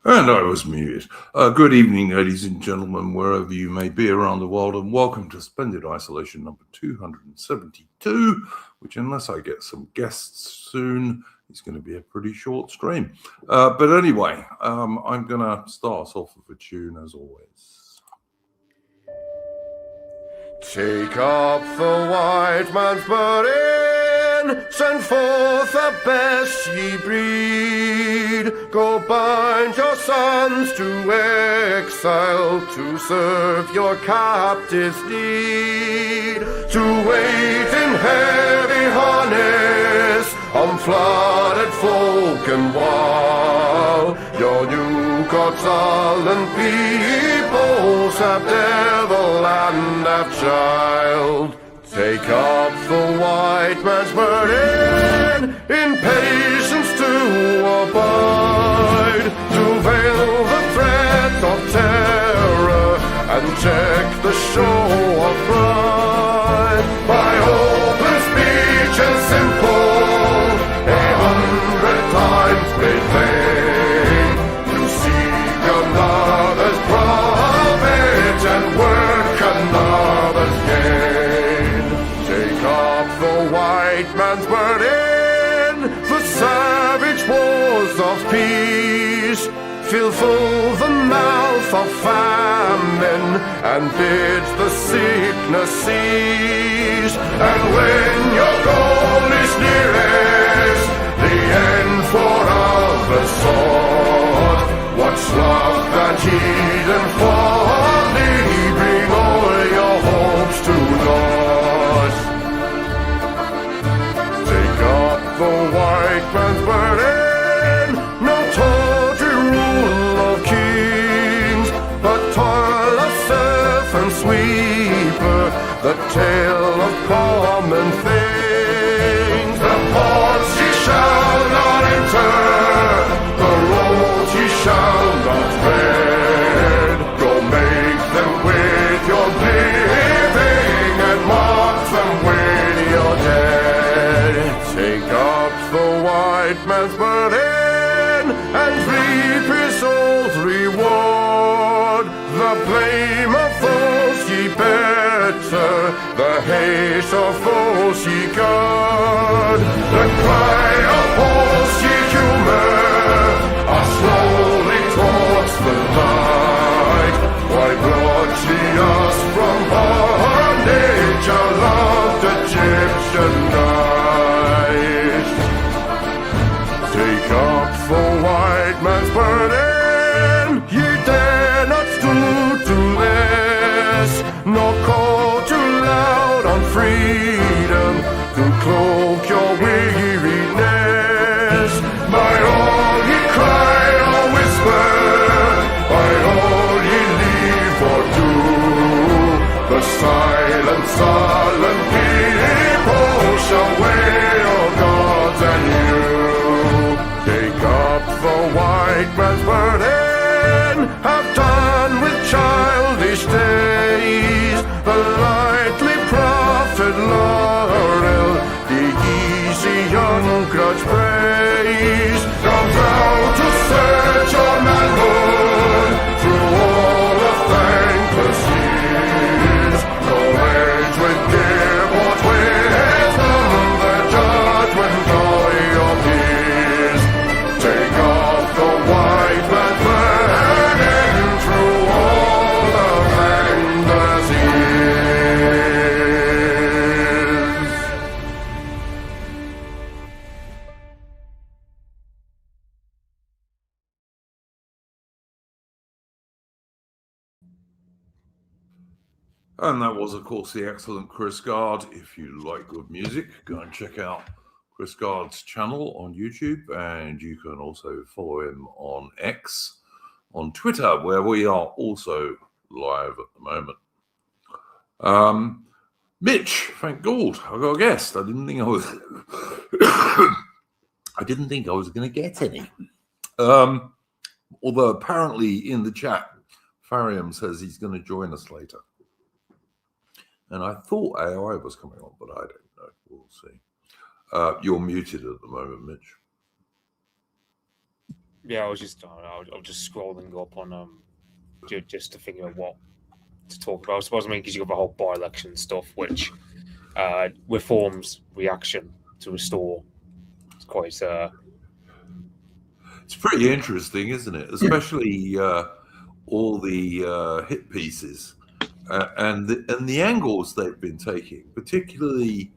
And I was muted. Good evening, ladies and gentlemen, wherever you may be around the world, and welcome to Splendid Isolation number 272, which, unless I get some guests soon, is going to be a pretty short stream. But anyway, I'm going to start us off with a tune as always. Take up the white man's burden, send forth the best ye breed. Go bind your sons to exile, to serve your captives' need. To wait in heavy harness on flooded folk and wild. Your new God's sullen peoples have devil and have child. Take up the white man's burden, in patience to abide, to veil the threat of terror and check the show of pride. By open speech and simple, 100 times made plain, to seek another's profit and work another's gain. Take up the white man's burden, the savage wars of peace. Fill full the mouth of famine and bid the sickness cease. And when your goal is nearest, the end for others sought, what's love and heed and folly, bring all your hopes to naught. Take up the white man's burden, no tawdry rule of kings, but toil of serf and sweeper, the tale of common things. The ports ye shall not enter, the roads ye shall not tread. Go make them with your living and mark them with your dead. Take up the white man's burden and reap his old reward. The blame of those ye better, the hate of those ye guard. The cry of those ye humor are slowly towards the light. Why brought ye us from bondage, a loved Egyptian night? Take up the white man's burden, ye dare not stoop to less, nor call too loud on freedom to cloak your weariness. By all ye cry or whisper, by all ye leave or do, the silent, sullen people shall wail gods and you. Take up the white man's burden, have done with childish days, the lightly profit laurel, the easy young grudge praise. Come down to search your manhood through all of thankless years. No age with give what wisdom, the judgment of your peers. Take off the white man's burden through all of thankless years. And that was, of course, the excellent Chris Gard. If you like good music, go and check out Chris Gard's channel on YouTube, and you can also follow him on X, on Twitter, where we are also live at the moment. Mitch, thank God, I got a guest. I didn't think I was. I didn't think I was going to get any. Although apparently in the chat, Fariam says he's going to join us later. And I thought AI was coming on, but I don't know. We'll see. You're muted at the moment, Mitch. Yeah, I was just scrolling up on just to figure out what to talk about. I suppose because you got the whole by-election stuff, which reforms reaction to restore. It's quite It's pretty interesting, isn't it? Especially all the hit pieces and the angles they've been taking, particularly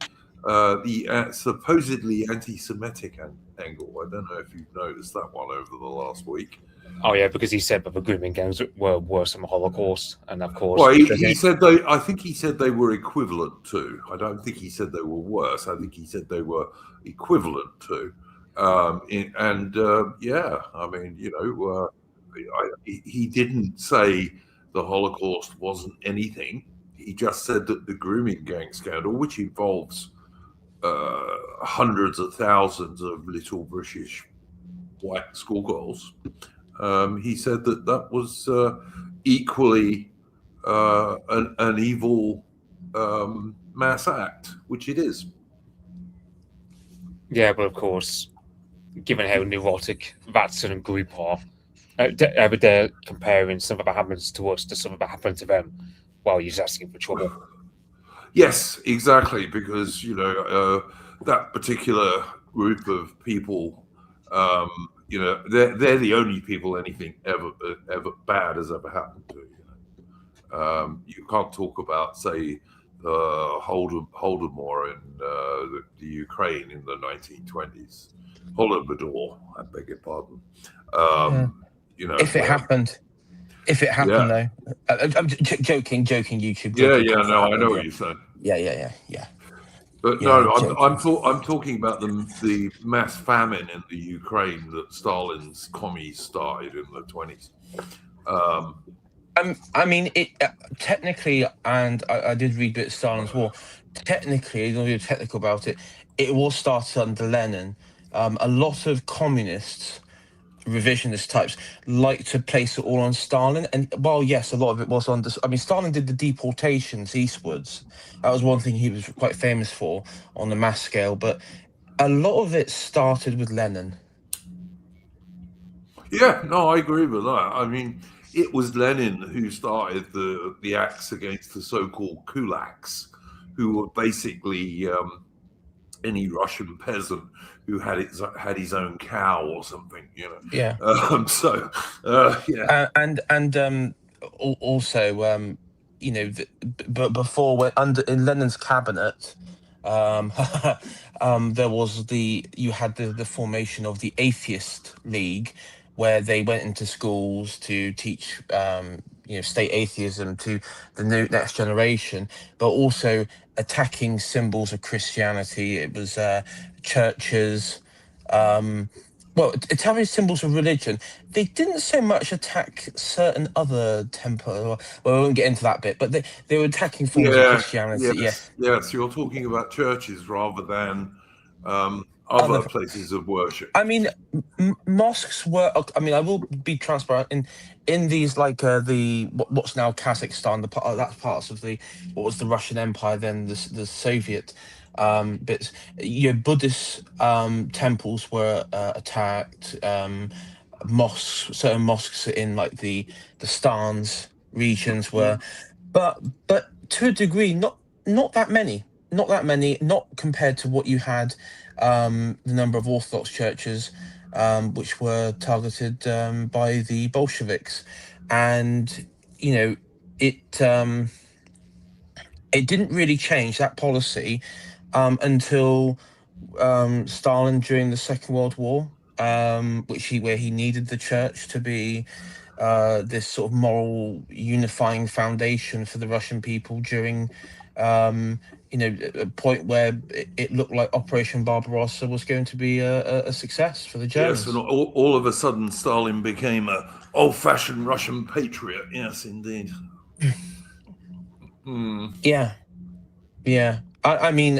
the supposedly anti-Semitic angle. I don't know if you've noticed that one over the last week. Oh yeah, because he said that the grooming gangs were worse than the Holocaust, and of course, Well, he said they. I think he said they were equivalent to. I don't think he said they were worse. I think he said they were equivalent to. Yeah, I mean, he didn't say the Holocaust wasn't anything. He just said that the grooming gang scandal, which involves hundreds of thousands of little British white schoolgirls, he said that was equally an evil mass act, which it is. Yeah, but of course, given how neurotic that certain group are, they're comparing something that happens to us to something that happened to them, while you're just asking for trouble. Yes, exactly, because that particular group of people, they're the only people anything ever bad has ever happened to. You can't talk about, say, Holodomor in the Ukraine in the 1920s. Holodomor, I beg your pardon. If it happened. Though, I'm joking. YouTube. Joking, I know what you're saying. Yeah. But no, I'm talking about the mass famine in the Ukraine that Stalin's commies started in the 20s. I mean, it technically, and I did read a bit of Stalin's War. Technically, don't be technical about it. It was started under Lenin. A lot of communists, revisionist types, like to place it all on Stalin. And while yes, a lot of it was on. I mean, Stalin did the deportations eastwards. That was one thing he was quite famous for on the mass scale. But a lot of it started with Lenin. Yeah, no, I agree with that. I mean, it was Lenin who started the acts against the so-called kulaks, who were basically any Russian peasant who had his own cow or something, Yeah. Yeah. And also, but before in Lenin's cabinet, there was you had the formation of the Atheist League, where they went into schools to teach state atheism to the next generation, but also attacking symbols of Christianity. It was churches, attacking symbols of religion. They didn't so much attack certain other temples. Well, we won't get into that bit, but they were attacking forms of Christianity. Yes, you're talking about churches rather than other places of worship. I mean, mosques were. I mean, I will be transparent in these, like what's now Kazakhstan. That's parts of what was the Russian Empire, then the Soviet bits. Buddhist temples were attacked. Certain mosques in like the Stans regions were, but to a degree, not that many. Not compared to what you had, the number of Orthodox churches, which were targeted by the Bolsheviks, and it didn't really change that policy until Stalin during the Second World War, where he needed the church to be this sort of moral unifying foundation for the Russian people during a point where it looked like Operation Barbarossa was going to be a success for the Germans. Yes, and all of a sudden Stalin became an old-fashioned Russian patriot. Yes, indeed. Yeah. I mean,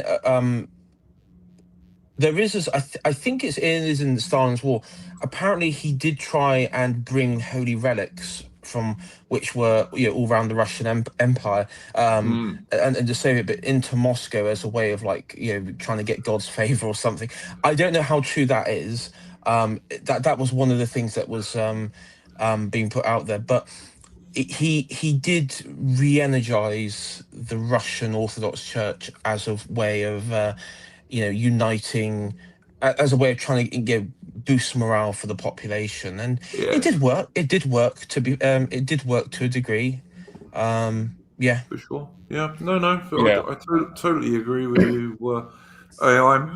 there is this. I think it is in Stalin's War. Apparently, he did try and bring holy relics from which were all around the Russian Empire and the Soviet, but into Moscow as a way of trying to get God's favor or something. I don't know how true that is, That was one of the things that was being put out there. But he did re-energize the Russian Orthodox Church as a way of uniting, as a way of trying to boost morale for the population, and Yeah, it did work. It did work it did work to a degree. Yeah. for sure. Yeah, no, Yeah. I totally agree with you.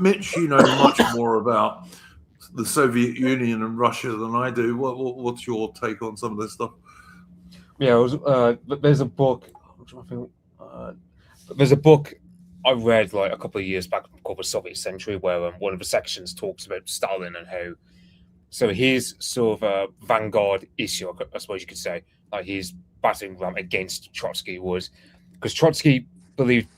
Mitch, you know much more about the Soviet Union and Russia than I do. What's your take on some of this stuff? Yeah, there's a book. I'm trying to think, there's a book I read like a couple of years back called The Soviet Century, where one of the sections talks about Stalin and how. So his sort of vanguard issue, I suppose you could say, like his battering ram against Trotsky was because Trotsky believed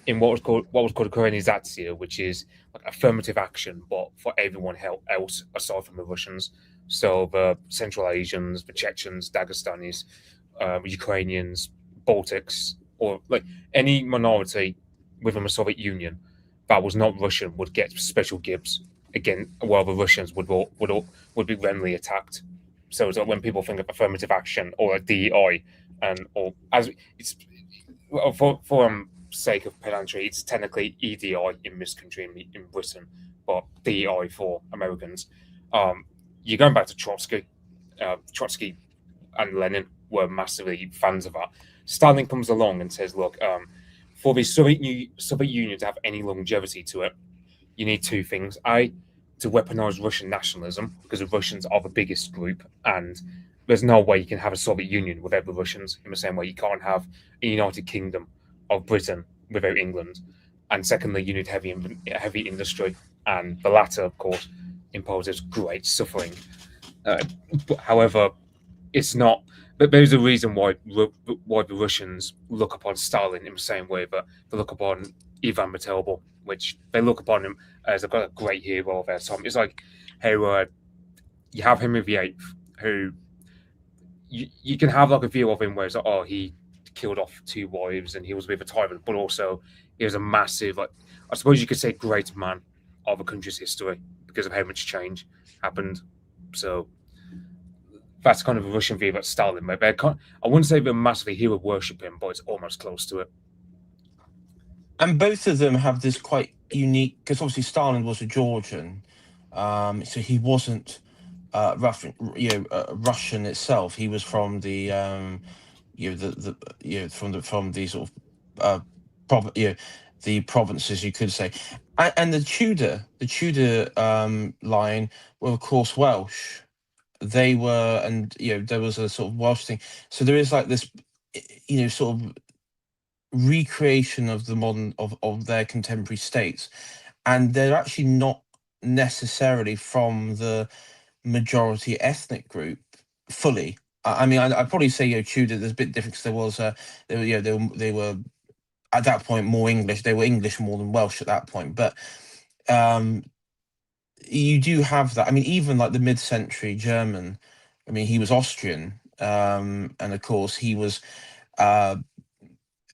in what was called Koreanizatsiya, which is like affirmative action, but for everyone else aside from the Russians. So the Central Asians, the Chechens, Dagestanis, Ukrainians, Baltics, or like any minority within the Soviet Union that was not Russian would get special gibs again, while the Russians would be renly attacked. So it's like when people think of affirmative action or a DEI, and or as it's for sake of pedantry, it's technically EDI in this country in Britain, but DEI for Americans. You're going back to Trotsky. Trotsky and Lenin were massively fans of that. Stalin comes along and says, "Look, for the Soviet Union to have any longevity to it, you need two things: A, to weaponize Russian nationalism because the Russians are the biggest group, and there's no way you can have a Soviet Union without the Russians. In the same way, you can't have a United Kingdom of Britain without England. And secondly, you need heavy industry, and the latter, of course, imposes great suffering. However, it's not. But there's a reason why the Russians look upon Stalin in the same way that they look upon Ivan the Terrible, which they look upon him as a great hero of their time. It's like how you have Henry VIII, who you can have like a view of him where it's like, oh, he killed off two wives and he was a bit of a tyrant, but also he was a massive, like, I suppose you could say, great man of a country's history because of how much change happened. So that's kind of a Russian view about Stalin. Maybe I wouldn't say they're massively hero worship him, but it's almost close to it. And both of them have this quite unique, because obviously Stalin was a Georgian, so he wasn't Russian itself. He was from the from the sort of the provinces, you could say, and the Tudor line were of course Welsh. They were, and there was a sort of Welsh thing. So there is like this, sort of recreation of the modern of their contemporary states, and they're actually not necessarily from the majority ethnic group fully. I mean, I'd probably say Tudor, there's a bit different because there was they were at that point more English. They were English more than Welsh at that point, but you do have that. I mean, even like the mid-century German, I mean, he was Austrian, and of course he was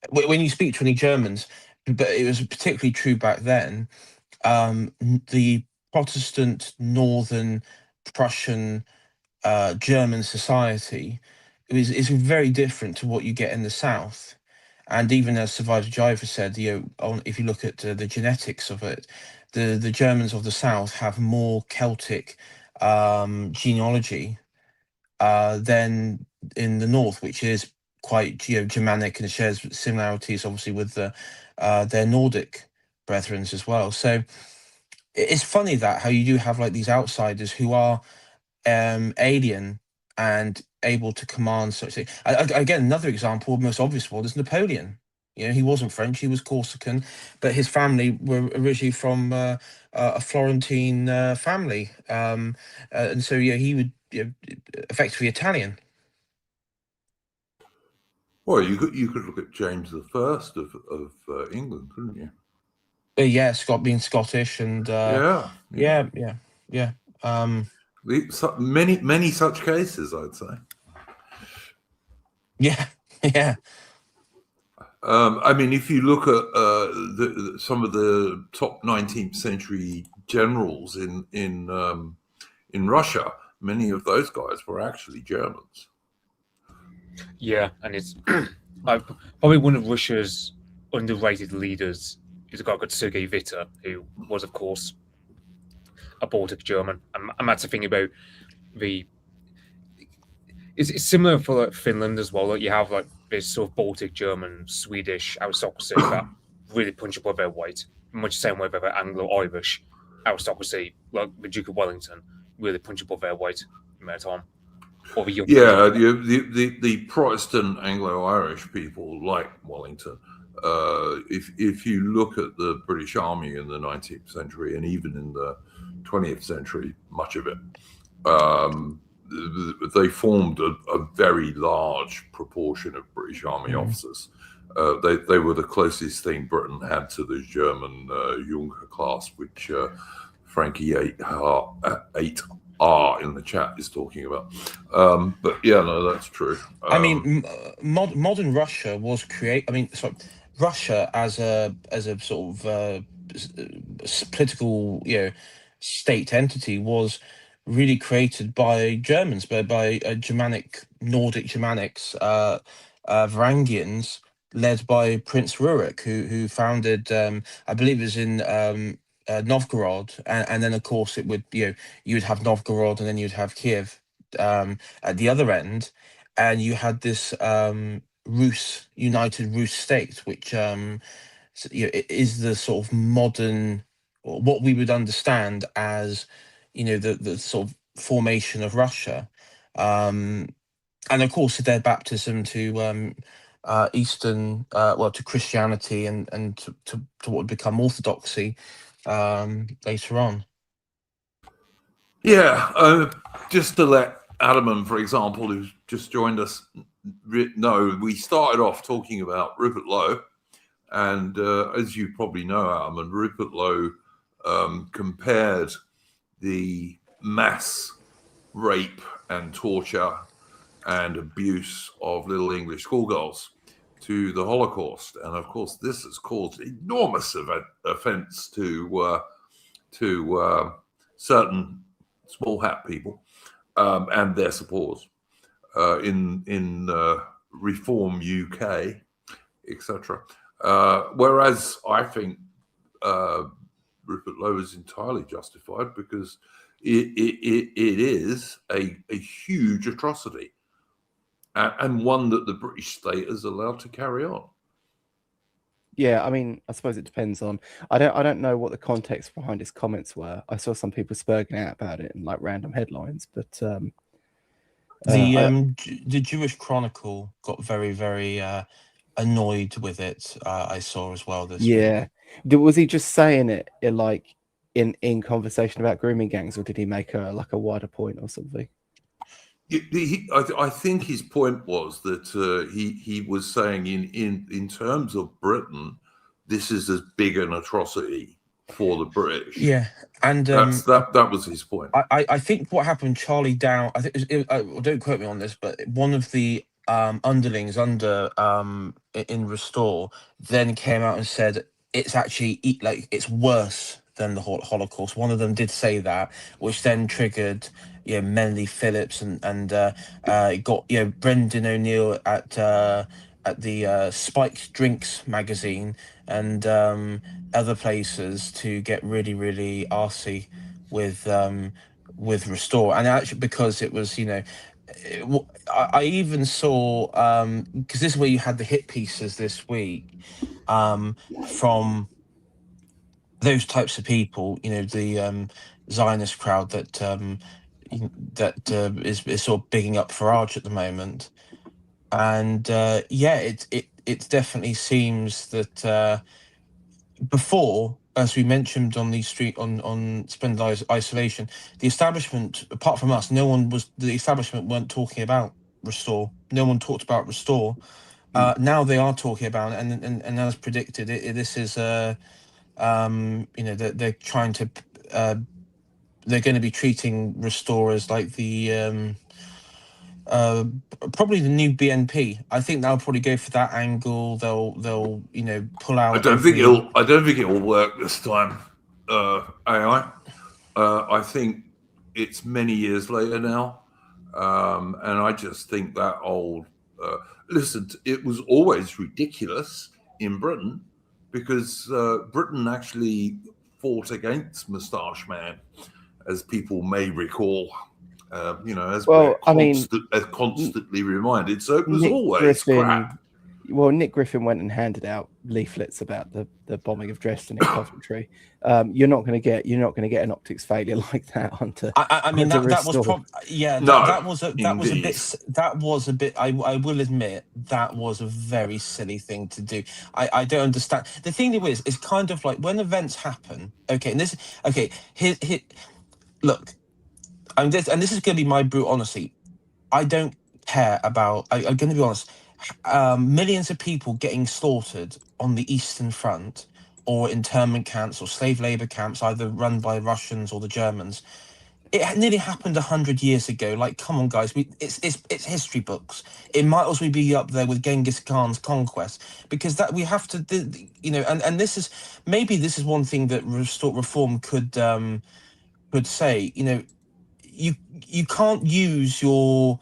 when you speak to any Germans, but it was particularly true back then, the Protestant northern Prussian German society is very different to what you get in the south. And even as Survivor Jiva said, if you look at the genetics of it, the Germans of the south have more Celtic genealogy than in the north, which is quite Germanic and shares similarities, obviously, with their Nordic brethren as well. So it's funny that how you do have like these outsiders who are alien and able to command such things. Again, another example, most obvious one, is Napoleon. He wasn't French; he was Corsican, but his family were originally from a Florentine family, and so he would effectively Italian. Well, you could look at James the First of England, couldn't you? Yeah, being Scottish, and Yeah. Many such cases, I'd say. Yeah, yeah. I mean, if you look at some of the top 19th century generals in in Russia, many of those guys were actually Germans. Yeah, and it's probably one of Russia's underrated leaders is a guy called Sergei Witte, who was, of course, a Baltic German. And that's the thing about the. It's similar for like Finland as well. Like you have like this sort of Baltic German, Swedish aristocracy that really punch above their weight, much the same way with the Anglo-Irish aristocracy, like the Duke of Wellington, really punch above their weight in their time. Or the young the Protestant Anglo-Irish people like Wellington. If you look at the British Army in the 19th century and even in the 20th century, much of it, they formed a very large proportion of British Army officers. They were the closest thing Britain had to the German Junker class, which Frankie 8R in the chat is talking about. But yeah, no, that's true. I mean, modern Russia was Russia as a sort of political, state entity was really created by Germans, by Nordic Germanics, Varangians, led by Prince Rurik, who founded, I believe it was in Novgorod, and then of course it would, you would have Novgorod, and then you'd have Kiev at the other end, and you had this united Rus state, which is the sort of modern, or what we would understand as, the sort of formation of Russia, and of course their baptism to Eastern, to Christianity and to what would become Orthodoxy later on. Yeah, just to let Adaman, for example, who's just joined us, know, we started off talking about Rupert Lowe, and as you probably know, Adaman, Rupert Lowe compared the mass rape and torture and abuse of little English schoolgirls to the Holocaust, and of course this has caused enormous offence to certain small hat people and their supporters in Reform UK, etc. Whereas I think Rupert Lowe is entirely justified, because it is a huge atrocity, and one that the British state is allowed to carry on. Yeah, I mean, I suppose it depends on. I don't know what the context behind his comments were. I saw some people spurging out about it in like random headlines, but the Jewish Chronicle got very, very annoyed with it. I saw as well this week. Was he just saying it in conversation about grooming gangs, or did he make a wider point or something? I think his point was that he was saying in terms of Britain, this is as big an atrocity for the British. Yeah, and that was his point. I think what happened, Charlie Dow, I think don't quote me on this, but one of the underlings in Restore then came out and said it's actually it's worse than the Holocaust. One of them did say that, which then triggered Menley Phillips and got Brendan O'Neill at the Spiked Drinks magazine and other places to get really, really arsey with Restore, and actually because it was I even saw because this is where you had the hit pieces this week from those types of people, the Zionist crowd that is sort of bigging up Farage at the moment, and it definitely seems that before, as we mentioned on on Splendid Isolation, the establishment, apart from us, the establishment weren't talking about Restore. No one talked about Restore. Now they are talking about it, and as predicted, this is they're trying to they're going to be treating Restore as like the probably the new BNP. I think they'll probably go for that angle. They'll pull out. I don't think it will work this time. AI. I think it's many years later now, and I just think that old. Listen, it was always ridiculous in Britain because Britain actually fought against Moustache Man, as people may recall. As Well, we're constantly reminded. So it was Nick always crap. Well, Nick Griffin went and handed out leaflets about the bombing of Dresden in Coventry. You're not going to get an optics failure like that onto. I mean onto that was Restore. that was a bit. I will admit that was a very silly thing to do. I don't understand. The thing is, it's kind of like when events happen. Okay, and this. Okay, here. Look, this is going to be my brute honesty. I don't care about. I'm going to be honest. Millions of people getting slaughtered on the Eastern Front or internment camps or slave labor camps, either run by Russians or the Germans. It nearly happened 100 years ago. Like, come on, guys, it's history books. It might also be up there with Genghis Khan's conquest, because that we have to, and this is one thing that reform could say. You can't use your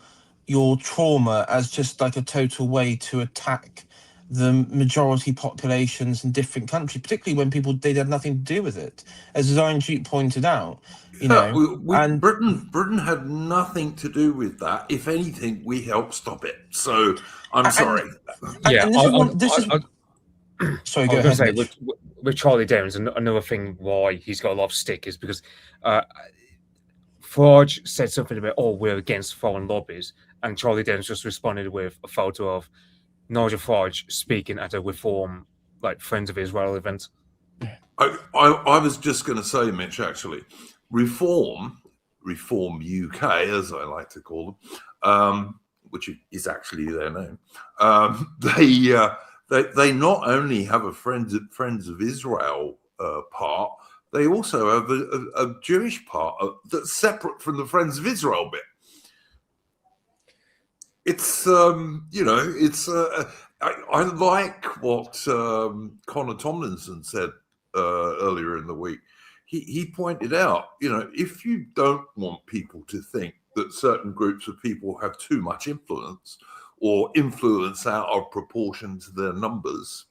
trauma as just like a total way to attack the majority populations in different countries, particularly when they had nothing to do with it, as Zion Duke pointed out. Britain had nothing to do with that. If anything, we helped stop it. So I'm sorry. Sorry, go ahead. Say, with Charlie Downs, another thing why he's got a lot of stick is because Farage said something about, we're against foreign lobbies, and Charlie Downs just responded with a photo of Nigel Farage speaking at a Reform, Friends of Israel event. I was just going to say, Mitch, actually, Reform UK, as I like to call them, which is actually their name. They not only have a Friends of Israel part, they also have a Jewish part that's separate from the Friends of Israel bit. It's I like what Connor Tomlinson said earlier in the week. He pointed out, if you don't want people to think that certain groups of people have too much influence or influence out of proportion to their numbers,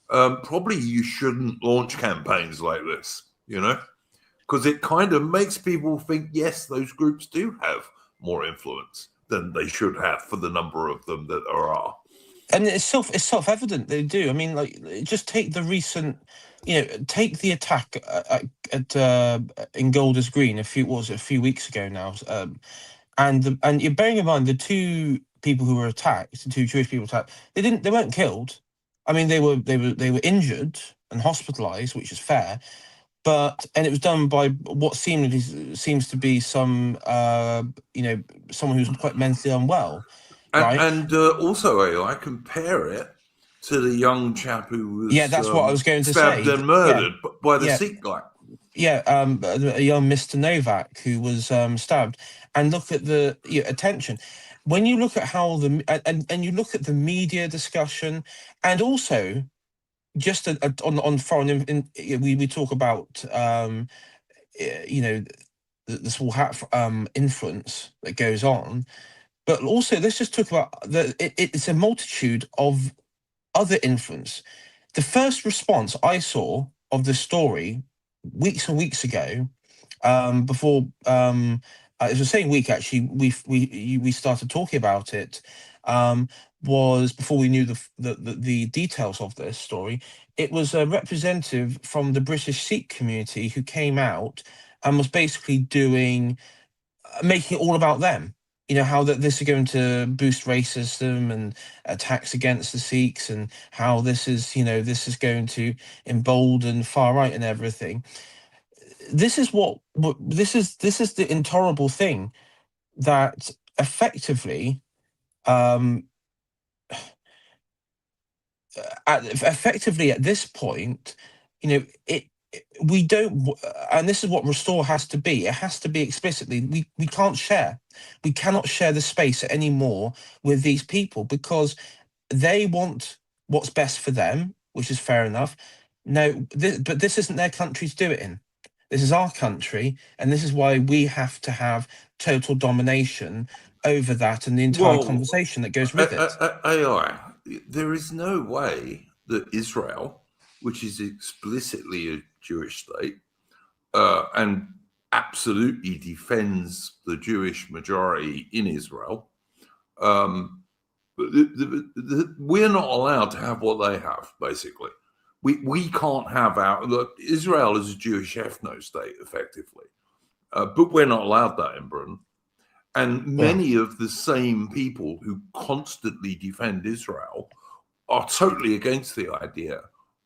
probably you shouldn't launch campaigns like this, because it kind of makes people think, yes, those groups do have more influence than they should have for the number of them that there are. And it's self-evident they do. I mean, just take the recent, take the attack in Golders Green a few weeks ago now, and you're bearing in mind the two people who were attacked, the two Jewish people attacked. They weren't killed. I mean, they were injured and hospitalized, which is fair. And it was done by what seems to be some someone who's quite mentally unwell. Right? And also, I compare it to the young chap who was that's what I was going to stabbed say. and murdered by the Sikh guy. A young Mr. Novak who was stabbed. And look at the attention. When you look at how and you look at the media discussion, and also just on foreign, we talk about this whole influence that goes on. But also, let's just talk about it's a multitude of other influence. The first response I saw of the story weeks and weeks ago, before it was the same week actually, we started talking about it, was before we knew the details of this story. It was a representative from the British Sikh community who came out and was basically making it all about them. How this is going to boost racism and attacks against the Sikhs, and how this is going to embolden far right and everything. This is the intolerable thing that effectively, at this point, we don't, and this is what Restore has to be. It has to be explicitly, we can't share. We cannot share the space anymore with these people because they want what's best for them, which is fair enough. No, but this isn't their country to do it in. This is our country, and this is why we have to have total domination over that and the entire Well, conversation that goes with it. AI, there is no way that Israel, which is explicitly a Jewish state and absolutely defends the Jewish majority in Israel, we're not allowed to have what they have, basically. We can't have look, Israel is a Jewish ethno-state, effectively, but we're not allowed that in Britain. And many of the same people who constantly defend Israel are totally against the idea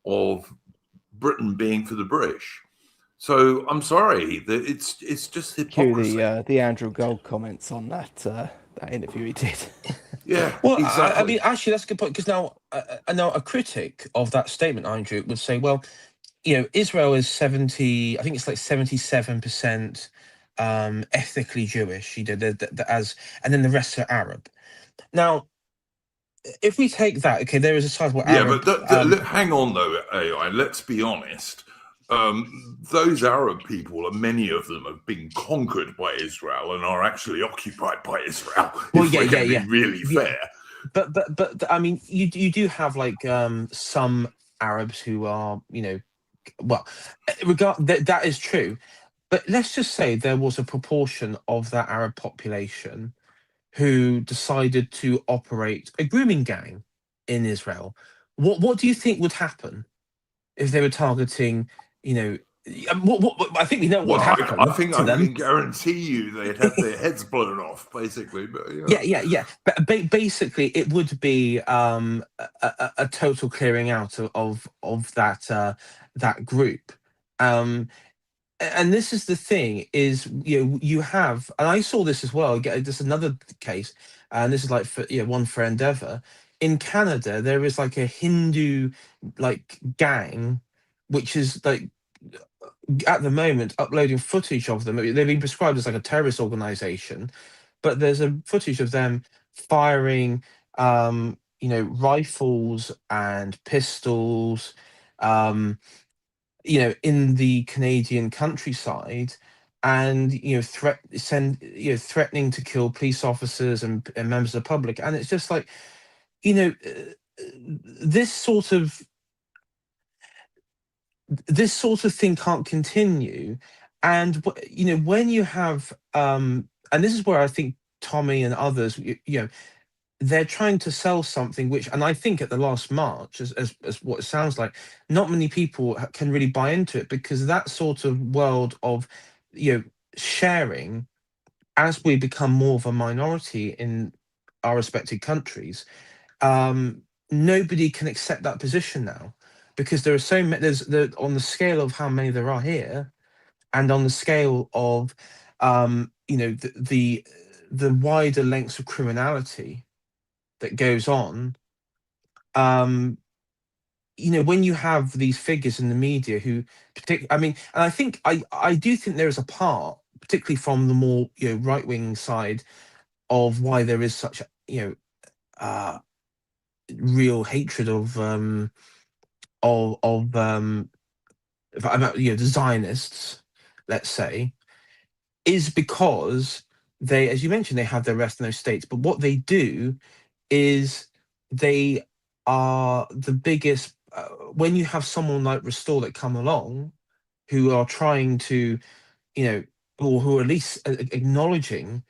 of Britain being for the British. So I'm sorry, it's just hypocrisy. Cue the Andrew Gold comments on that interview he did. Yeah, Well, exactly. I mean, actually, that's a good point, because now a critic of that statement, Andrew, would say, well, Israel is 70, I think it's like 77% ethnically Jewish, and then the rest are Arab. Now, if we take that, okay, there is a sizable Arab. But hang on though, AI. Let's be honest. Those Arab people, many of them have been conquered by Israel and are actually occupied by Israel. Well, if we're going to be really fair. But I mean, you do have like some Arabs who are, that is true. But let's just say there was a proportion of that Arab population who decided to operate a grooming gang in Israel. What do you think would happen if they were targeting, I think we know what would happen I think to them. can guarantee you they'd have their heads blown off, basically. But yeah. But basically, it would be a total clearing out of that group. And this is the thing: is you have, and I saw this as well. This is another case, and this is like one for Endeavour. In Canada, there is like a Hindu gang, which is like at the moment uploading footage of them. They've been prescribed as like a terrorist organization, but there's a footage of them firing rifles and pistols in the Canadian countryside, and threatening to kill police officers and members of the public. And it's just like, this sort of thing can't continue. And when you have and this is where I think Tommy and others, they're trying to sell something which, and I think at the last march, as what it sounds like, not many people can really buy into it, because that sort of world of sharing, as we become more of a minority in our respective countries, nobody can accept that position now, because there are so many. On the scale of how many there are here, and on the scale of the wider lengths of criminality that goes on, when you have these figures in the media who and I think I do think there is a part, particularly from the more right-wing side, of why there is such real hatred of the Zionists, let's say, is because they, as you mentioned, they have their rest in those states, but what they do is they are the biggest. When you have someone like Restore that come along, who are trying to, or who are at least acknowledging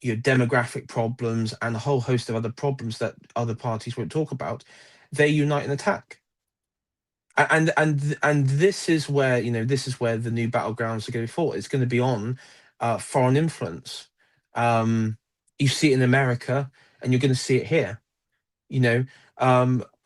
demographic problems and a whole host of other problems that other parties won't talk about, they unite and attack. And this is where the new battlegrounds are going to be fought. It's going to be on foreign influence. You see it in America, and you're going to see it here.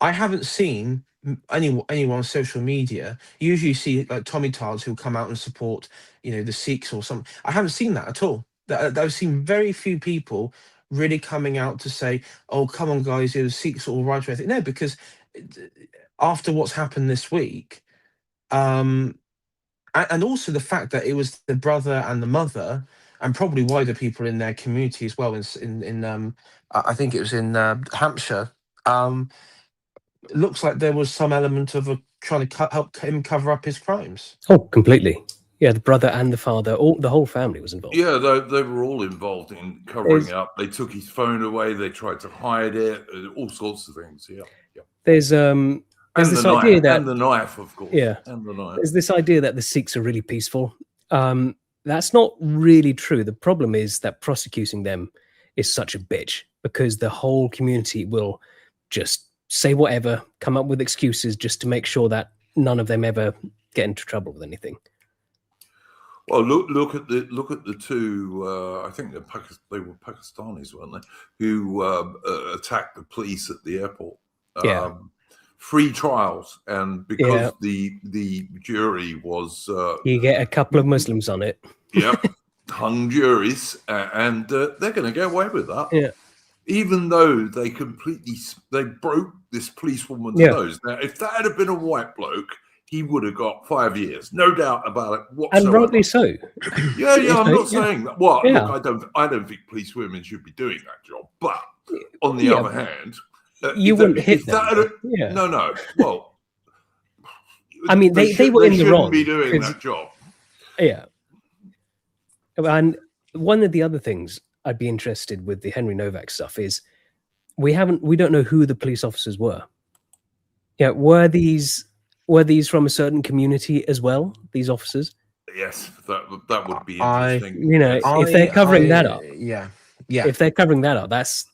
I haven't seen anyone on social media. You usually see like Tommy Tards who'll come out and support, the Sikhs or something. I haven't seen that at all. I've seen very few people really coming out to say, "Oh, come on, guys, the Sikhs are all right," or anything. No, because after what's happened this week, and also the fact that it was the brother and the mother, and probably wider people in their community as well. In I think it was in Hampshire. It looks like there was some element of trying to help him cover up his crimes. Oh, completely. Yeah, the brother and the father, the whole family was involved. Yeah, they were all involved in covering up. They took his phone away. They tried to hide it. All sorts of things. Yeah. There's this idea that, and the knife, of course. Yeah, and the knife. There's this idea that the Sikhs are really peaceful. That's not really true. The problem is that prosecuting them is such a bitch, because the whole community will just say whatever, come up with excuses just to make sure that none of them ever get into trouble with anything. Well, look at the two. I think they were Pakistanis, weren't they? Who attacked the police at the airport. Free trials, and because the jury was, you get a couple of Muslims on it. Yep, hung juries, and they're going to get away with that. Yeah. Even though they broke this policewoman's nose. Now, if that had been a white bloke, he would have got 5 years, no doubt about it whatsoever. And rightly so. Yeah, I'm not saying that. Well, look, I don't think policewomen should be doing that job. But on the other hand, you wouldn't hit them. No. Well, I mean, they were in the wrong. Be doing that job. Yeah. And one of the other things I'd be interested with the Henry Novak stuff is we don't know who the police officers were. Yeah, were these from a certain community as well? These officers? Yes, that would be interesting. If they're covering that up, yeah. If they're covering that up, that's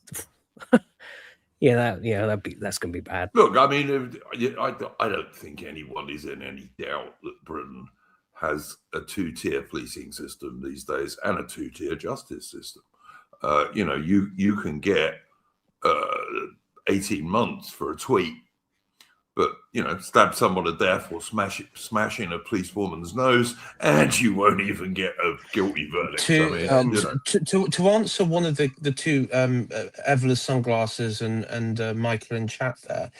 that's gonna be bad. Look, I mean, I don't think anyone is in any doubt that Britain has a two-tier policing system these days and a two-tier justice system. You can get 18 months for a tweet, but stab someone to death or smashing a policewoman's nose, and you won't even get a guilty verdict. To answer one of the two, Evela's sunglasses and Michael in chat there,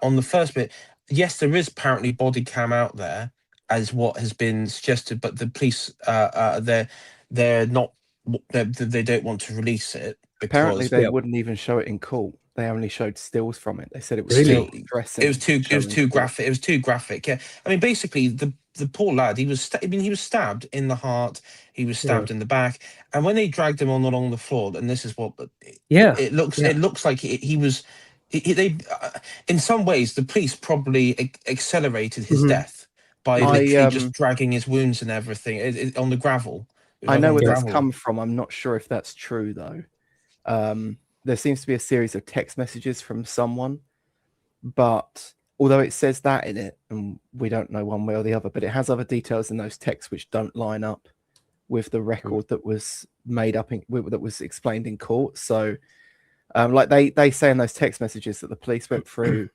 on the first bit, yes, there is apparently body cam out there as what has been suggested, but the police they're not. They don't want to release it. Apparently, they wouldn't even show it in court. They only showed stills from it. They said it was really dressing. It was too graphic. It was too graphic. Yeah, I mean, basically, the poor lad. He was stabbed in the heart. He was stabbed in the back. And when they dragged him along the floor, and this is what. It looks like he was. They in some ways, the police probably accelerated his death by literally just dragging his wounds and everything on the gravel. I know where that's come from. I'm not sure if that's true though. There seems to be a series of text messages from someone, but although it says that in it, and we don't know one way or the other, but it has other details in those texts which don't line up with the record that was made up that was explained in court. So, like they say in those text messages that the police went through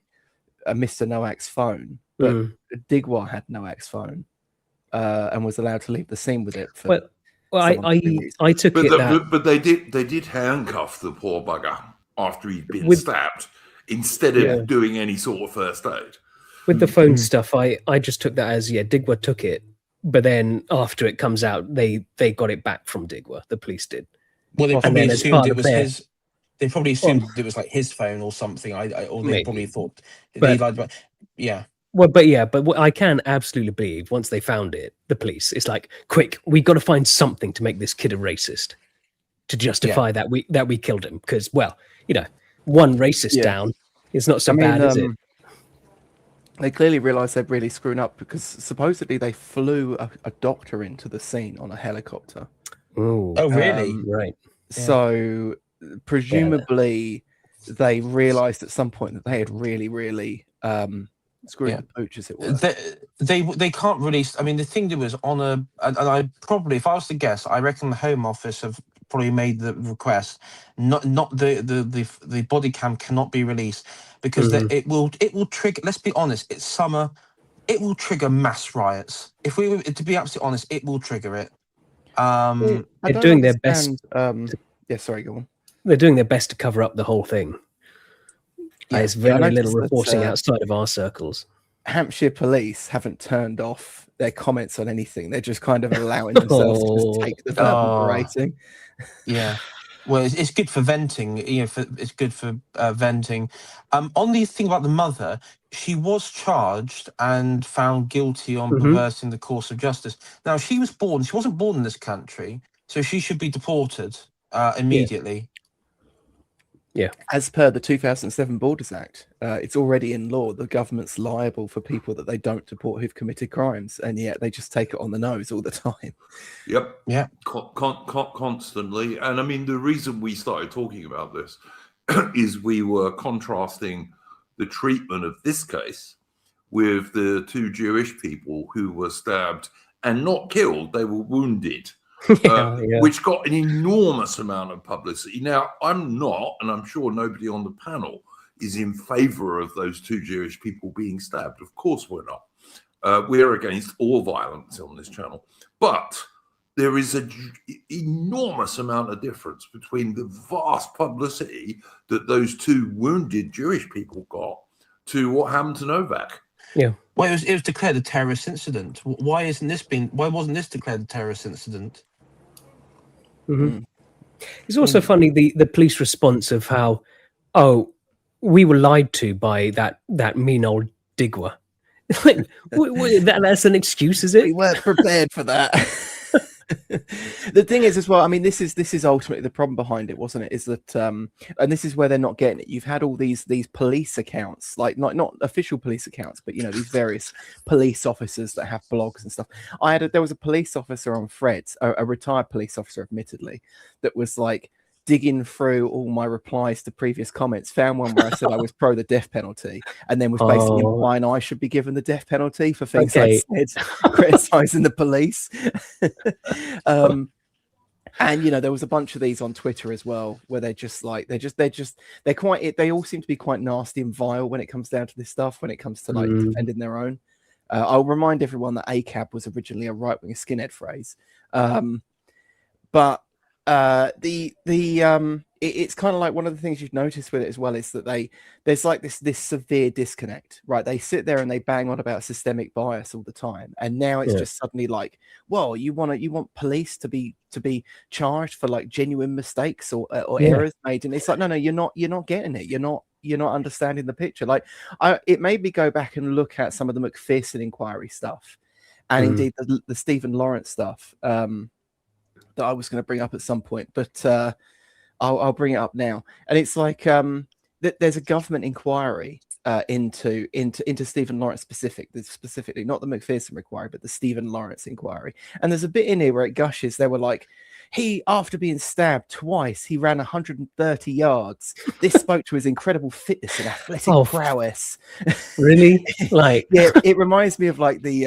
Mr. Nowak's phone, but Digwa had Nowak's phone and was allowed to leave the scene with it. I took it but they did handcuff the poor bugger after he'd been stabbed instead of doing any sort of first aid. With the phone stuff, I just took that as Digwa took it, but then after it comes out, they got it back from Digwa. The police did. Well, they probably assumed it was his. They probably assumed it was like his phone or something. Or they probably thought they lied about. Yeah. Well, but what I can absolutely believe once they found it, the police, it's like, quick, we got to find something to make this kid a racist to justify that we killed him. Because, one racist down is not so bad, is it? They clearly realised they'd really screwed up because supposedly they flew a doctor into the scene on a helicopter. Ooh. Oh, really? Right. Yeah. So presumably they realised at some point that they had really, really screwed the pooch, as it were. They can't release. I mean, the thing was on and I probably, if I was to guess, I reckon the Home Office have probably made the request. Not the body cam cannot be released because it will trigger. Let's be honest. It's summer. It will trigger mass riots. If we were to be absolutely honest, it will trigger it. They're doing their best. Sorry, go on. They're doing their best to cover up the whole thing. There's very little reporting outside of our circles. Hampshire police haven't turned off their comments on anything. They're just kind of allowing themselves to just take the verbal rating. Yeah. Well, it's good for venting. It's good for venting. On the thing about the mother, she was charged and found guilty on Mhm. perverting the course of justice. Now, she wasn't born in this country, so she should be deported immediately. As per the 2007 Borders Act, it's already in law. The government's liable for people that they don't deport who've committed crimes, and yet they just take it on the nose all the time. Yep. Yeah. Constantly. And I mean, the reason we started talking about this is we were contrasting the treatment of this case with the two Jewish people who were stabbed and not killed, they were wounded. Which got an enormous amount of publicity. Now, I'm not, and I'm sure nobody on the panel is in favor of those two Jewish people being stabbed. Of course we're not. We're against all violence on this channel. But there is an enormous amount of difference between the vast publicity that those two wounded Jewish people got to what happened to Novak. Yeah. Well, it was declared a terrorist incident. Why wasn't this declared a terrorist incident? Mm-hmm. It's also funny the police response of how, oh, we were lied to by that mean old Digwa. Like, that's an excuse, is it? We weren't prepared for that. The thing is, as well, I mean, this is ultimately the problem behind it, wasn't it? Is that and this is where they're not getting it. You've had all these police accounts, like not official police accounts, but these various police officers that have blogs and stuff. There was a police officer on Threads, a retired police officer, admittedly, that was like digging through all my replies to previous comments, found one where I said I was pro the death penalty, and then was basically implying I should be given the death penalty for things I said, criticizing the police. And there was a bunch of these on Twitter as well, where they all seem to be quite nasty and vile when it comes down to this stuff, when it comes to like defending their own. I'll remind everyone that ACAB was originally a right-wing skinhead phrase, but it's kind of like one of the things you've noticed with it as well is that there's like this severe disconnect, right? They sit there and they bang on about systemic bias all the time, and now it's just suddenly like, well, you want police to be charged for like genuine mistakes or errors made, and it's like, no, you're not getting it. You're not understanding the picture. Like, it made me go back and look at some of the McPherson inquiry stuff, and indeed the Stephen Lawrence stuff. That I was going to bring up at some point, but I'll bring it up now. And it's like there's a government inquiry into Stephen Lawrence specifically, not the McPherson inquiry, but the Stephen Lawrence inquiry. And there's a bit in here where it gushes. They were like, after being stabbed twice, he ran 130 yards. This spoke to his incredible fitness and athletic prowess. Really? Like, yeah, it reminds me of like the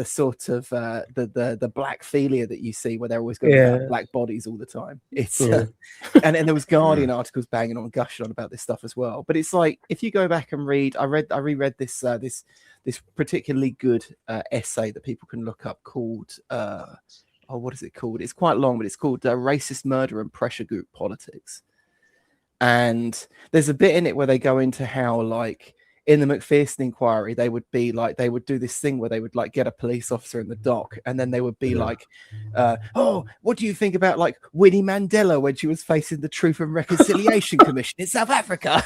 sort of the blackphilia that you see where they're always going about black bodies all the time. It's and there was Guardian articles banging on, gushing on about this stuff as well. But it's like, if you go back and read, I reread this particularly good essay that people can look up called what is it called? It's quite long, but it's called Racist Murder and Pressure Group Politics. And there's a bit in it where they go into how, like, in the McPherson inquiry, they would do this thing where they would like get a police officer in the dock, and then they would be like, oh, what do you think about like Winnie Mandela when she was facing the Truth and Reconciliation Commission in South Africa?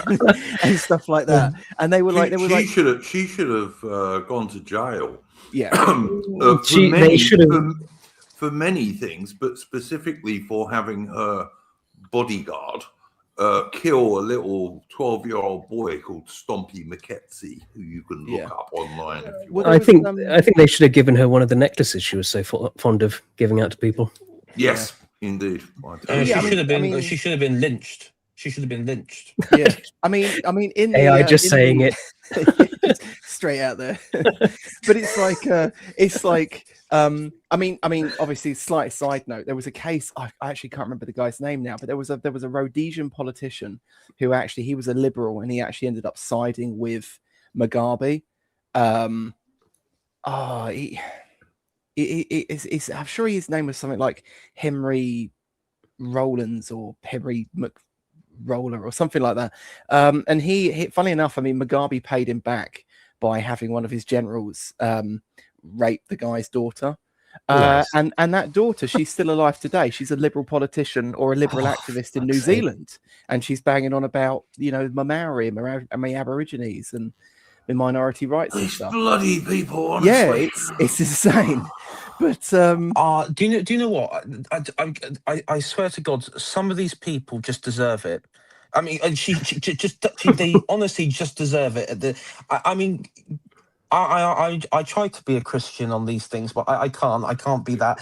and stuff like that. And they were she should have gone to jail. Yeah. For many things, but specifically for having her bodyguard kill a little 12-year-old boy called Stompy McKenzie, who you can look up online. If you want. I think they should have given her one of the necklaces she was so fond of giving out to people. Yes, indeed. She should have been. She should have been lynched. She should have been lynched. Yeah, I mean, in AI just saying it straight out there. But it's like, I mean, obviously, slight side note. There was a case. I actually can't remember the guy's name now, but there was a Rhodesian politician who he was a liberal, and he actually ended up siding with Mugabe. I'm sure his name was something like Henry Rowlands or Henry McRoller or something like that. And he, funny enough, I mean, Mugabe paid him back by having one of his generals rape the guy's daughter. Nice. And that daughter, she's still alive today. She's a liberal politician or a liberal activist in New fuck's sake. Zealand, and she's banging on about my Maori and my Aborigines and the minority rights and These stuff. bloody people, Yeah, honestly. it's insane. But do you know what? I swear to God, some of these people just deserve it. I mean, and they honestly just deserve it. I mean, I try to be a Christian on these things, but I can't. I can't be that.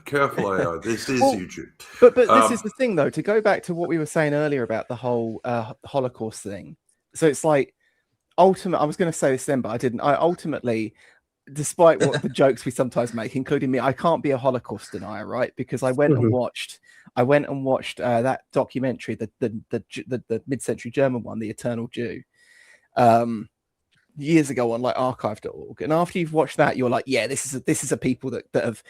Careful, AI. This is Well, YouTube. But this is the thing, though. To go back to what we were saying earlier about the whole Holocaust thing. So it's like I was going to say this then, but I didn't. I ultimately, despite what the jokes we sometimes make, including me, I can't be a Holocaust denier, right? Because I went and watched that documentary, the mid-century German one, The Eternal Jew, years ago on like archive.org. And after you've watched that, you're like, yeah, this is a people that have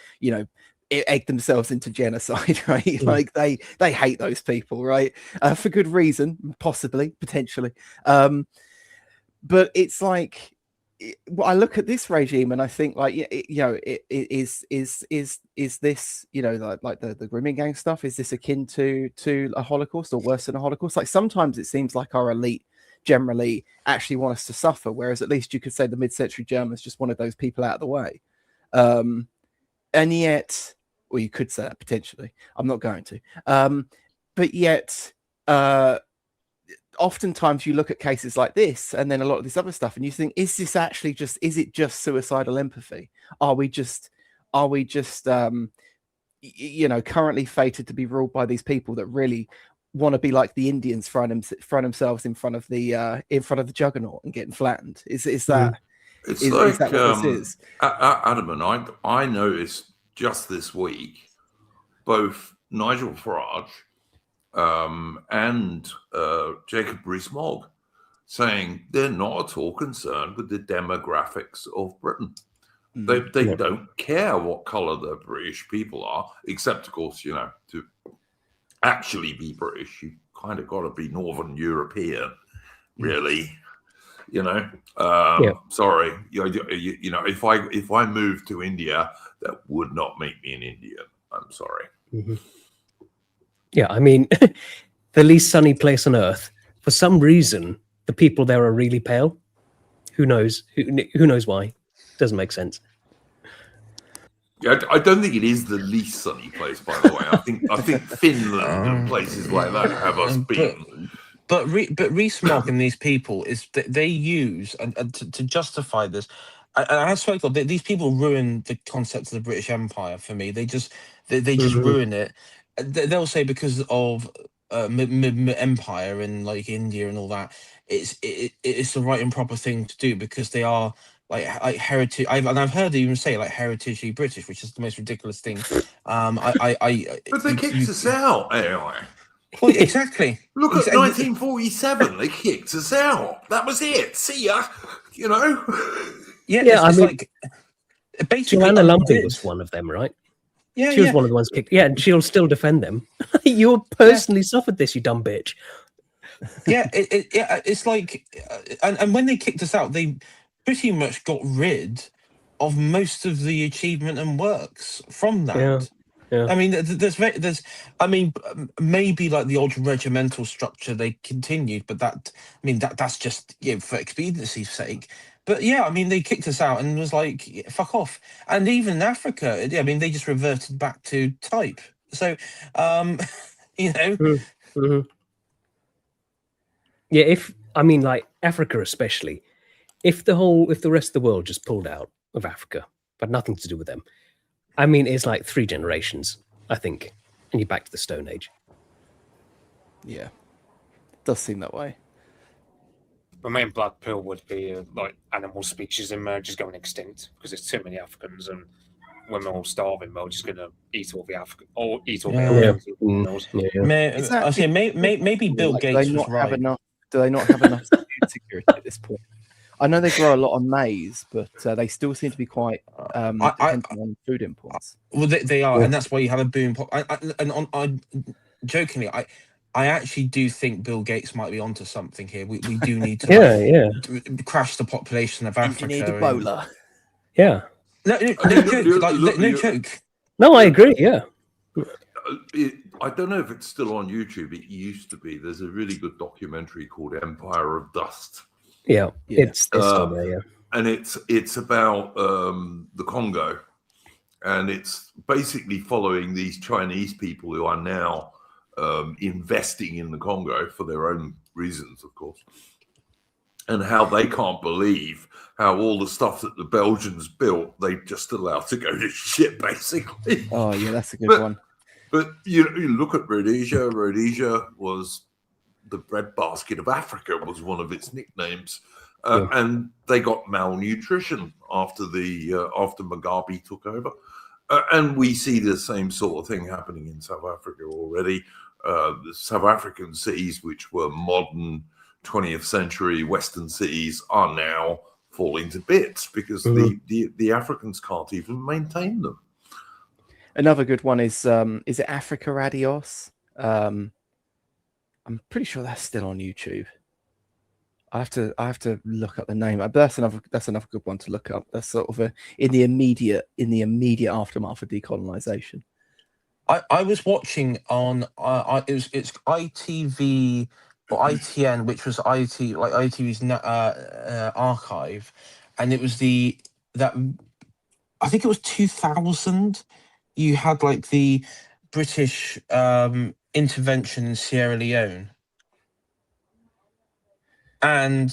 egged themselves into genocide, right? Like they hate those people, right? For good reason, possibly, potentially. But it's like, I look at this regime and I think, like, is this, like the grooming gang stuff? Is this akin to a Holocaust or worse than a Holocaust? Like sometimes it seems like our elite generally actually want us to suffer, whereas at least you could say the mid-century Germans just wanted those people out of the way. And yet, well, you could say that potentially. I'm not going to. But yet, oftentimes you look at cases like this and then a lot of this other stuff and you think, is it just suicidal empathy? Are we just currently fated to be ruled by these people that really want to be like the Indians, throwing themselves in front of the juggernaut and getting flattened? Is that what this is? Adam and I noticed just this week both Nigel Farage and Jacob Rees-Mogg saying they're not at all concerned with the demographics of Britain. They don't care what colour the British people are, except, of course, to actually be British, you kind of got to be Northern European, really. Sorry, if I moved to India, that would not make me an Indian. I'm sorry. Yeah, I mean, the least sunny place on earth. For some reason, the people there are really pale. Who knows? Who knows why? Doesn't make sense. Yeah, I don't think it is the least sunny place, by the way. I think Finland and places like that have us beaten. But Rees-Mogg and these people they use and to justify this. I swear to God, these people ruin the concept of the British Empire for me. They just ruin it. They'll say because of empire and like India and all that, it's the right and proper thing to do because they are like heritage. I've heard them even say like heritagely British, which is the most ridiculous thing. But they kicked us out, AI. Well, exactly. Look at 1947. They kicked us out. That was it. See ya. Yeah, I mean, like basically, Joanna Lumley was one of them, right? Yeah, she was one of the ones kicked. Yeah, and she'll still defend them. You personally suffered this, you dumb bitch. Yeah, it's like, and when they kicked us out, they pretty much got rid of most of the achievement and works from that. Yeah. I mean, there's, I mean, maybe like the old regimental structure they continued, but that's just for expediency's sake. But yeah, I mean, they kicked us out and was like, fuck off. And even in Africa, I mean, they just reverted back to type. So, Yeah, like Africa especially, if the rest of the world just pulled out of Africa, but nothing to do with them, I mean, it's like 3 generations, I think, and you're back to the Stone Age. Yeah, it does seem that way. The main black pill would be like animal species emerges going extinct because there's too many Africans and when we're all starving, we're just going to eat all the African or eat all the animals. Maybe Bill Gates was right. Do they not have enough food security at this point? I know they grow a lot of maize, but they still seem to be quite dependent on food imports. Well, they are, and that's why you have a boom. Jokingly, I actually do think Bill Gates might be onto something here. We do need to crash the population of Africa. Engineered Ebola. Yeah. No joke. No, I agree. Yeah. I don't know if it's still on YouTube. It used to be. There's a really good documentary called Empire of Dust. Yeah. It's still there. Yeah. And it's about the Congo, and it's basically following these Chinese people who are now investing in the Congo for their own reasons, of course, and how they can't believe how all the stuff that the Belgians built, they just allowed to go to shit, basically. Oh yeah, that's a good one. But you look at Rhodesia. Rhodesia was the breadbasket of Africa, was one of its nicknames. And they got malnutrition after Mugabe took over, and we see the same sort of thing happening in South Africa already. The South African cities, which were modern 20th century Western cities, are now falling to bits because the Africans can't even maintain them. Another good one is it Africa Adios? I'm pretty sure that's still on YouTube. I have to look up the name. But that's another good one to look up. That's sort of in the immediate aftermath of decolonization. I was watching on it's ITV or ITN, which was ITV's archive, and it was that I think it was 2000. You had like the British intervention in Sierra Leone. And,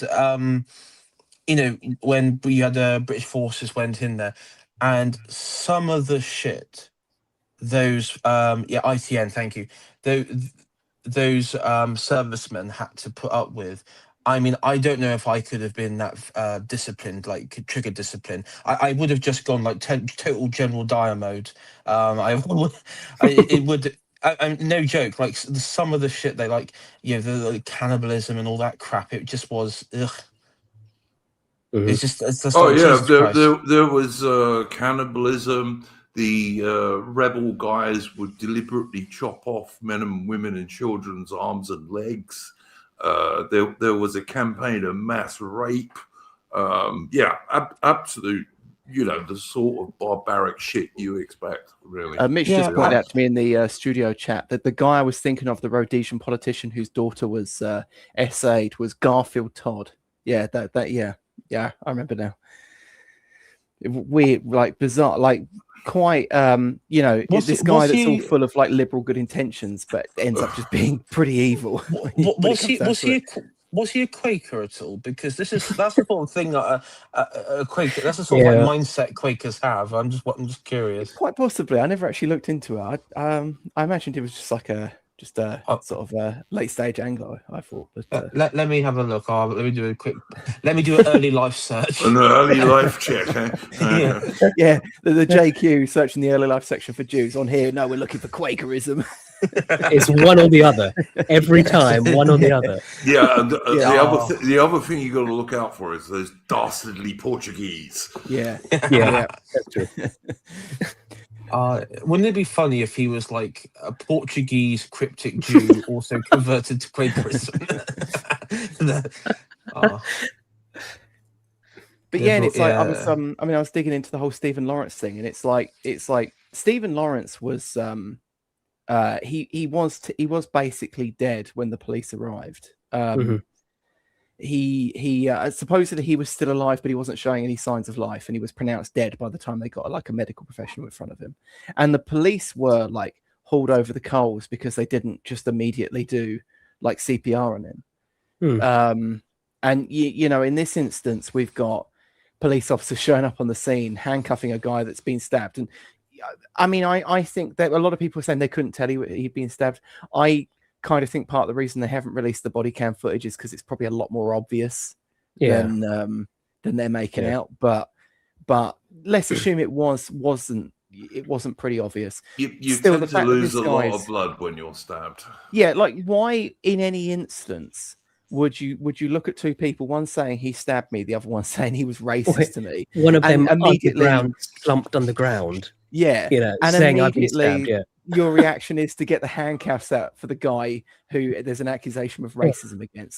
when you had the British forces went in there, and some of the shit, those, ITN, thank you, those servicemen had to put up with. I mean, I don't know if I could have been that disciplined, like trigger discipline. I would have just gone like total general dire mode. It would. No joke. Like some of the shit they like, the cannibalism and all that crap. It just was. Ugh. It's just. There was cannibalism. The rebel guys would deliberately chop off men and women and children's arms and legs. There was a campaign of mass rape. Absolute. The sort of barbaric shit you expect, really. Mitch just pointed out to me in the studio chat that the guy I was thinking of, the Rhodesian politician whose daughter was essayed, was Garfield Todd. Yeah, I remember now. Weird, like bizarre, like quite, this guy that's all full of like liberal good intentions, but ends up just being pretty evil. Was he a Quaker at all? Because that's the sort of thing that a Quaker. That's the sort of like mindset Quakers have. I'm just curious. Quite possibly. I never actually looked into it. I imagined it was just like a sort of a late stage Anglo. I thought. But, let me have a look. Let me do a quick. Let me do an early life search. An early life check. Eh? yeah. The JQ searching the early life section for Jews on here. No, we're looking for Quakerism. It's one or the other every time. One or the other. The other thing you got to look out for is those dastardly Portuguese. Yeah, that's true. Wouldn't it be funny if he was like a Portuguese cryptic Jew also converted to Quakerism? But yeah, and it's like I was digging into the whole Stephen Lawrence thing, and it's like Stephen Lawrence was he was basically dead when the police arrived. He supposedly he was still alive, but he wasn't showing any signs of life, and he was pronounced dead by the time they got like a medical professional in front of him. And the police were like hauled over the coals because they didn't just immediately do like CPR on him. And in this instance, we've got police officers showing up on the scene, handcuffing a guy that's been stabbed. And I mean, I think that a lot of people are saying they couldn't tell he'd been stabbed. I kind of think part of the reason they haven't released the body cam footage is because it's probably a lot more obvious than they're making out. But let's assume it wasn't pretty obvious. You still tend to lose a lot of blood when you're stabbed. Yeah, like why in any instance would you look at two people, one saying he stabbed me, the other one saying he was racist to me? One of them immediately slumped on the ground. Yeah, and saying immediately your reaction is to get the handcuffs out for the guy who there's an accusation of racism against.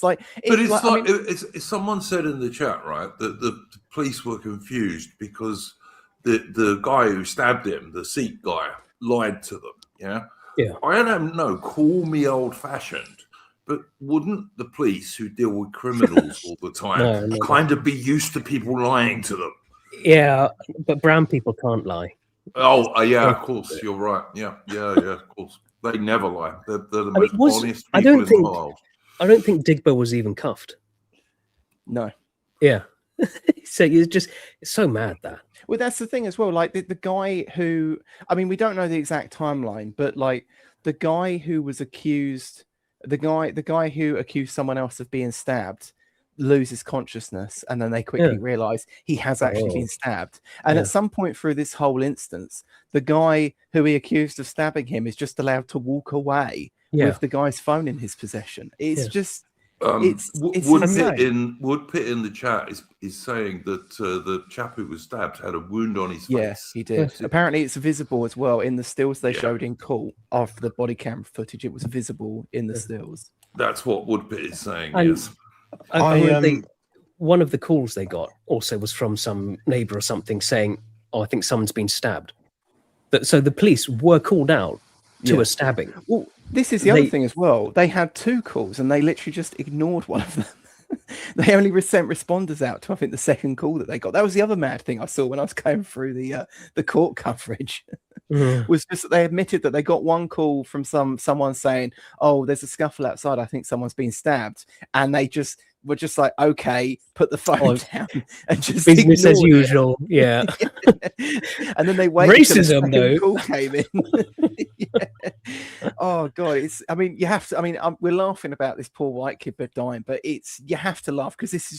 Someone said in the chat, right, that the police were confused because the guy who stabbed him, the Sikh guy, lied to them. Yeah. Yeah. I don't know. Call me old-fashioned, but wouldn't the police who deal with criminals all the time No, never. kind of be used to people lying to them? Yeah, but brown people can't lie. Oh, yeah, of course. You're right. Yeah, of course. They never lie. They're the most honest I people don't in think- the world. I don't think Digbo was even cuffed. No. Yeah. So it's so mad that. Well, that's the thing as well. Like the guy who, I mean, we don't know the exact timeline, but like the guy who was accused, the guy who accused someone else of being stabbed loses consciousness, and then they quickly realize he has actually been stabbed. And Yeah. at some point through this whole instance, the guy who he accused of stabbing him is just allowed to walk away with the guy's phone in his possession. It's just. It's insane. Woodpit in the chat is saying that the chap who was stabbed had a wound on his face. Yes, he did. Apparently, it's visible as well in the stills they showed in court after the body camera footage. It was visible in the stills. That's what Woodpit is saying. And yes. One of the calls they got also was from some neighbor or something saying, "Oh, I think someone's been stabbed." So the police were called out to a stabbing. Well, this is the other thing as well. They had 2 calls and they literally just ignored one of them. They only sent responders out to, I think, the second call that they got. That was the other mad thing I saw when I was going through the court coverage. Was just that they admitted that they got one call from someone saying, "Oh, there's a scuffle outside. I think someone's been stabbed," and they just were just like, "Okay, put the phone down and just business as ignore it." usual." Yeah. And then they waited. Racism, though. Call came in. Oh god, I mean, you have to. I mean, we're laughing about this poor white kid dying, but you have to laugh because this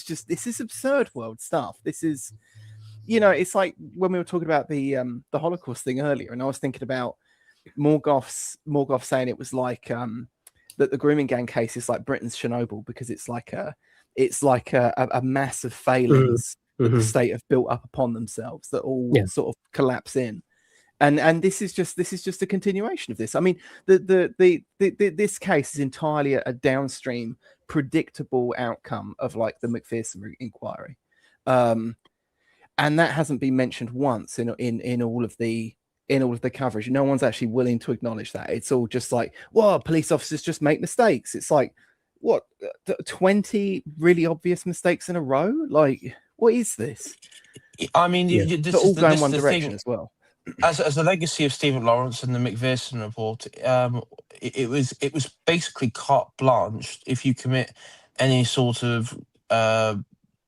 is absurd world stuff. This is. It's like when we were talking about the Holocaust thing earlier, and I was thinking about Morgoth saying it was like that the grooming gang case is like Britain's Chernobyl because it's like a mass of failings that the state have built up upon themselves that all sort of collapse in, and this is just a continuation of this. I mean, this case is entirely a downstream, predictable outcome of like the Macpherson inquiry. And that hasn't been mentioned once in all of the coverage. No one's actually willing to acknowledge that. It's all just like, well, police officers just make mistakes. It's like, what, 20 really obvious mistakes in a row? Like, what is this? I mean, They're all going one direction as well. As the legacy of Stephen Lawrence and the Macpherson report, it was basically carte blanche if you commit any sort of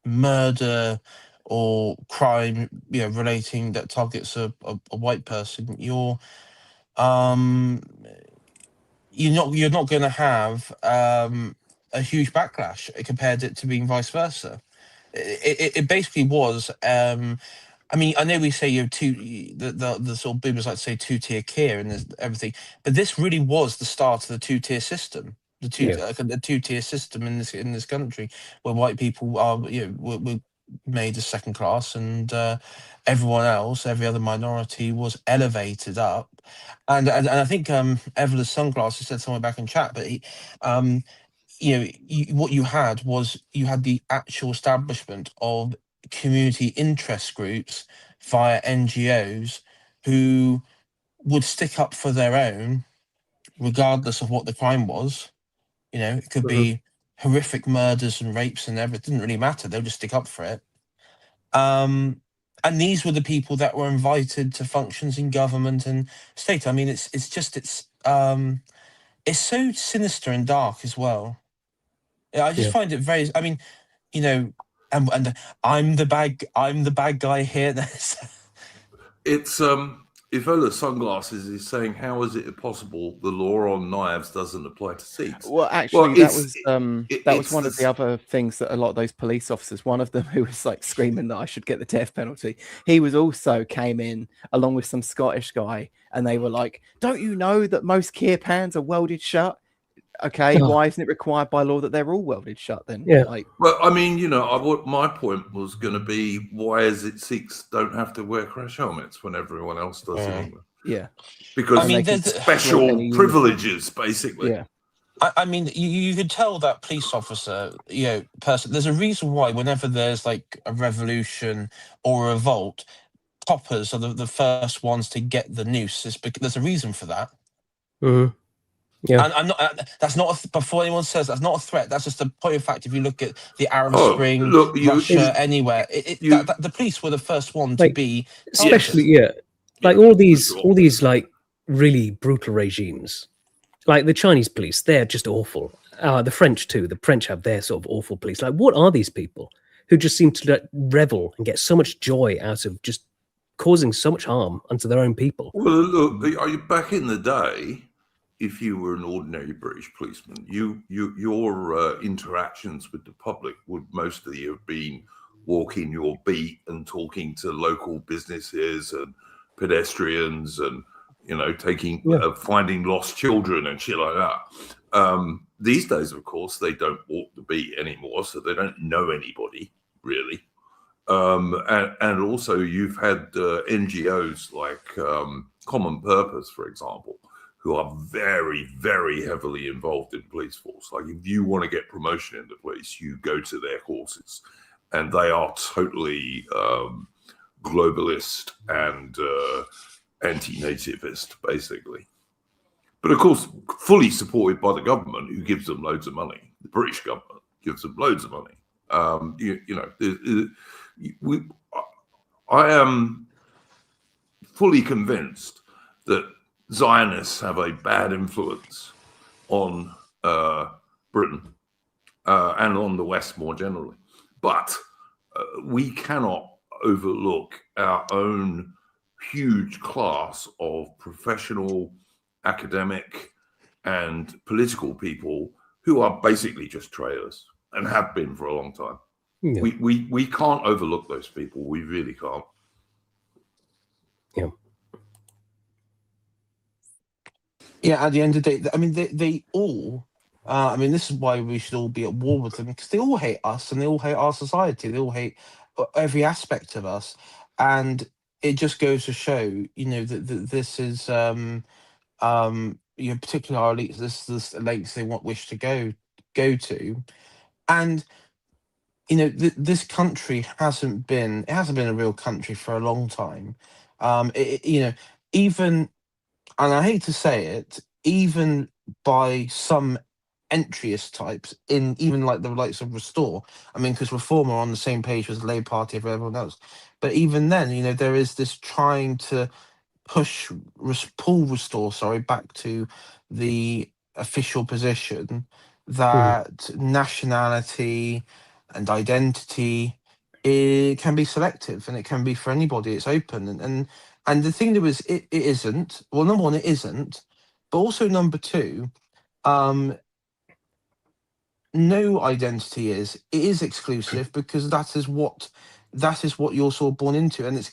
murder or crime, relating that targets a white person, you're not going to have a huge backlash compared it to being vice versa. It basically was. I mean, I know we say the sort of boomers like to say 2-tier care and everything, but this really was the start of the 2-tier system. The 2-tier system in this country, where white people are were made as second class, and everyone else, every other minority, was elevated up. And I think Evelyn's sunglasses said somewhere back in chat, but what you had was the actual establishment of community interest groups via NGOs who would stick up for their own, regardless of what the crime was. It could be horrific murders and rapes and everything. It didn't really matter. They'll just stick up for it. And these were the people that were invited to functions in government and state. I mean, it's so sinister and dark as well. I just find it very. I mean, and I'm the bad guy here. It's Evola Sunglasses is saying, how is it possible the law on knives doesn't apply to Sikhs? Well, actually, that was one of the other things that a lot of those police officers, one of them who was like screaming that I should get the death penalty, he was also came in along with some Scottish guy, and they were like, "Don't you know that most Keir pans are welded shut? Okay, why isn't it required by law that they're all welded shut then?" Yeah. Well, I mean, my point was going to be, why is it Sikhs don't have to wear crash helmets when everyone else does in England? Yeah, because there's special privileges, basically. Yeah. I mean, you could tell that police officer, person. There's a reason why whenever there's like a revolution or a revolt, coppers are the first ones to get the noose. It's because there's a reason for that. Mhm. Yeah. And I'm not. That's not before anyone says that's not a threat. That's just a point of fact. If you look at the Arab Oh, Spring, look, Russia, anywhere, you- the police were the first one to Like, be especially targeted. like Yeah, all for these sure. like really brutal regimes, like the Chinese police, they're just awful. The French too. The French have their sort of awful police. Like, what are these people who just seem to like, revel and get so much joy out of just causing so much harm unto their own people? Well, look, back in the day, if you were an ordinary British policeman, your interactions with the public would mostly have been walking your beat and talking to local businesses and pedestrians, and taking finding lost children and shit like that. These days, of course, they don't walk the beat anymore, so they don't know anybody really. And also you've had NGOs like Common Purpose, for example, who are very, very heavily involved in police force. Like, if you want to get promotion in the police, you go to their courses, and they are totally globalist and anti-nativist, basically. But of course, fully supported by the government, who gives them loads of money. The British government gives them loads of money. I am fully convinced that Zionists have a bad influence on Britain and on the West more generally. But we cannot overlook our own huge class of professional, academic, and political people who are basically just traitors and have been for a long time. Yeah. We can't overlook those people. We really can't. Yeah. Yeah, at the end of the day, I mean, they all. I mean, this is why we should all be at war with them, because they all hate us and they all hate our society. They all hate every aspect of us, and it just goes to show, that this is, particularly our elites. This is the lengths they wish to go to, and this country hasn't been a real country for a long time. Even, and I hate to say it, even by some entryist types, in even like the likes of Restore. I mean, because Reform are on the same page as the Labour Party of everyone else. But even then, there is this trying to pull Restore, back to the official position that nationality and identity, it can be selective, and it can be for anybody. It's open, and the thing that was, it isn't. Well, number one, it isn't, but also number two, no identity is. It is exclusive, because that is what you're sort of born into, and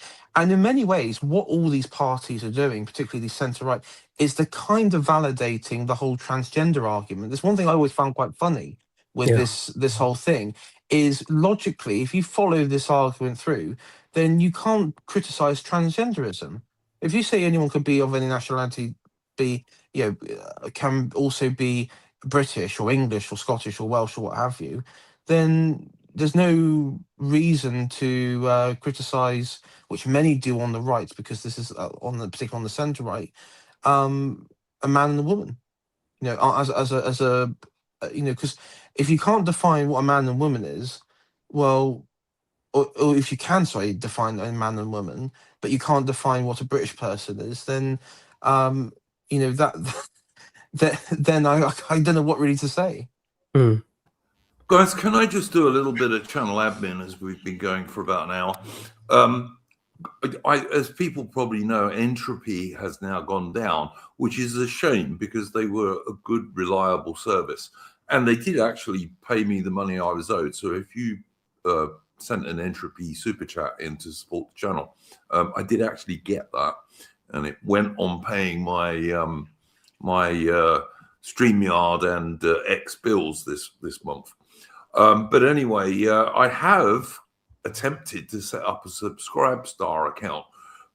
in many ways, what all these parties are doing, particularly the centre right, is they're kind of validating the whole transgender argument. There's one thing I always found quite funny with this whole thing is, logically, if you follow this argument through, then you can't criticize transgenderism. If you say anyone could be of any nationality, can also be British or English or Scottish or Welsh or what have you, then there's no reason to criticise, which many do on the right, because this is particularly on the centre right, a man and a woman. As a because if you can't define what a man and woman is, well, or if you can, define a man and woman, but you can't define what a British person is, then then I don't know what really to say. Guys, can I just do a little bit of channel admin, as we've been going for about an hour? As people probably know, Entropy has now gone down, which is a shame, because they were a good, reliable service. And they did actually pay me the money I was owed. So if you sent an Entropy super chat in to support the channel, I did actually get that. And it went on paying my StreamYard and X bills this month. But anyway, I have attempted to set up a Subscribestar account,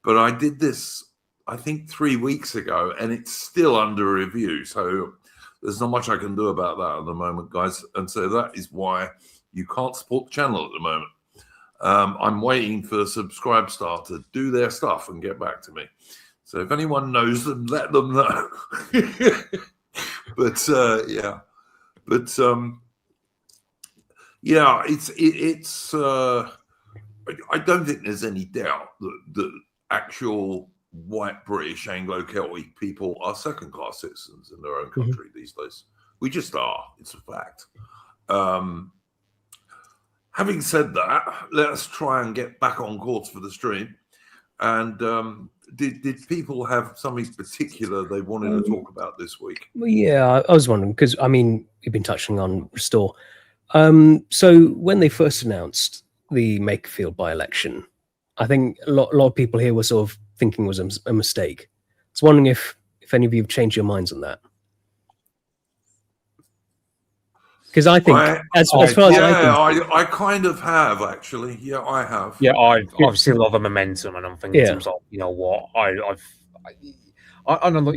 but I did this, I think, 3 weeks ago, and it's still under review. So there's not much I can do about that at the moment, guys. And so that is why you can't support the channel at the moment. I'm waiting for Subscribestar to do their stuff and get back to me. So if anyone knows them, let them know. But it's I don't think there's any doubt that the actual white British Anglo-Celtic people are second-class citizens in their own country these days. We just are. It's a fact. Having said that, let's try and get back on course for the stream. And did people have something particular they wanted to talk about this week? Well, yeah, I was wondering, because, I mean, you've been touching on Restore. So when they first announced the Makerfield by-election, I think a lot of people here were sort of thinking it was a mistake. I was wondering if any of you have changed your minds on that. Because I think, as far as I kind of have, actually. Yeah, I have. Yeah, I've seen a lot of momentum, and I'm thinking to myself, you know what, I don't know,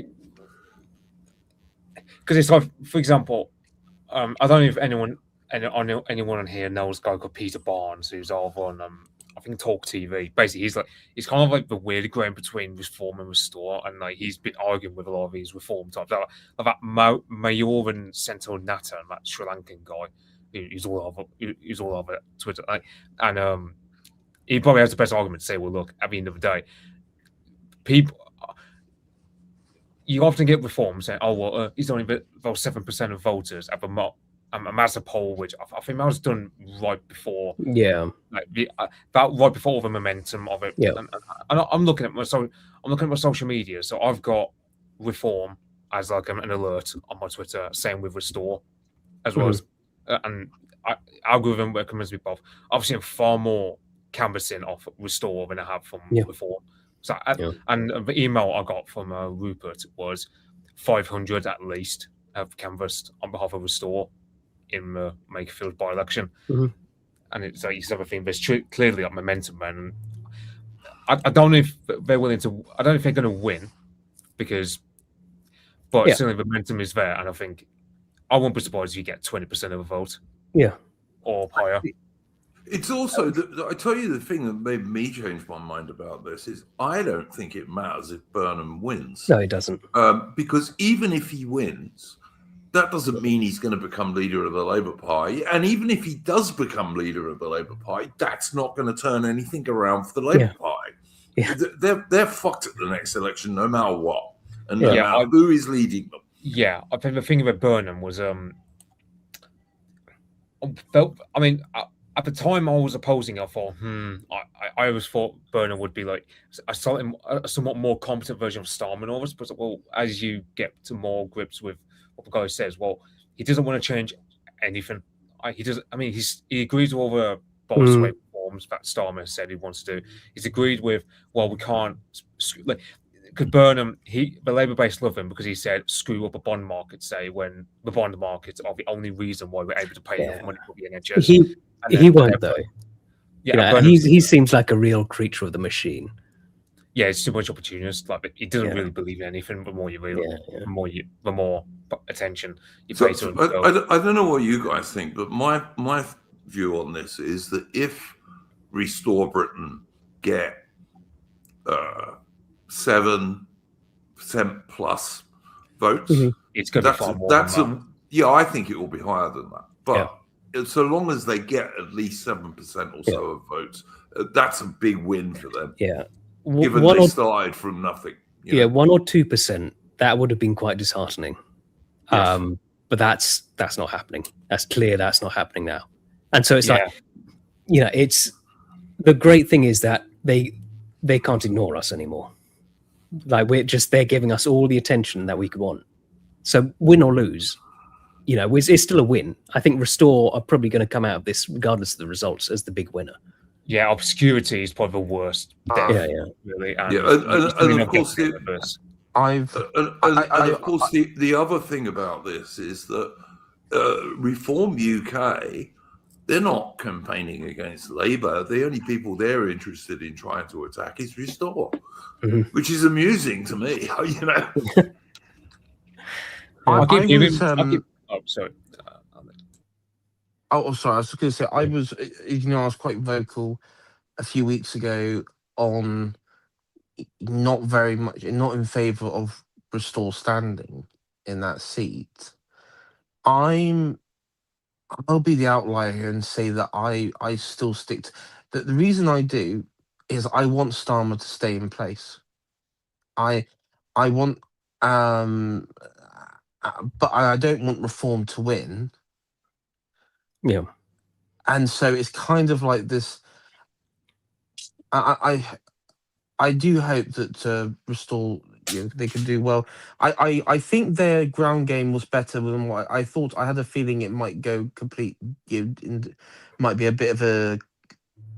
because it's like, for example, I don't know if anyone on here knows a guy called Peter Barnes, who's over on I think Talk TV. Basically, he's kind of like the weird ground between Reform and Restore, and like he's been arguing with a lot of these Reform types, like that Mayoran Senthil Natta, that Sri Lankan guy, who's all over Twitter, like, and he probably has the best argument to say, well, look, at the end of the day, people. You often get Reform saying, "Oh well, he's only about 7% of voters at the massive poll," which I think that was done right before, like that right before all the momentum of it. Yeah, and I'm looking at my social media, so I've got Reform as like an alert on my Twitter, same with Restore, as well as and algorithm recommends me both. I've seen far more canvassing off Restore than I have from Reform. So, and the email I got from Rupert was 500 at least have canvassed on behalf of Restore in the Makerfield by-election. And it's like you said, I think there's clearly like momentum, man. And I don't know if they're willing to. I don't know if they're going to win, but certainly the momentum is there, and I think I won't be surprised if you get 20% of the vote. Yeah, or higher. It's also, I tell you, the thing that made me change my mind about this is I don't think it matters if Burnham wins. No, it doesn't. Because even if he wins, that doesn't mean he's going to become leader of the Labour Party. And even if he does become leader of the Labour Party, that's not going to turn anything around for the Labour Party. Yeah. They're fucked at the next election, no matter what, and no matter who is leading them. Yeah, I think the thing about Burnham was, I mean, at the time I was opposing, I thought, I always thought Burnham would be like a somewhat more competent version of Starmer always. But well, as you get to more grips with what the guy says, well, he doesn't want to change anything. He doesn't. I mean, he agrees with all the bolster reforms that Starmer said he wants to do. He's agreed with, well, we can't. Like, because Burnham, the Labour base love him because he said screw up a bond market, say, when the bond markets are the only reason why we're able to pay enough money for the NHS. He won't though. Yeah, he seems like a real creature of the machine. Yeah, it's too much opportunist. Like he doesn't really believe in anything. The more you read, the more attention you pay to him. I don't know what you guys think, but my view on this is that if Restore Britain get 7% plus votes, it's going to be far more than that. Yeah, I think it will be higher than that. But so long as they get at least 7% or so of votes, that's a big win for them. Yeah. Given they started from nothing. 1 or 2%, that would have been quite disheartening. Yes. But that's not happening. That's clear that's not happening now. And so it's like, it's the great thing is that they can't ignore us anymore. Like they're giving us all the attention that we could want. So win or lose, it's still a win. I think Restore are probably going to come out of this, regardless of the results, as the big winner. Yeah, obscurity is probably the worst. Really. And of course, the other thing about this is that Reform UK, they're not campaigning against Labour. The only people they're interested in trying to attack is Restore, which is amusing to me. Sorry. Oh, sorry. I was just going to say I was, I was quite vocal a few weeks ago on not very much, not in favour of Restore standing in that seat. I'll be the outlier here and say that I still stick to that. The reason I do is I want Starmer to stay in place. I want, but I don't want Reform to win. Yeah. And so it's kind of like this. I do hope that Bristol, they can do well. I think their ground game was better than what I thought. I had a feeling it might go complete, might be a bit of a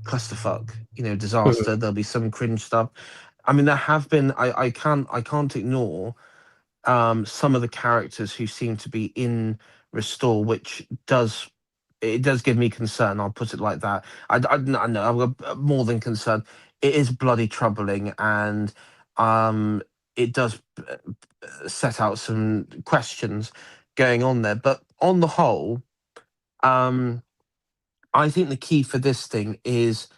clusterfuck, disaster. There'll be some cringe stuff. I mean, there have been. I can't ignore some of the characters who seem to be in Restore, which does give me concern. I'll put it like that. I know I'm more than concerned. It is bloody troubling, and it does set out some questions going on there. But on the whole, I think the key for this thing is,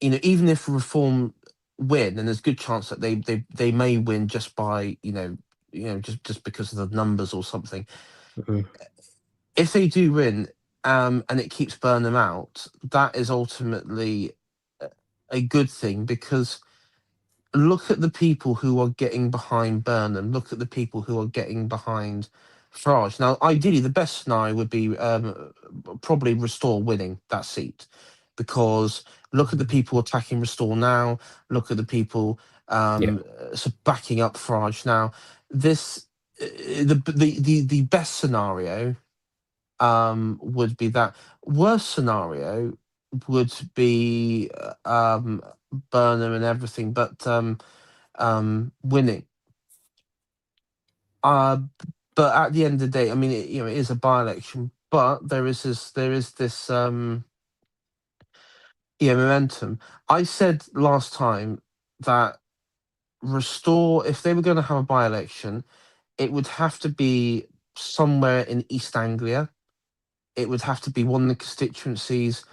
even if Reform win, and there's a good chance that they may win just by just because of the numbers or something. Mhm. If they do win, and it keeps Burnham out, that is ultimately a good thing, because look at the people who are getting behind Burnham. Look at the people who are getting behind Farage. Now, ideally, the best scenario would be probably Restore winning that seat, because look at the people attacking Restore now. Look at the people backing up Farage now. This the best scenario would be that. Worst scenario would be Burnham and everything, but winning. But at the end of the day, I mean, it is a by-election, but there is this momentum. I said last time that Restore, if they were going to have a by-election, it would have to be somewhere in East Anglia. It would have to be one of the constituencies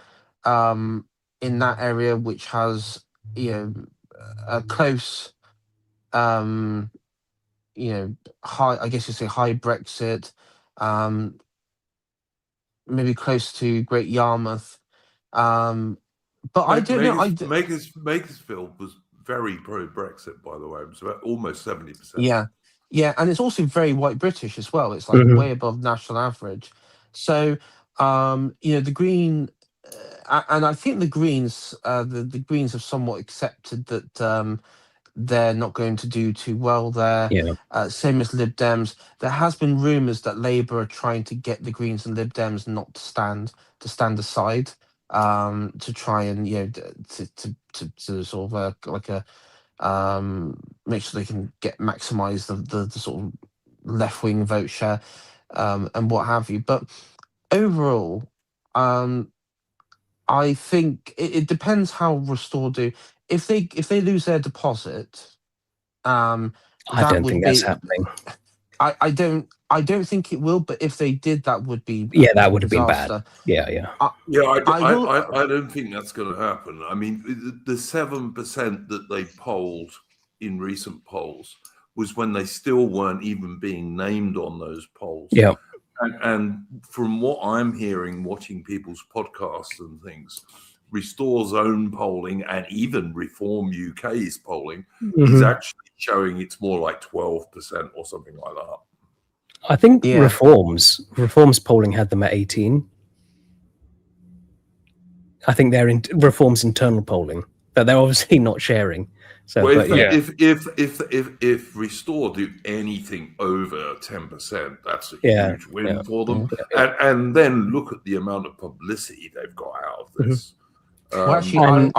in that area which has a close high, I guess you say high Brexit, maybe close to Great Yarmouth. But I don't know. Makersfield was very pro-Brexit, by the way. It was about almost 70%. Yeah, and it's also very white British as well. It's like way above national average. So, the Green, and I think the Greens, the Greens have somewhat accepted that they're not going to do too well there. Yeah. Same as Lib Dems. There has been rumours that Labour are trying to get the Greens and Lib Dems not to stand aside, to try and to sort of like a make sure they can maximize the sort of left wing vote share, and what have you. But overall, I think it depends how Restore do. If they lose their deposit, I that don't would think be. that's happening. I don't think it will. But if they did, that would be that would have been bad. Yeah. I don't think that's going to happen. I mean, the 7% that they polled in recent polls was when they still weren't even being named on those polls. Yeah. And from what I'm hearing, watching people's podcasts and things, Restore's own polling and even Reform UK's polling is actually showing it's more like 12% or something like that. I think Reform's polling had them at 18. I think they're in Reform's internal polling, but they're obviously not sharing. So, well, but, yeah. if Restore do anything over 10%, that's a huge win for them. And then look at the amount of publicity they've got out of this. Well, actually,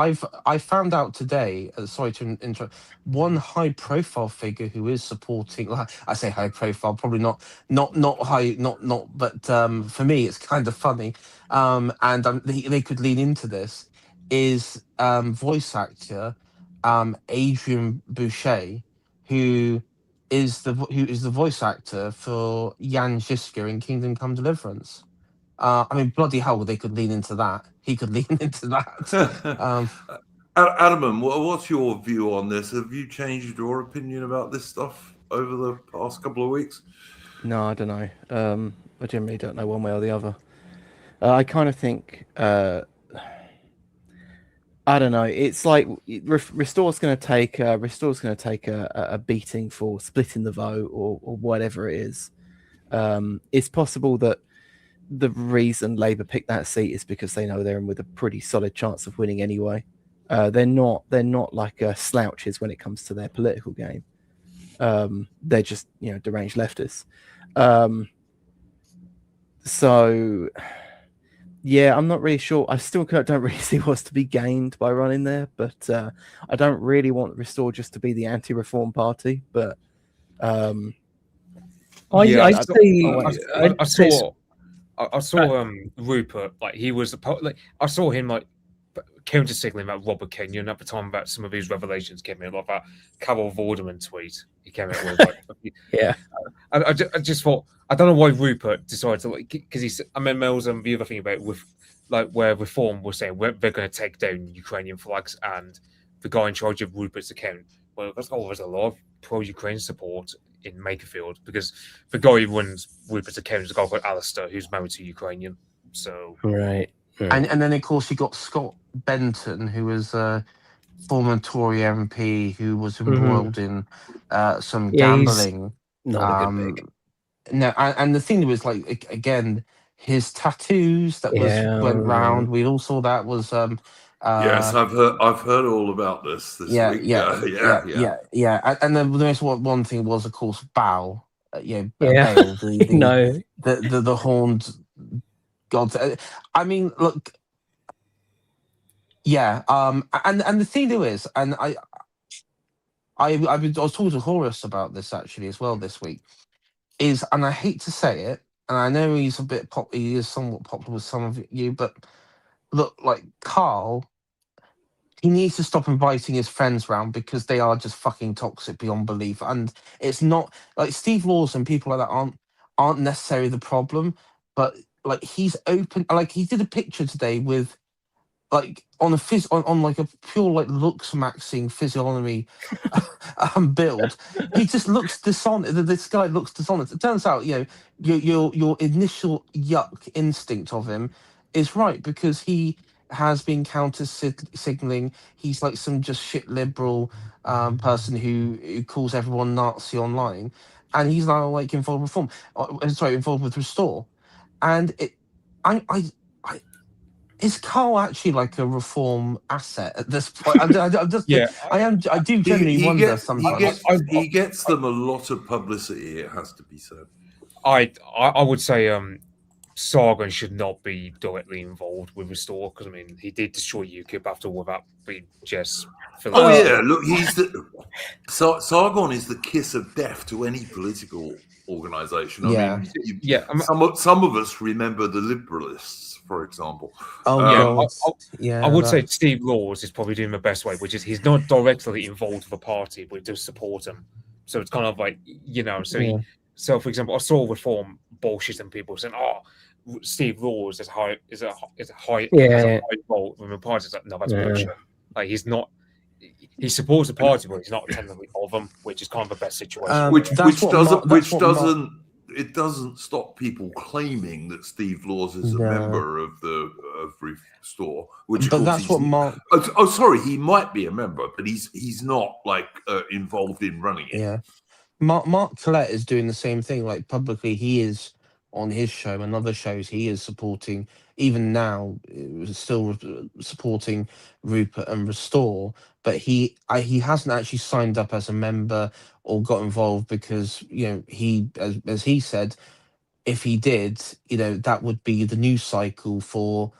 I found out today. Sorry to interrupt. One high-profile figure who is supporting. I say high-profile, probably not high, not. But for me, it's kind of funny. And they could lean into this. Is voice actor Adrian Boucher, who is the voice actor for Jan Žižka in Kingdom Come Deliverance. I mean, bloody hell, they could lean into that. He could lean into that. Adam, what's your view on this? Have you changed your opinion about this stuff over the past couple of weeks? No, I don't know. I generally don't know one way or the other. I kind of think, I don't know. It's like Restore's going to take a beating for splitting the vote or whatever it is. It's possible that the reason Labour picked that seat is because they know they're in with a pretty solid chance of winning anyway. They're not like slouches when it comes to their political game. They're just deranged leftists. So yeah, I'm not really sure. I still don't really see what's to be gained by running there, but I don't really want Restore just to be the anti-reform party. But I saw Rupert, like he was like I saw him like counter signaling about Robert Kenyon at the time about some of his revelations came in, like that Carol Vorderman tweet he came out with. Like, yeah, I just thought I don't know why Rupert decided to because he's. I mean, Mel's the other thing about with like where Reform was saying they're going to take down Ukrainian flags, and the guy in charge of Rupert's account. Well, there's a lot of pro-Ukraine support in Makerfield because the guy who runs Rupert's account is a guy called Alistair who's married to Ukrainian. So right. And then of course you got Scott Benton, who was a former Tory MP who was embroiled in some gambling. Not a good pick. No, and the thing was like again, his tattoos that went round. We all saw that was yes, I've heard all about this week. Yeah. And then the most one thing was, of course, Bale. Bale, the horned god. I mean, look. Yeah. And the thing is, and I was talking to Horace about this actually as well this week. And I hate to say it, and I know he is somewhat popular with some of you, but look, like Carl, he needs to stop inviting his friends round because they are just fucking toxic beyond belief. And it's not like Steve Laws and people like that aren't necessarily the problem, but like he's open. Like he did a picture today with like on like a pure like looks maxing physiognomy build. He just looks dishonest. This guy looks dishonest. It turns out, your initial yuck instinct of him is right because he has been counter signaling. He's like some just shit liberal person who calls everyone Nazi online, and he's now like involved with Restore, and is Carl actually like a reform asset at this point? I do genuinely wonder sometimes. He gets them a lot of publicity, it has to be said. I would say Sargon should not be directly involved with Restore because I mean he did destroy UKIP after all that being just. Look, Sargon is the kiss of death to any political organisation. I mean, some of us remember the Liberalists, for example. I would say Steve Laws is probably doing the best way, which is he's not directly involved with the party, but he does support him. So it's kind of like So for example, I saw Reform bullshitting people saying, "Oh, Steve Laws is a high vote when the party's like, no, that's bullshit." Like he's not. He supports the party, but he's not technically of them, which is kind of the best situation. It doesn't stop people claiming that Steve Laws is a member of Restore. He might be a member, but he's not like involved in running it. Yeah, Mark Collette is doing the same thing. Like publicly, he is on his show and other shows. He is supporting, even now, still supporting Rupert and Restore. But he hasn't actually signed up as a member or got involved because he, as he said, if he did, that would be the news cycle for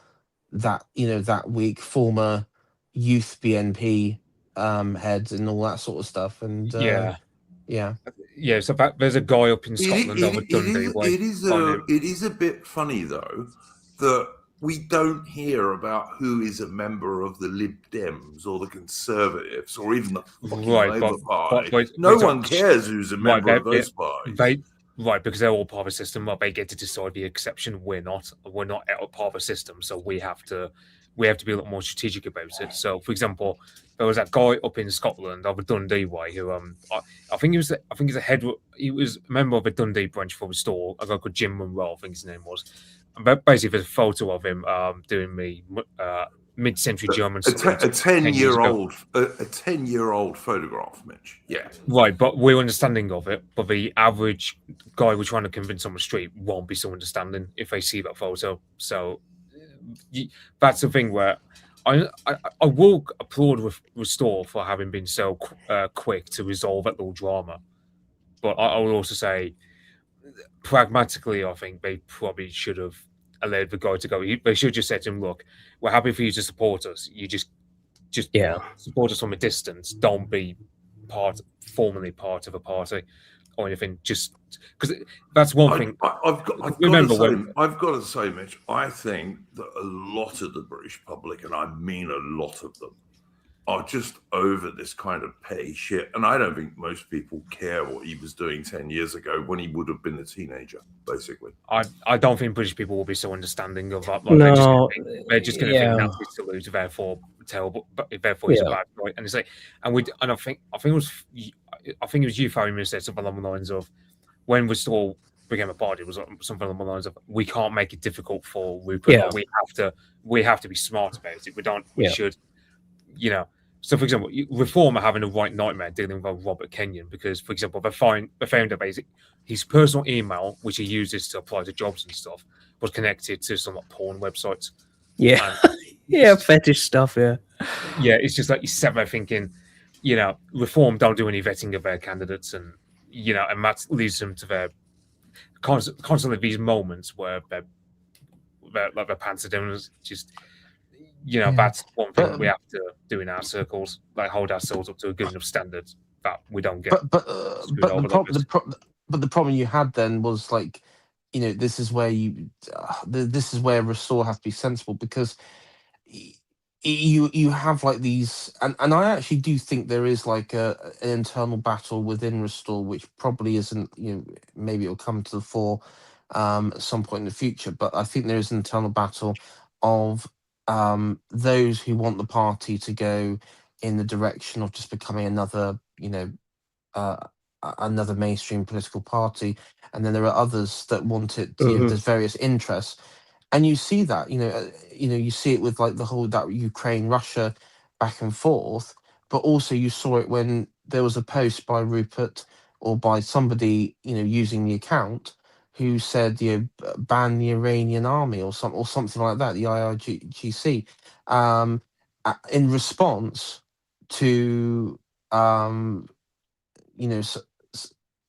that that week. Former youth BNP heads and all that sort of stuff. And So there's a guy up in Scotland over Dundee. It is a bit funny though that we don't hear about who is a member of the Lib Dems or the Conservatives or even the fucking Labour Party. No one cares who's a member of those parties. Right, because they're all part of a system. Well, they get to decide the exception. We're not. We're not part of a system, so we have to be a lot more strategic about it. So, for example, there was that guy up in Scotland of a Dundee way who I think he's a head. He was a member of a Dundee branch for the store. A guy called Jim Monroe, I think his name was. But basically, there's a photo of him doing the mid-century German A salute 10 years ago. 10-year-old photograph, Mitch. Yeah. Right, but we're understanding of it. But the average guy we're trying to convince on the street won't be so understanding if they see that photo. So that's the thing where I will applaud Restore for having been so quick to resolve that little drama. But I will also say, pragmatically, I think they probably should have allowed the guy to go. They should have just said to him, "Look, we're happy for you to support us. You just support us from a distance. Don't be formally part of a party or anything." Just because that's one thing. I've got to say, Mitch, I think that a lot of the British public, and I mean a lot of them, are just over this kind of petty shit. And I don't think most people care what he was doing 10 years ago when he would have been a teenager, basically. I don't think British people will be so understanding of that. No, they're just going to think Nazi salute, therefore terrible, therefore he's a bad guy. And it's like, I think it was you, Fabian, who said something along the lines of, when Restore became a party, it was something along the lines of, we can't make it difficult for Rupert. Yeah. We have to be smart about it. We should, you know. So, for example, Reform are having a right nightmare dealing with Robert Kenyon because, for example, they found that basically his personal email, which he uses to apply to jobs and stuff, was connected to some porn websites. Yeah, yeah, fetish stuff. Yeah, it's just like you sat there thinking, Reform don't do any vetting of their candidates, and and that leads them to their constantly these moments where they're like their pants are down. Just. That's one thing we have to do in our circles, like hold ourselves up to a good enough standard that we don't get. But the problem you had then was like, this is where this is where Restore has to be sensible, because you have like these, and I actually do think there is like an internal battle within Restore, which probably isn't, maybe it'll come to the fore at some point in the future, but I think there is an internal battle of those who want the party to go in the direction of just becoming another, another mainstream political party, and then there are others that want it. There's various interests, and you see that. You see it with like the whole that Ukraine-Russia back and forth, but also you saw it when there was a post by Rupert or by somebody, using the account, who said, ban the Iranian army or something like that, the IRGC, in response to,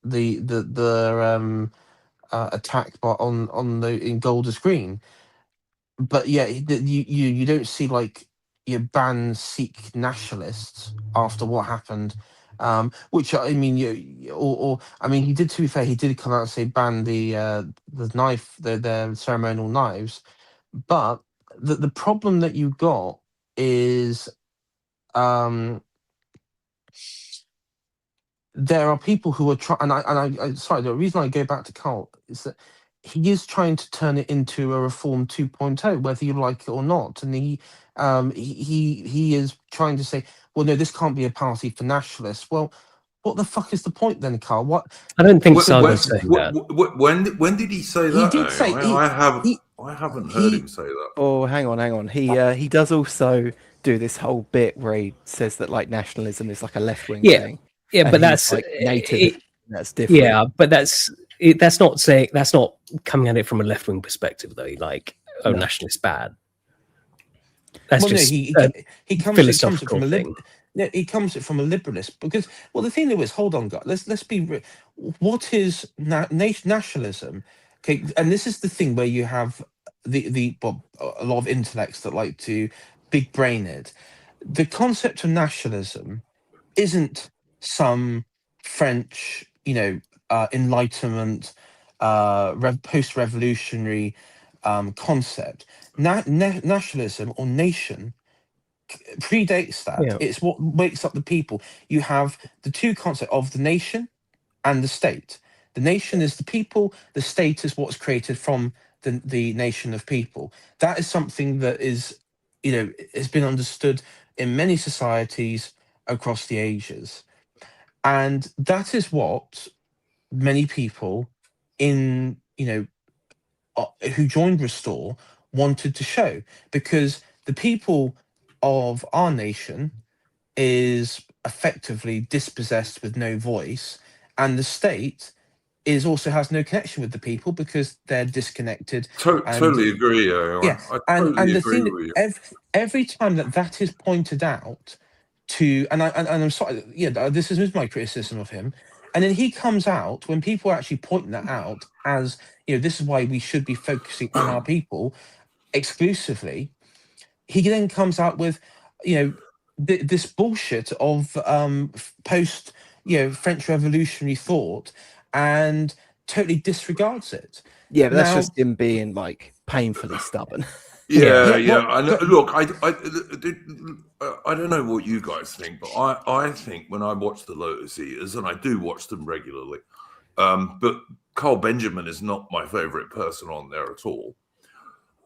the attack in Golders Green. But yeah, you don't see like ban Sikh nationalists after what happened. Which I mean, he did. To be fair, he did come out and say ban the knife, the ceremonial knives. But the problem that you got is, there are people who are trying, and I sorry, the reason I go back to Carl is that he is trying to turn it into a Reform 2.0, whether you like it or not, and he is trying to say, well, no, this can't be a party for nationalists. Well, what the fuck is the point then, Carl? What? I don't think Simon's saying that. When did he say that? He did say. I haven't heard him say that. Oh, hang on. He does also do this whole bit where he says that like nationalism is like a left-wing thing. Yeah, and but that's like native. That's different. Yeah, but that's not coming at it from a left-wing perspective though. Like, nationalist bad. That's just he comes from a liberalist, because the thing is, hold on, guys, let's be what is nationalism? Okay, and this is the thing where you have a lot of intellects that like to big brain it. The concept of nationalism isn't some French, Enlightenment, post-revolutionary concept. Nationalism or nation predates that. Yeah. It's what makes up the people. You have the two concepts of the nation and the state. The nation is the people. The state is what's created from the nation of people. That is something that is, has been understood in many societies across the ages. And that is what many people in, who joined Restore wanted to show, because the people of our nation is effectively dispossessed with no voice, and the state is also has no connection with the people because they're disconnected. Totally agree. Yeah, I and totally the agree thing, with you. every time that is pointed out to, and I'm sorry, this is my criticism of him, and then he comes out when people actually point that out as, this is why we should be focusing on our people exclusively. He then comes out with, this bullshit of post, French revolutionary thought, and totally disregards it. Yeah, but that's Now- just him being like painfully stubborn. Yeah. well, I know. but- Look, I don't know what you guys think, but I think when I watch the Lotus Eaters, and I do watch them regularly, but Carl Benjamin is not my favorite person on there at all.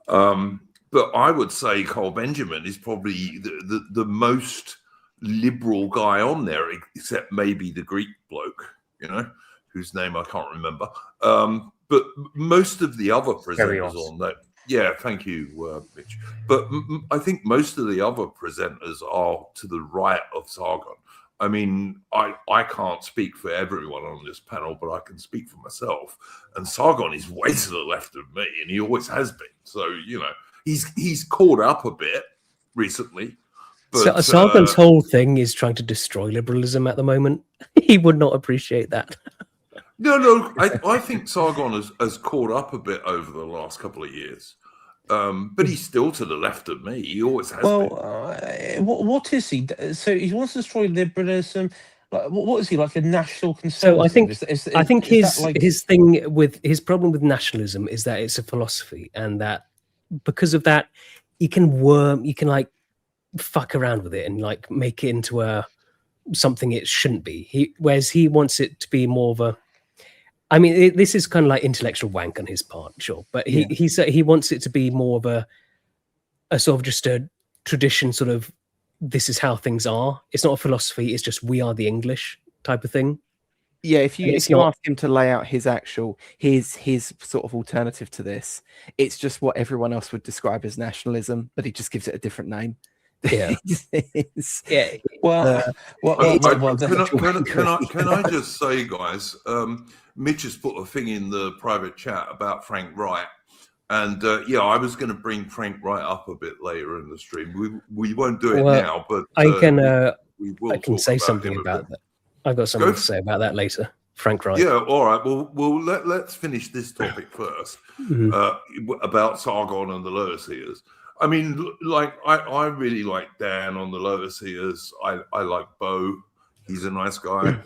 But I would say Carl Benjamin is probably the most liberal guy on there, except maybe the Greek bloke, whose name I can't remember. But most of the other presenters on that, yeah, thank you, Mitch. But I think most of the other presenters are to the right of Sargon. I mean, I can't speak for everyone on this panel, but I can speak for myself. And Sargon is way to the left of me, and he always has been. So, he's caught up a bit recently. But, so Sargon's whole thing is trying to destroy liberalism at the moment. He would not appreciate that. No, I think Sargon has caught up a bit over the last couple of years. But he's still to the left of me. He always has been. What is he? So he wants to destroy liberalism. Like, what is he, like a national conservative? So I think his thing with his problem with nationalism is that it's a philosophy, and that because of that, you can like fuck around with it and like make it into something it shouldn't be. Whereas he wants it to be more of a. I mean, this is kind of like intellectual wank on his part, sure, but he wants it to be more of a sort of just a tradition, sort of. This is how things are. It's not a philosophy. It's just we are the English type of thing. Yeah, if you ask him to lay out his sort of alternative to this, it's just what everyone else would describe as nationalism, but he just gives it a different name. Yeah. Yeah. Can I just say, guys, Mitch has put a thing in the private chat about Frank Wright. And I was going to bring Frank Wright up a bit later in the stream. We won't do it now, but I can I can say something about that. I've got something to say about that later. Frank Wright. Yeah, all right. Well, let's finish this topic first about Sargon and the Lotus Eaters. I mean, like I really like Dan on the Lotus Eaters. I like Bo. He's a nice guy.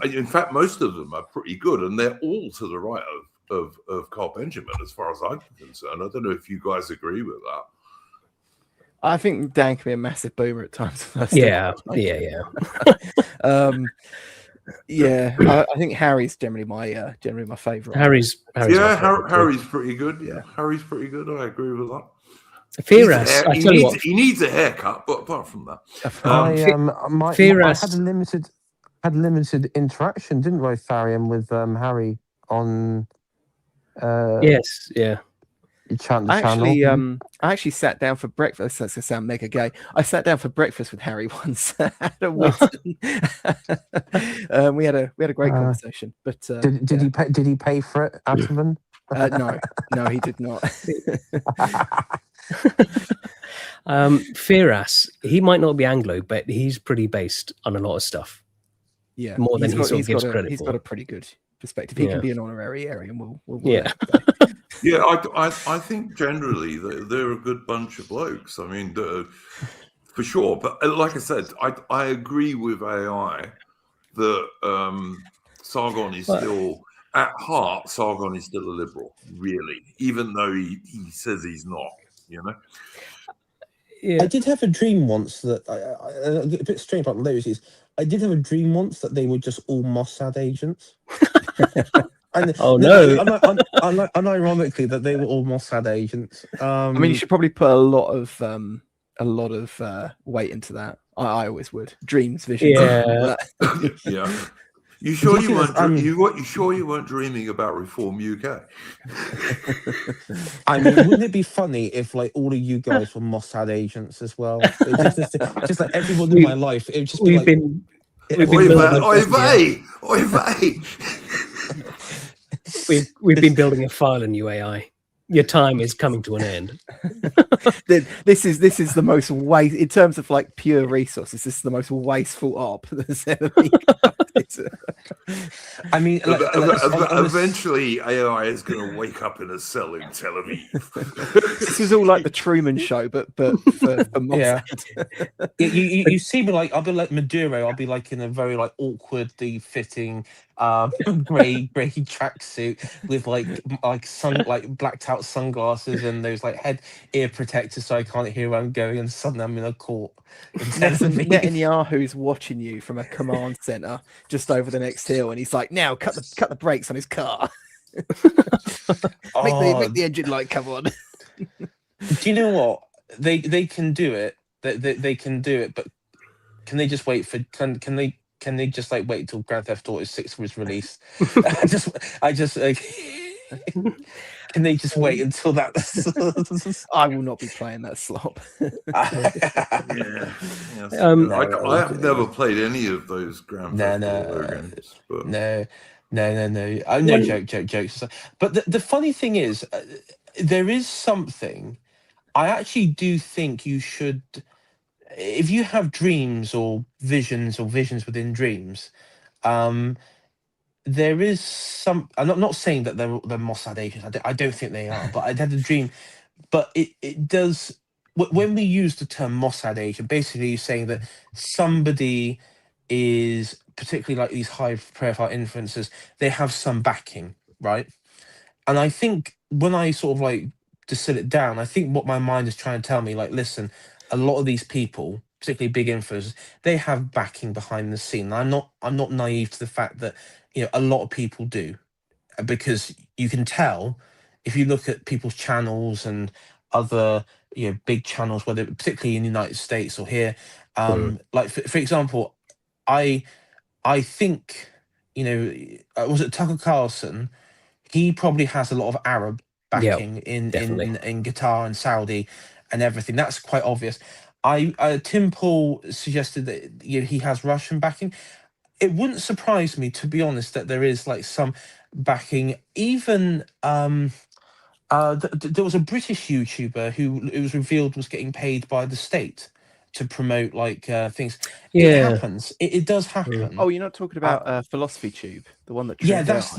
In fact, most of them are pretty good, and they're all to the right of Carl Benjamin, as far as I'm concerned. I don't know if you guys agree with that. I think Dan can be a massive boomer at times. Yeah. I think Harry's generally my favorite. Harry's pretty good. Yeah, Harry's pretty good. I agree with that. Firas, he needs a haircut, but apart from that, I had limited interaction, didn't I, Farian, with Harry on. Yes, yeah. I actually sat down for breakfast. That's gonna sound mega gay. I sat down for breakfast with Harry once at a Whitton. We had a great conversation. But did he pay for it, Atman? No, he did not. Firas, he might not be Anglo, but he's pretty based on a lot of stuff. Yeah, more than he sort of gives credit for. He's got a pretty good perspective. He can be an honorary area, and we'll yeah. Yeah, I think generally they're a good bunch of blokes. I mean, for sure. But like I said, I agree with AI that Sargon is still, at heart, Sargon is still a liberal, really, even though he says he's not, Yeah. I did have a dream once that, a bit strange about Lotus, I did have a dream once that they were just all Mossad agents. And Oh, no. unironically, that they were all Mossad agents. I mean, you should probably put a lot of weight into that. I always would. Dreams, visions. Yeah. Yeah. You sure Do you you think weren't? that's, You sure you weren't dreaming about Reform UK? I mean, wouldn't it be funny if like all of you guys were Mossad agents as well? Just like everyone in my life, it would just be We've like. been Oy building vey, oy vey. we've been building a file in UAI. Your time is coming to an end. This is the most waste in terms of like pure resources. This is the most wasteful op that's ever been. I mean, Eventually, AI is going to wake up in a cell in Tel Aviv. This is all like the Truman Show, but for yeah. Mossad. You see me like I'll be like Maduro. I'll be like in a very like awkwardly fitting grey tracksuit with like blacked out sunglasses and those like head ear protectors so I can't hear where I'm going, and suddenly I'm in a court. Netanyahu's watching you from a command center just over the next hill, and he's like, "Now cut the brakes on his car. make the engine light come on." Do you know what they can do it? They can do it, but can they just wait for? Can they just like wait till Grand Theft Auto 6 was released? I just can they just wait until that? I will not be playing that slop. Yeah. Yes. I have never played any of those Grand Theft Auto games. But... No. Jokes. But the funny thing is, there is something. I actually do think you should, if you have dreams or visions within dreams, there is some. I'm not saying that they're Mossad agents. I don't think they are. But I had a dream. But it does. When we use the term Mossad agent, basically you're saying that somebody is, particularly like these high-profile influencers, they have some backing, right? And I think when I sort of like distill it down, I think what my mind is trying to tell me, like, listen, a lot of these people, particularly big influencers, they have backing behind the scene. I'm not naive to the fact that, you know, a lot of people do, because you can tell if you look at people's channels and other, you know, big channels, whether particularly in the United States or here, like for example, I think, you know, was it Tucker Carlson? He probably has a lot of Arab backing in Qatar and Saudi and everything. That's quite obvious. Tim Paul suggested that, you know, he has Russian backing. It wouldn't surprise me, to be honest, that there is like some backing. Even there was a British YouTuber who it was revealed was getting paid by the state to promote like things. Yeah. It happens. It does happen. Oh, you're not talking about Philosophy Tube, the one that? Yeah, that's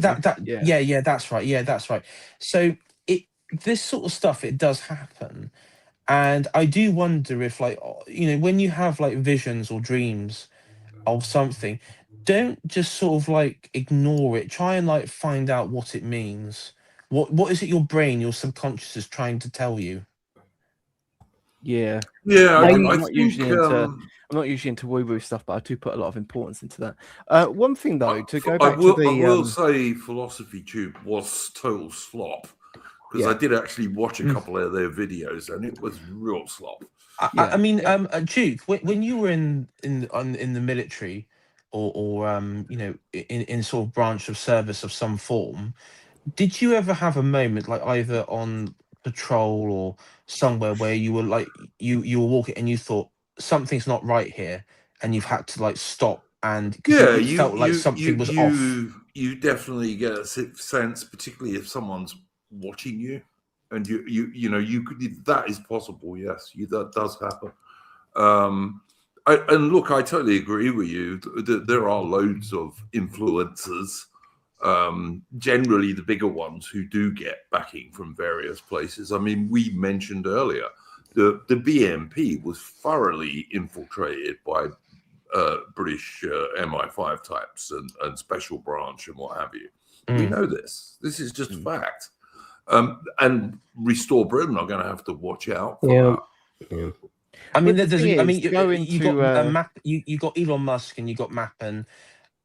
right. Yeah, that's right. So this sort of stuff, it does happen, and I do wonder if, like, you know, when you have like visions or dreams of something, don't just sort of like ignore it. Try and like find out what it means. What is it your brain, your subconscious is trying to tell you? Yeah. I'm not usually into woo-woo stuff, but I do put a lot of importance into that. One thing though, to go back to the, I will say Philosophy Tube was total slop, because I did actually watch a couple of their videos and it was real slop. I mean, Duke, when you were in the military or you know, in sort of branch of service of some form, did you ever have a moment, like either on patrol or somewhere, where you were like you were walking and you thought something's not right here, and you've had to like stop, and you felt like something was off? You definitely get a sense, particularly if someone's watching you, and you know you could, that is possible. Yes, that does happen. And look, I totally agree with you. There are loads of influencers. Generally the bigger ones who do get backing from various places. I mean, we mentioned earlier the BNP was thoroughly infiltrated by British MI5 types and special branch and what have you. We know this. This is just fact. And Restore Britain are going to have to watch out for that. I mean, you got Elon Musk and you got Mappen.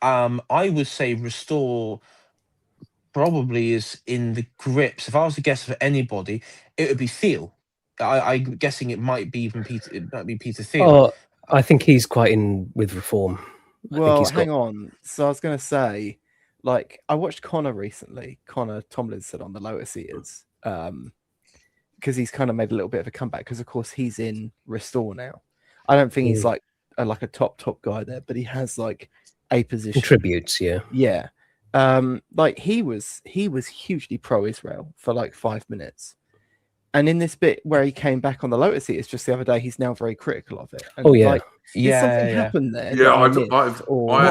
I would say Restore probably is in the grips. If I was to guess for anybody, it would be Thiel. I'm guessing it might be even Peter. It might be Peter Thiel. Oh, I think he's quite in with reform. I think Well, he's hang got. on. So I was going to say, like, I watched Connor recently, Connor Tomlinson on the Lotus Eaters, because he's kind of made a little bit of a comeback. Because of course he's in Restore now. I don't think he's like a top guy there, but he has like a position. Contributes, yeah. Yeah. Like he was hugely pro-Israel for like 5 minutes. And in this bit where he came back on the Lotus Eaters just the other day, he's now very critical of it. And Oh, yeah. like, did something happen there? Yeah, that I missed, or...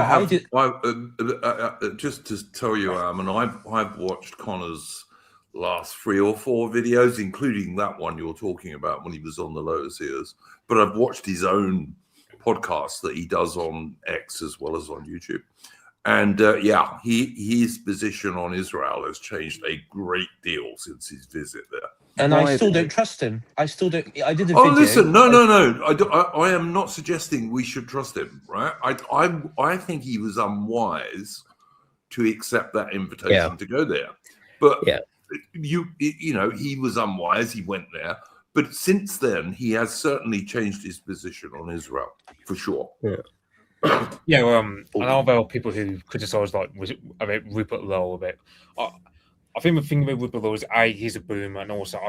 just to tell you, I've watched Connor's last 3 or 4 videos, including that one you're talking about when he was on the Lotus Eaters. But I've watched his own podcast that he does on X as well as on YouTube. And his position on Israel has changed a great deal since his visit there. And I still don't trust him. I still don't. I did a Oh, video. listen, no. I am not suggesting we should trust him, right? I think he was unwise to accept that invitation to go there. But you know, he was unwise. He went there, but since then, he has certainly changed his position on Israel for sure. Yeah. I know about people who criticise like Rupert Lowe a bit. I think the thing about Rupert Lowe is he's a boomer, and also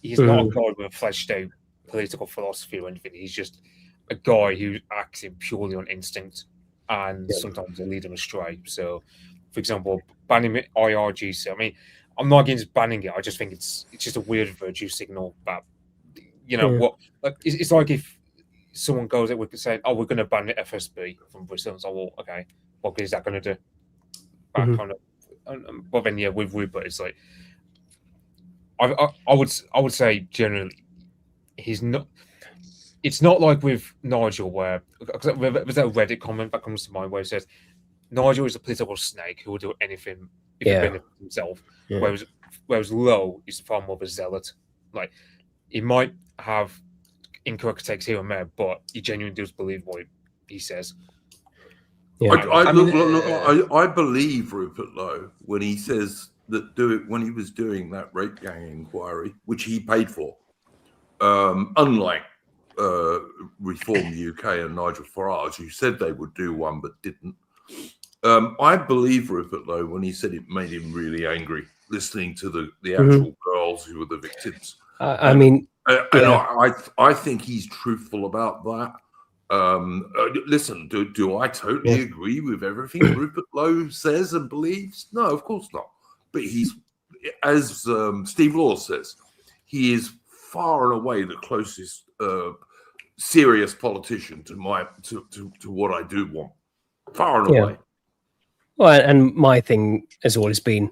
he's not a guy with a fleshed out political philosophy or anything. He's just a guy who acts purely on instinct, and sometimes they lead him astray. So, for example, banning IRGC. I mean, I'm not against banning it. I just think it's just a weird virtue signal that what like it's like if someone goes out with saying, "Oh, we're going to ban the FSB from Bristol," and so, well, okay, what good is that going to do? That kind of. But then, with Rupert, it's like I would say generally he's not. It's not like with Nigel where there's that Reddit comment that comes to mind where it says Nigel is a political snake who will do anything if he benefits himself, whereas Lowe is far more of a zealot. Like he might have incorrect takes here and there, but he genuinely does believe what he says. Yeah. I believe Rupert Lowe when he says that when he was doing that rape gang inquiry, which he paid for, unlike Reform UK and Nigel Farage, who said they would do one but didn't. I believe Rupert Lowe when he said it made him really angry listening to the actual girls who were the victims. I think he's truthful about that. Listen, do I totally agree with everything Rupert Lowe says and believes? No, of course not. But he's, as Steve Law says, he is far and away the closest serious politician to what I do want. Far and away. Well, and my thing has always been,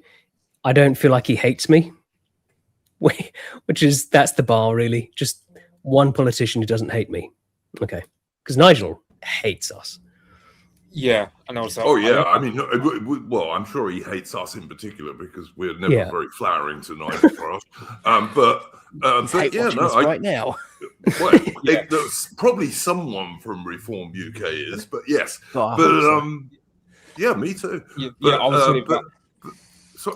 I don't feel like he hates me, that's the bar really. Just one politician who doesn't hate me. Okay. Because Nigel hates us. Yeah, and also. Oh yeah, I mean, well, I'm sure he hates us in particular because we're never very flowering to Nigel for us. But yeah, no, right now. Well, there's probably someone from Reform UK is, but yes, yeah, me too.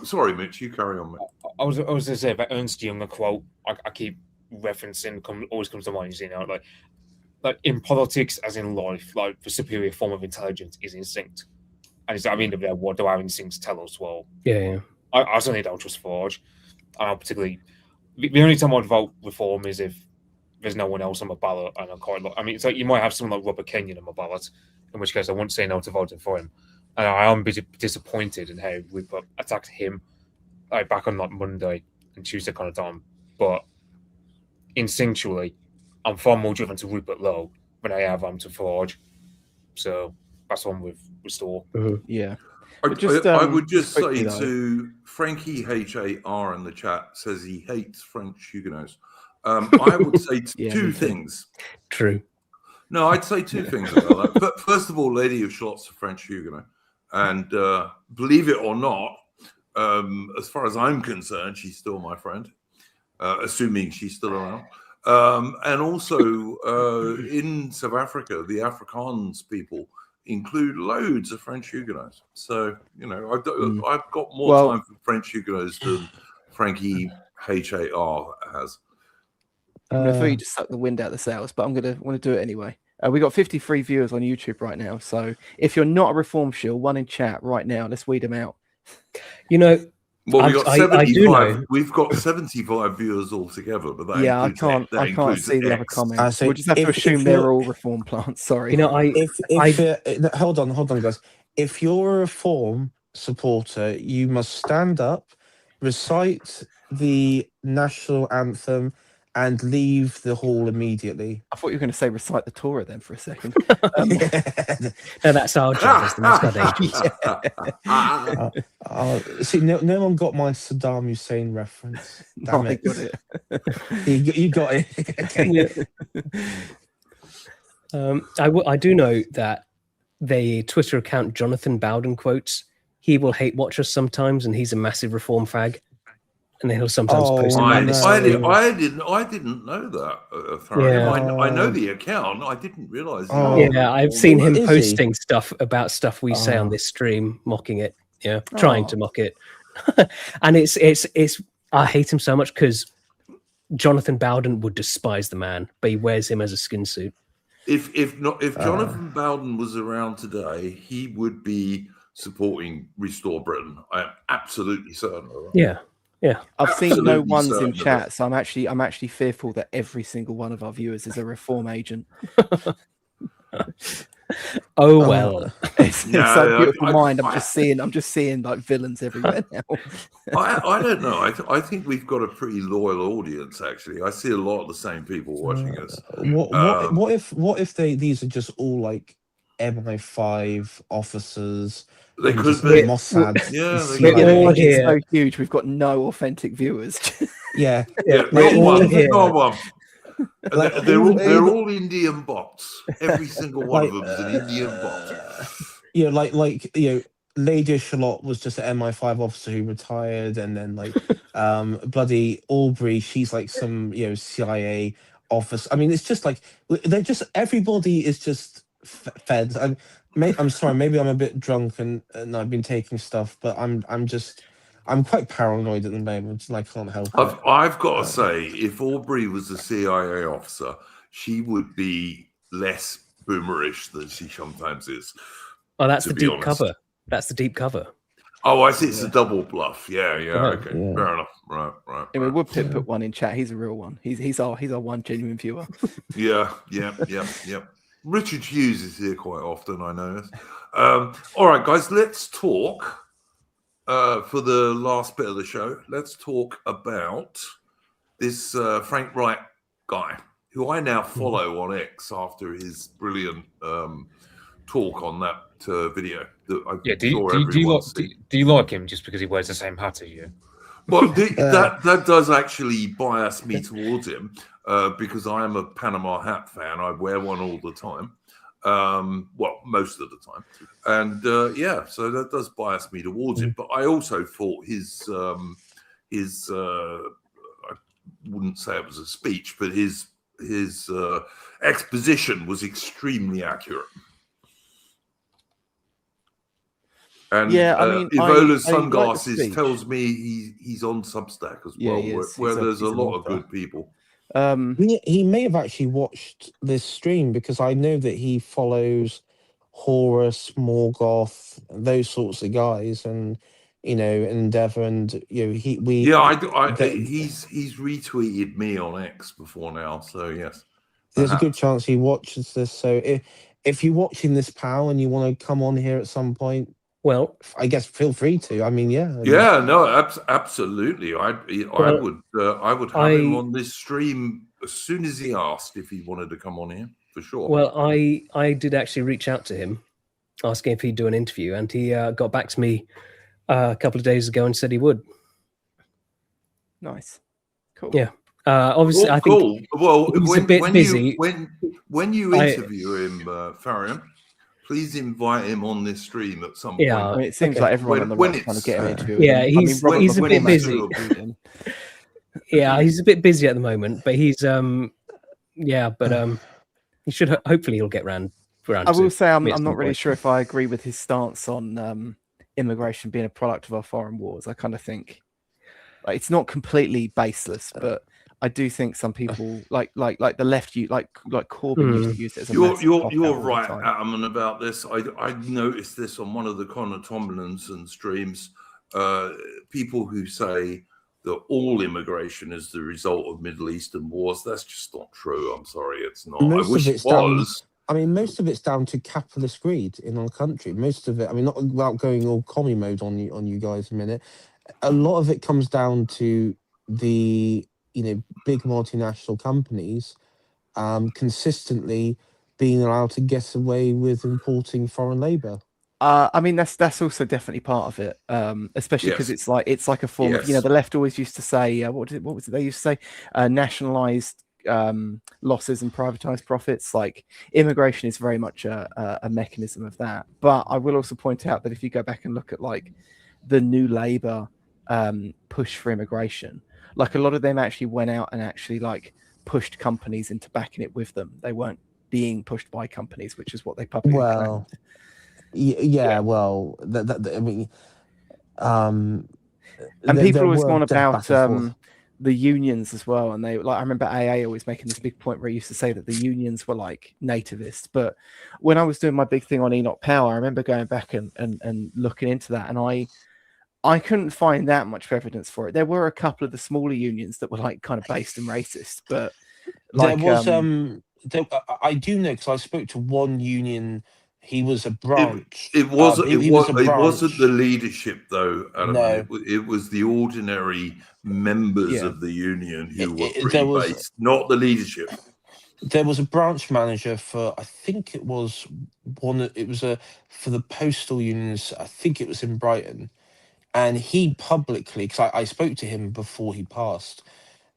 Sorry, Mitch, you carry on, mate. I was going to say that Ernst Jünger quote. I keep referencing. Always comes to mind. Like in politics, as in life, like the superior form of intelligence is instinct. And it's, I mean, what do our instincts tell us? Well, I certainly don't trust Farage. Particularly, the only time I'd vote Reform is if there's no one else on my ballot, and I'm quite. I mean, it's like you might have someone like Robert Kenyon on my ballot, in which case I wouldn't say no to voting for him. And I am a bit disappointed in how we attacked him back on like Monday and Tuesday kind of time. But instinctually, I'm far more driven to Rupert Lowe than I am to Farage. So that's one with Restore. Yeah. I would just say to Frankie HAR in the chat says he hates French Huguenots. I would say two things. True. No, I'd say two things about that. But first of all, Lady of Shot's a French Huguenot. And believe it or not, as far as I'm concerned, she's still my friend, assuming she's still around. And also in South Africa, the Afrikaans people include loads of French Huguenots. So, you know, I've got more Well- time for French Huguenots than Frankie HAR has. I thought you just sucked the wind out of the sails, but I'm want to do it anyway. We got 53 viewers on YouTube right now, so if you're not a reform shield, one in chat right now. Let's weed them out. You know, Well, we got 75. I do know. We've got 75 viewers altogether, but that Yeah, I includes can't includes see the other X. comments. so We'll just have to if assume you're- they're all reform plants. Sorry. You know, Hold on, guys. If you're a reform supporter, you must stand up, recite the national anthem, and leave the hall immediately. I thought you were going to say recite the Torah then for a second. no, that's our job as the Mossad agents. See, no one got my Saddam Hussein reference. Damn I it. got it. You got it. Okay. I do know that the Twitter account Jonathan Bowden quotes, he will hate watch us sometimes, and he's a massive reform fag, and then he'll sometimes post Oh, about I, this. I didn't know that. Yeah. I know the account. I didn't realize. Oh. Yeah, I've seen him Is he? posting stuff about stuff we say on this stream, mocking it. Yeah, trying to mock it, and it's. I hate him so much because Jonathan Bowden would despise the man, but he wears him as a skin suit. If Jonathan Bowden was around today, he would be supporting Restore Britain. I am absolutely certain of that. Yeah. I've seen no Absolutely ones in certain of chat, so I'm actually fearful that every single one of our viewers is a reform agent. Oh well. It's No, like beautiful I- mind. I'm just seeing like villains everywhere now. I don't know. I think we've got a pretty loyal audience. Actually, I see a lot of the same people watching us. What if these are just all like MI5 officers? They and could just be. Mossad, Yeah, the they could CIA. be. all It's here. so huge. We've got no authentic viewers. Yeah. Yeah, We're not all one. here. Not one. Like, They're all Indian bots. Every single one of Like, them is an Indian bot. Yeah, like Lady Charlotte was just an MI5 officer who retired, and then bloody Aubrey, she's like some CIA officer. I mean, it's just like they're just everybody is just fed. I'm sorry, maybe I'm a bit drunk and I've been taking stuff, but I'm quite paranoid at the moment, and I can't help it. I've got to say, if Aubrey was a CIA officer, she would be less boomerish than she sometimes is. Oh, that's to the be deep honest. cover. That's the deep cover. Oh, I see. It's a double bluff. Yeah. Okay, Yeah. fair enough. Right. Anyway, Woodpip put one in chat. He's a real one. He's our one genuine viewer. Yeah. Richard Hughes is here quite often, I notice. All right, guys, let's talk for the last bit of the show. Let's talk about this Frank Wright guy, who I now follow on X after his brilliant talk on that video. That I'm sure everyone's seen. do you like him just because he wears the same hat as you? Well, that does actually bias me towards him because I am a Panama hat fan. I wear one all the time. Well, most of the time. And so that does bias me towards him. But I also thought his I wouldn't say it was a speech, but his exposition was extremely accurate. And Yeah, I mean, Evola's I like the Sunglasses speech. tells me he's on Substack as Yeah, well, he is. where there's a he's an lot of author. good people. He may have actually watched this stream, because I know that he follows Horus, Morgoth, those sorts of guys, and Endeavour, and he's retweeted me on X before now, so yes. There's a good chance he watches this. So if you're watching this, pal, and you want to come on here at some point, Well, I guess feel free to. I mean, yeah. Absolutely. I would have him on this stream as soon as he asked if he wanted to come on here, for sure. well, I did actually reach out to him, asking if he'd do an interview, and he got back to me a couple of days ago and said he would. Nice. Cool. Yeah. Obviously, I think cool. Well, he's a bit busy. When you interview him, Farian, please invite him on this stream at some point. I mean, it seems Okay. like everyone on the When right trying to it's, get him into it. yeah, I mean, he's Robert a bit McWilliams busy. will beat him. Yeah, he's a bit busy at the moment, but he's he should hopefully he'll get round I will say I'm meet some not really point. sure if I agree with his stance on immigration being a product of our foreign wars. I kind of think it's not completely baseless, but I do think some people like the left, like Corbyn used to use it as a massive cop-out You're all the right, time. Adam, about this. I noticed this on one of the Connor Tomlinson streams. People who say that all immigration is the result of Middle Eastern wars. That's just not true. I'm sorry, it's not. I wish it was. I mean, most of it's down to capitalist greed in our country. Most of it, I mean, not without going all commie mode on you guys a minute. A lot of it comes down to the big multinational companies consistently being allowed to get away with importing foreign labor. I mean that's also definitely part of it, especially because Yes. it's like a form of Yes. the left always used to say what was it they used to say nationalized losses and privatized profits. Like immigration is very much a mechanism of that. But I will also point out that if you go back and look at like the New Labour push for immigration, like a lot of them actually went out and actually like pushed companies into backing it with them. They weren't being pushed by companies, which is what they publicly claimed. Yeah, well, I mean, And there people always were gone about back and forth. the unions as well, and they like I remember AA always making this big point where he used to say that the unions were like nativists. But when I was doing my big thing on Enoch Powell, I remember going back and looking into that, and I couldn't find that much evidence for it. There were a couple of the smaller unions that were like kind of based and racist, but like There was I do know because I spoke to one union. He was a branch. It wasn't. He was a It branch. wasn't the leadership, though, Adam. No. It was the ordinary members Yeah. of the union who were There pretty was- based, not the leadership. There was a branch manager for I think it was for the postal unions. I think it was in Brighton, and he publicly, because I spoke to him before he passed,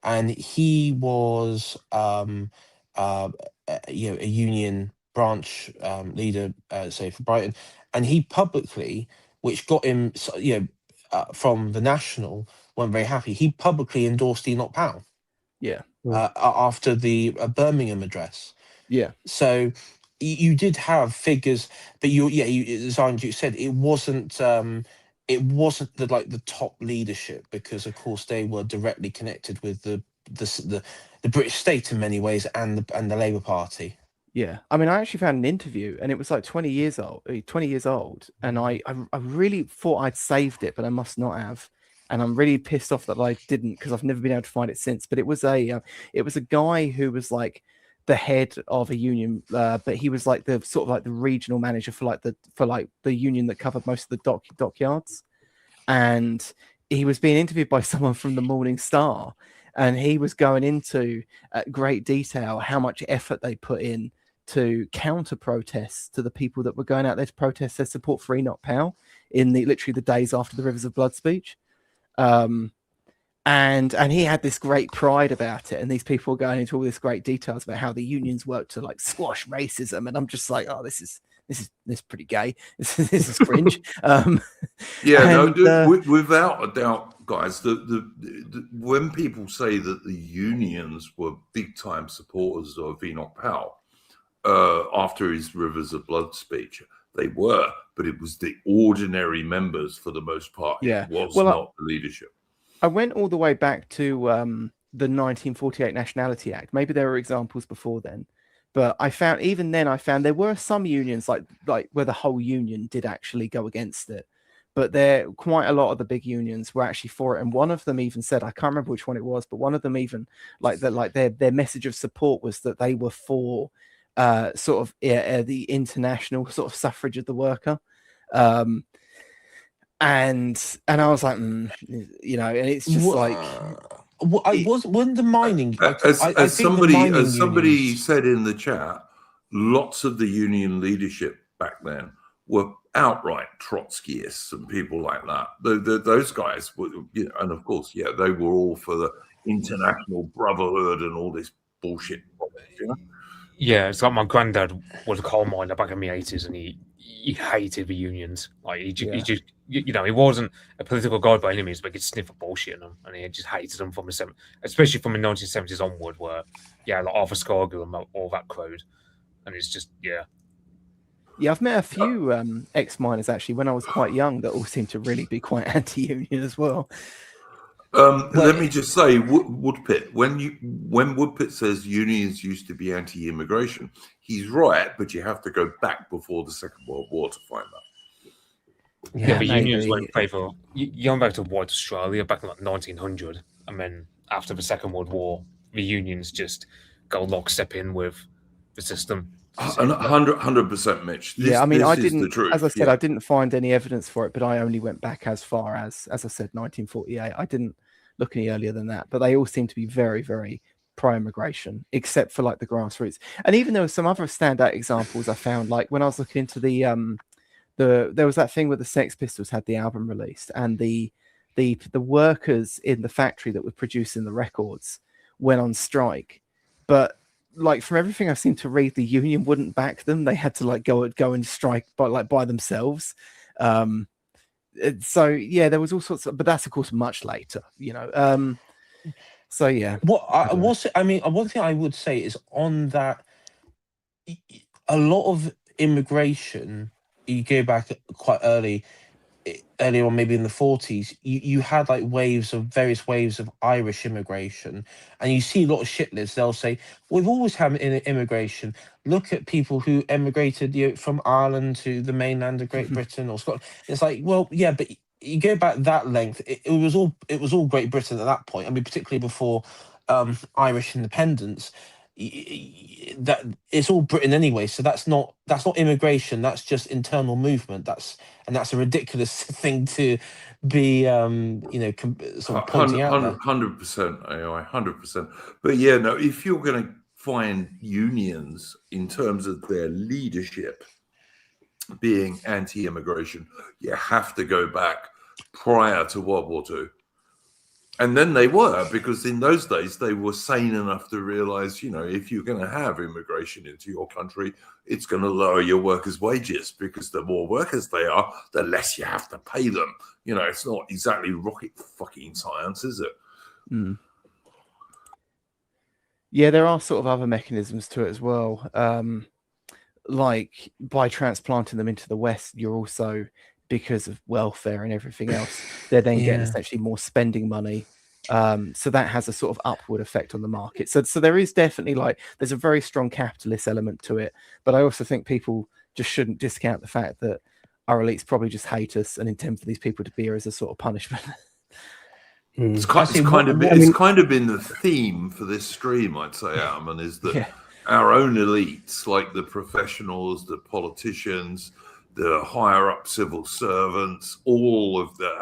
and he was a union branch leader, say for Brighton, and he publicly, which got him from the National, weren't very happy. He publicly endorsed Enoch Powell. Yeah. After the Birmingham address. Yeah. So you did have figures, but as Andrew said, it wasn't the top leadership, because of course they were directly connected with the British state in many ways and the Labour Party. Yeah, I mean, I actually found an interview, and it was like 20 years old, and I really thought I'd saved it, but I must not have, and I'm really pissed off that I didn't, because I've never been able to find it since. But it was a guy who was like the head of a union, but he was like the sort of like the regional manager for the union that covered most of the dockyards, and he was being interviewed by someone from the Morning Star, and he was going into great detail how much effort they put in to counter protests to the people that were going out there to protest their support for Enoch Powell in literally the days after the Rivers of Blood speech. And he had this great pride about it, and these people were going into all this great details about how the unions work to like squash racism, and I'm just like, oh, this is pretty gay. This is cringe. Without a doubt, guys. When people say that the unions were big time supporters of Enoch Powell after his Rivers of Blood speech, they were, but it was the ordinary members for the most part. Yeah, it was not the leadership. I went all the way back to the 1948 Nationality Act. Maybe there were examples before then, but I found there were some unions like where the whole union did actually go against it, but quite a lot of the big unions were actually for it. And one of them even said, I can't remember which one it was, but one of them even their message of support was that they were for the international sort of suffrage of the worker. And I was like, and it's just when the mining, as somebody said in the chat, lots of the union leadership back then were outright Trotskyists and people like that. Those guys were, and of course, they were all for the international brotherhood and all this bullshit. Yeah, it's like my granddad was a coal miner back in the 80s, and he hated the unions. Like he just he wasn't a political guy by any means, but he could sniff a bullshit in them, and he just hated them especially from the 1970s onward, where like Arthur Scargill and all that crowd, and it's just Yeah, I've met a few ex-miners actually when I was quite young that all seem to really be quite anti-union as well. Let me just say, Woodpit, when Woodpit says unions used to be anti-immigration, he's right, but you have to go back before the Second World War to find that. Yeah, but maybe. unions went in favour. You going back to White Australia back in like 1900, and then after the Second World War, the unions just go lockstep in with the system. 100%, Mitch. I mean, I is didn't. the truth. As I said, I didn't find any evidence for it, but I only went back as far as I said, 1948. I didn't look any earlier than that. But they all seem to be very, very pro-immigration, except for like the grassroots. And even there were some other standout examples I found, like when I was looking into there was that thing where the Sex Pistols had the album released, and the workers in the factory that were producing the records went on strike, but like from everything I seem to read, the union wouldn't back them. They had to like go and strike by themselves. So yeah, there was all sorts of, but that's of course much later, you know. So yeah. One thing I would say is on that, a lot of immigration, you go back quite earlier on, maybe in the 40s, you had like various waves of Irish immigration, and you see a lot of shit lists. They'll say, we've always had immigration. Look at people who emigrated, from Ireland to the mainland of Great Britain or Scotland. It's like, well, yeah, but you go back that length, it was all Great Britain at that point. I mean, particularly before Irish independence. That it's all Britain anyway, so that's not immigration. That's just internal movement. That's a ridiculous thing to be, sort of pointing out there. 100%, AI, 100%. But yeah, no, if you're going to find unions in terms of their leadership being anti-immigration, you have to go back prior to World War II. And then they were, because in those days they were sane enough to realize, if you're going to have immigration into your country, it's going to lower your workers' wages, because the more workers they are, the less you have to pay them. It's not exactly rocket fucking science, is it? Mm. Yeah, there are sort of other mechanisms to it as well. Like by transplanting them into the West, you're also, because of welfare and everything else, they're then getting essentially more spending money. So that has a sort of upward effect on the market. So there is definitely there's a very strong capitalist element to it. But I also think people just shouldn't discount the fact that our elites probably just hate us and intend for these people to be here as a sort of punishment. It's kind of been the theme for this stream, I'd say, Armin, is that our own elites, like the professionals, the politicians, the higher up civil servants, all of the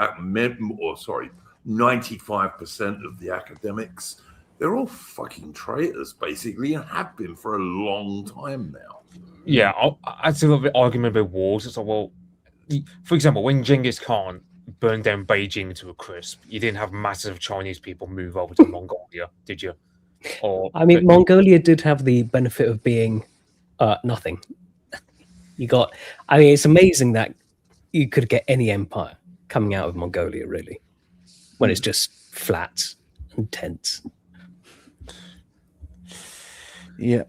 95% of the academics, they're all fucking traitors, basically, and have been for a long time now. Yeah, I'd say the argument about wars. It's like, well, for example, when Genghis Khan burned down Beijing to a crisp, you didn't have massive Chinese people move over to Mongolia, did you? Mongolia did have the benefit of being nothing. It's amazing that you could get any empire coming out of Mongolia, really, when it's just flat and tense. Yeah.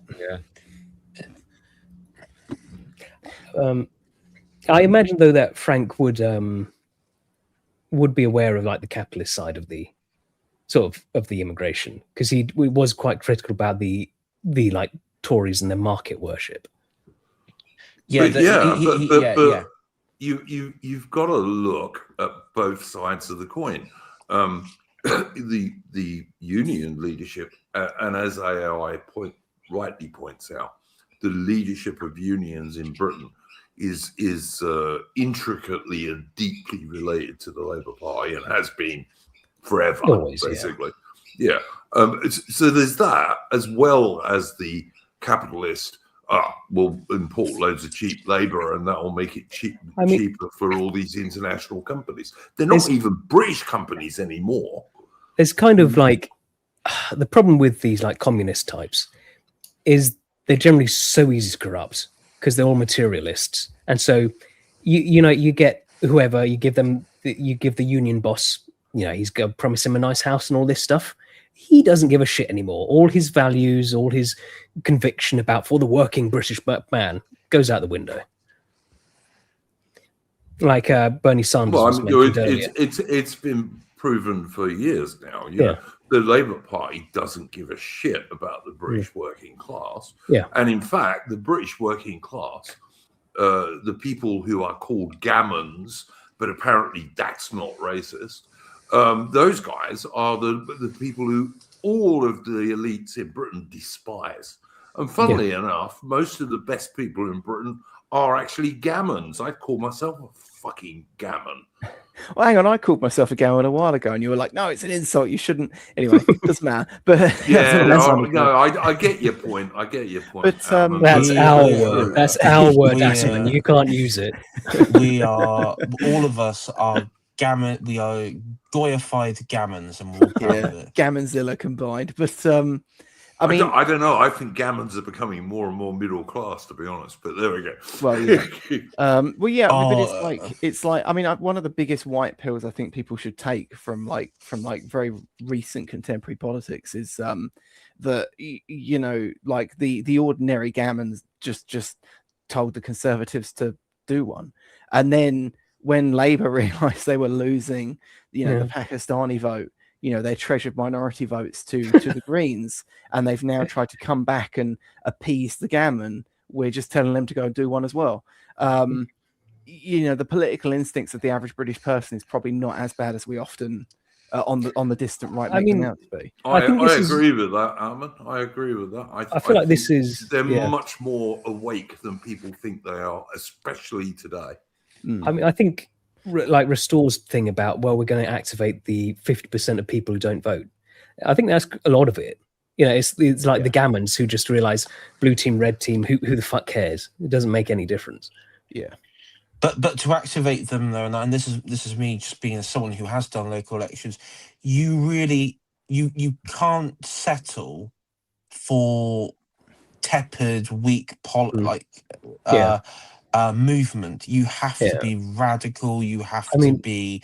I imagine, though, that Frank would be aware of the capitalist side of the of the immigration, because he was quite critical about the Tories and their market worship. You've got to look at both sides of the coin. The union leadership, and as AI rightly points out, the leadership of unions in Britain is intricately and deeply related to the Labour Party, and has been forever, basically. Yeah. So there's that, as well as the capitalist. We'll import loads of cheap labor, and that will make it cheaper for all these international companies. They're not even British companies anymore. It's kind of the problem with these communist types is they're generally so easy to corrupt because they're all materialists. And so you get whoever, you give the union boss, he's going to promise him a nice house and all this stuff. He doesn't give a shit anymore. All his values, all his conviction for the working British man goes out the window. like Bernie Sanders Well, I was mean, mentioned earlier. it's been proven for years now. You know, the Labour Party doesn't give a shit about the British working class. Yeah. And in fact, the British working class, the people who are called gammons, but apparently that's not racist. Those guys are the people who all of the elites in Britain despise. And funnily enough, most of the best people in Britain are actually gammons. I'd call myself a fucking gammon. Well, hang on, I called myself a gammon a while ago, and you were like, "No, it's an insult. You shouldn't." Anyway, doesn't matter. But I get your point. I get your point. But, Alan, That's our yeah. word. That's our word, Asman. You can't use it. We are, all of us are gammon. We are goyified gammons, and we're all proud of it. Gammonzilla combined. But I mean, I don't know. I think gammons are becoming more and more middle class, to be honest. But there we go. Well, yeah. But it's like. I mean, one of the biggest white pills I think people should take from very recent contemporary politics is that you know, like the ordinary gammons just told the Conservatives to do one, and then when Labour realised they were losing, you know, the Pakistani vote, you know, their treasured minority votes to the Greens, and they've now tried to come back and appease the gammon. We're just telling them to go and do one as well. You know, the political instincts of the average British person is probably not as bad as we often on the distant right make them out to be. I agree with that, Armin. I agree with that. I feel like this is they're much more awake than people think they are, especially today. I mean, I think like Restore's thing about, well, we're going to activate the 50% of people who don't vote. I think that's a lot of it. You know, it's like the gammons who just realize blue team, red team, who the fuck cares? It doesn't make any difference. Yeah. But to activate them though, and this is me just being someone who has done local elections, you really you can't settle for tepid, weak movement. You have to be radical, you have to be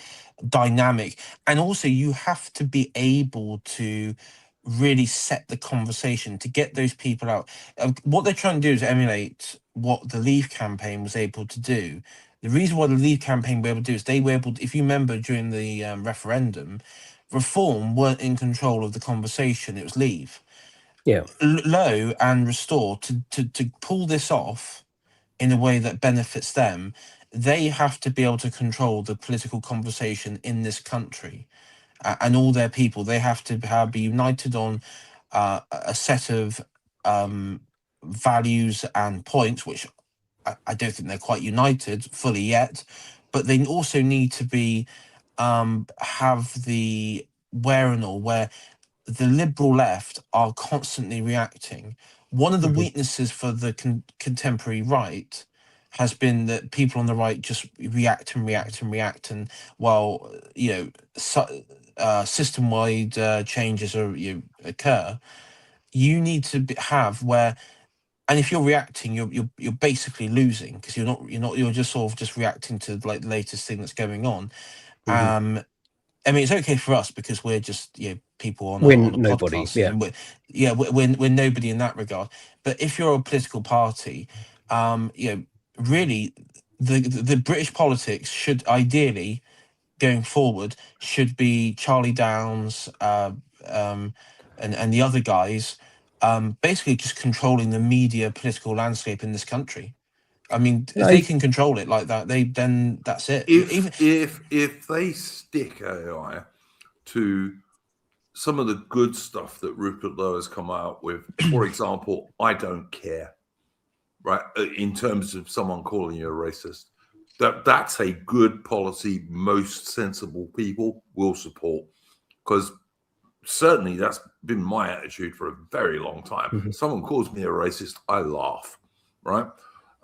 dynamic, and also you have to be able to really set the conversation to get those people out. What they're trying to do is emulate what the Leave campaign was able to do. The reason why the Leave campaign were able to do is they were able to, if you remember during the referendum, Reform weren't in control of the conversation, it was Leave. Low and Restore to pull this off in a way that benefits them, they have to be able to control the political conversation in this country, and all their people. They have to be united on a set of values and points, which I don't think they're quite united fully yet, but they also need to be have the wherewithal where the liberal left are constantly reacting. One of the weaknesses for the contemporary right has been that people on the right just react, and while you know system-wide changes occur, you need to have where, and if you're reacting, you're basically losing, because you're just sort of just reacting to like the latest thing that's going on. I mean, it's okay for us because we're just people on a nobody, podcast, and we're nobody in that regard. But if you're a political party, really, the British politics should ideally, going forward, should be Charlie Downs and the other guys, basically just controlling the media political landscape in this country. I mean, if they can control it like that, then that's it. If they stick AI to some of the good stuff that Rupert Lowe has come out with, for example, I don't care, right? In terms of someone calling you a racist, that's a good policy most sensible people will support, because certainly that's been my attitude for a very long time. Someone calls me a racist, I laugh, right?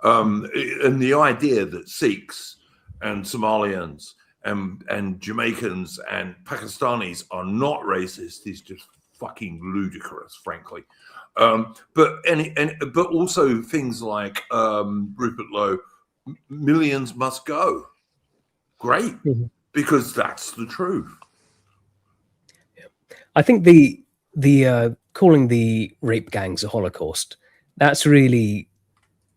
And the idea that Sikhs and Somalians and Jamaicans and Pakistanis are not racist is just fucking ludicrous, frankly. But also things like Rupert Lowe, millions must go. Great, because that's the truth. I think the calling the rape gangs a Holocaust, that's really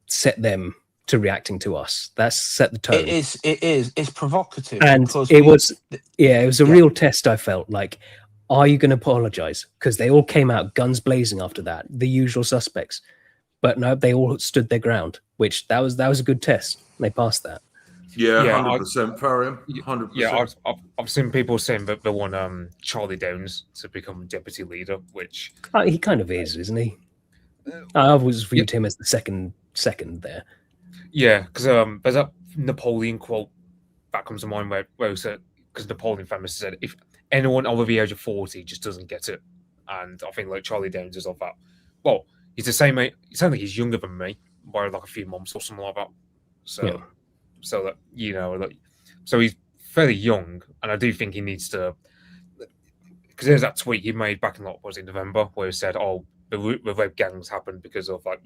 set them to reacting to us. That's set the tone. It is. It's provocative, And because it was a Yeah. real test. I felt like, are you going to apologize? Because they all came out guns blazing after that, the usual suspects. But no, they all stood their ground, which that was a good test. They passed that. Yeah, Yeah, 100%, Farian. 100%. Yeah, I've seen people saying that they want Charlie Downs to become deputy leader, which He kind of is, isn't he? I always viewed him as the second there. yeah, because there's that Napoleon quote that comes to mind where he said, because Napoleon famously said, if anyone over the age of 40 just doesn't get it, and I think like Charlie Downs is of that. Well, he's the same age. It sounds like he's younger than me by like a few months or something like that. So, Yeah. so that so he's fairly young, and I do think he needs to. Because there's that tweet he made back in November where he said, "Oh, the rape gangs happened because of like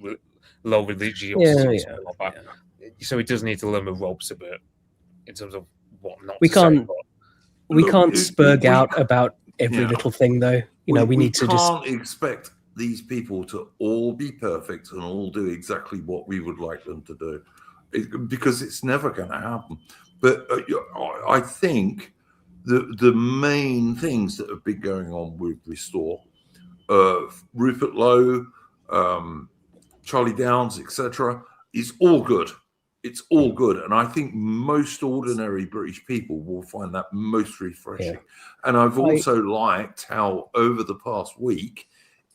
low religiosity or something like that." Yeah. So he does need to learn the ropes a bit in terms of what not. We to can't. say, but... We Look, can't spurg out about every Yeah. little thing, though. We need to just. can't expect these people to all be perfect and all do exactly what we would like them to do, because it's never going to happen. But I think the main things that have been going on with Restore, Rupert Lowe, Charlie Downs, etc., is all good. It's all good. And I think most ordinary British people will find that most refreshing. Yeah. And I've also liked how over the past week,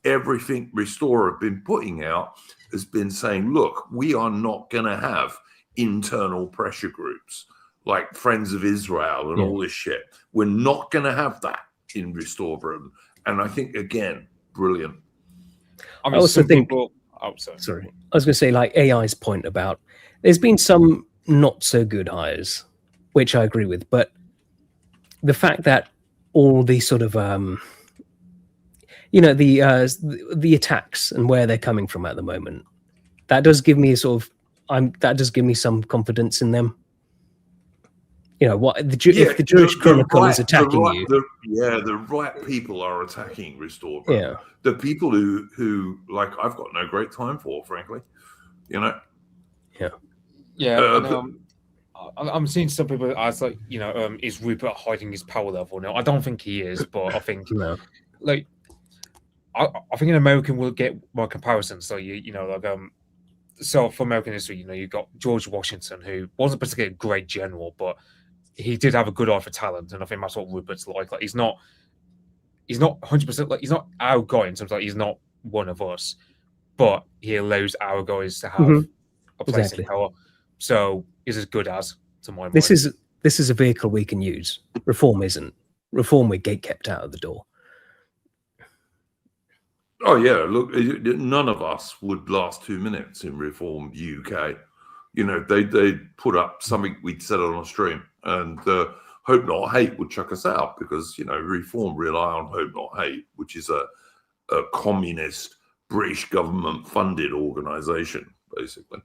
everything Restore have been putting out has been saying, look, we are not going to have internal pressure groups like Friends of Israel and all this shit. We're not going to have that in Restore Britain. And I think, again, brilliant. I mean, I also think. people... Sorry. I was going to say, like AI's point about there's been some not so good hires, which I agree with, but the fact that all these sort of the attacks and where they're coming from at the moment, that does give me that does give me some confidence in them. If the Jewish Chronicle is attacking you, the right people are attacking Restore. Yeah, the people who like I've got no great time for, frankly. I'm seeing some people as like is Rupert hiding his power level? No, I don't think he is, but I think like I think an American will get more comparisons. So so for American history, you've got George Washington, who wasn't particularly a great general, but he did have a good eye for talent, and I think that's what Rupert's like. Like he's not 100%, like he's not our guy in terms of like he's not one of us, but he allows our guys to have a place in power. So he's as good as, to my mind. This is a vehicle we can use. Reform isn't. Reform, we're gate kept out of the door. Oh yeah, look, none of us would last 2 minutes in Reform UK. They put up something we'd said on a stream, and Hope Not Hate would chuck us out because Reform rely on Hope Not Hate, which is a communist British government funded organisation, basically.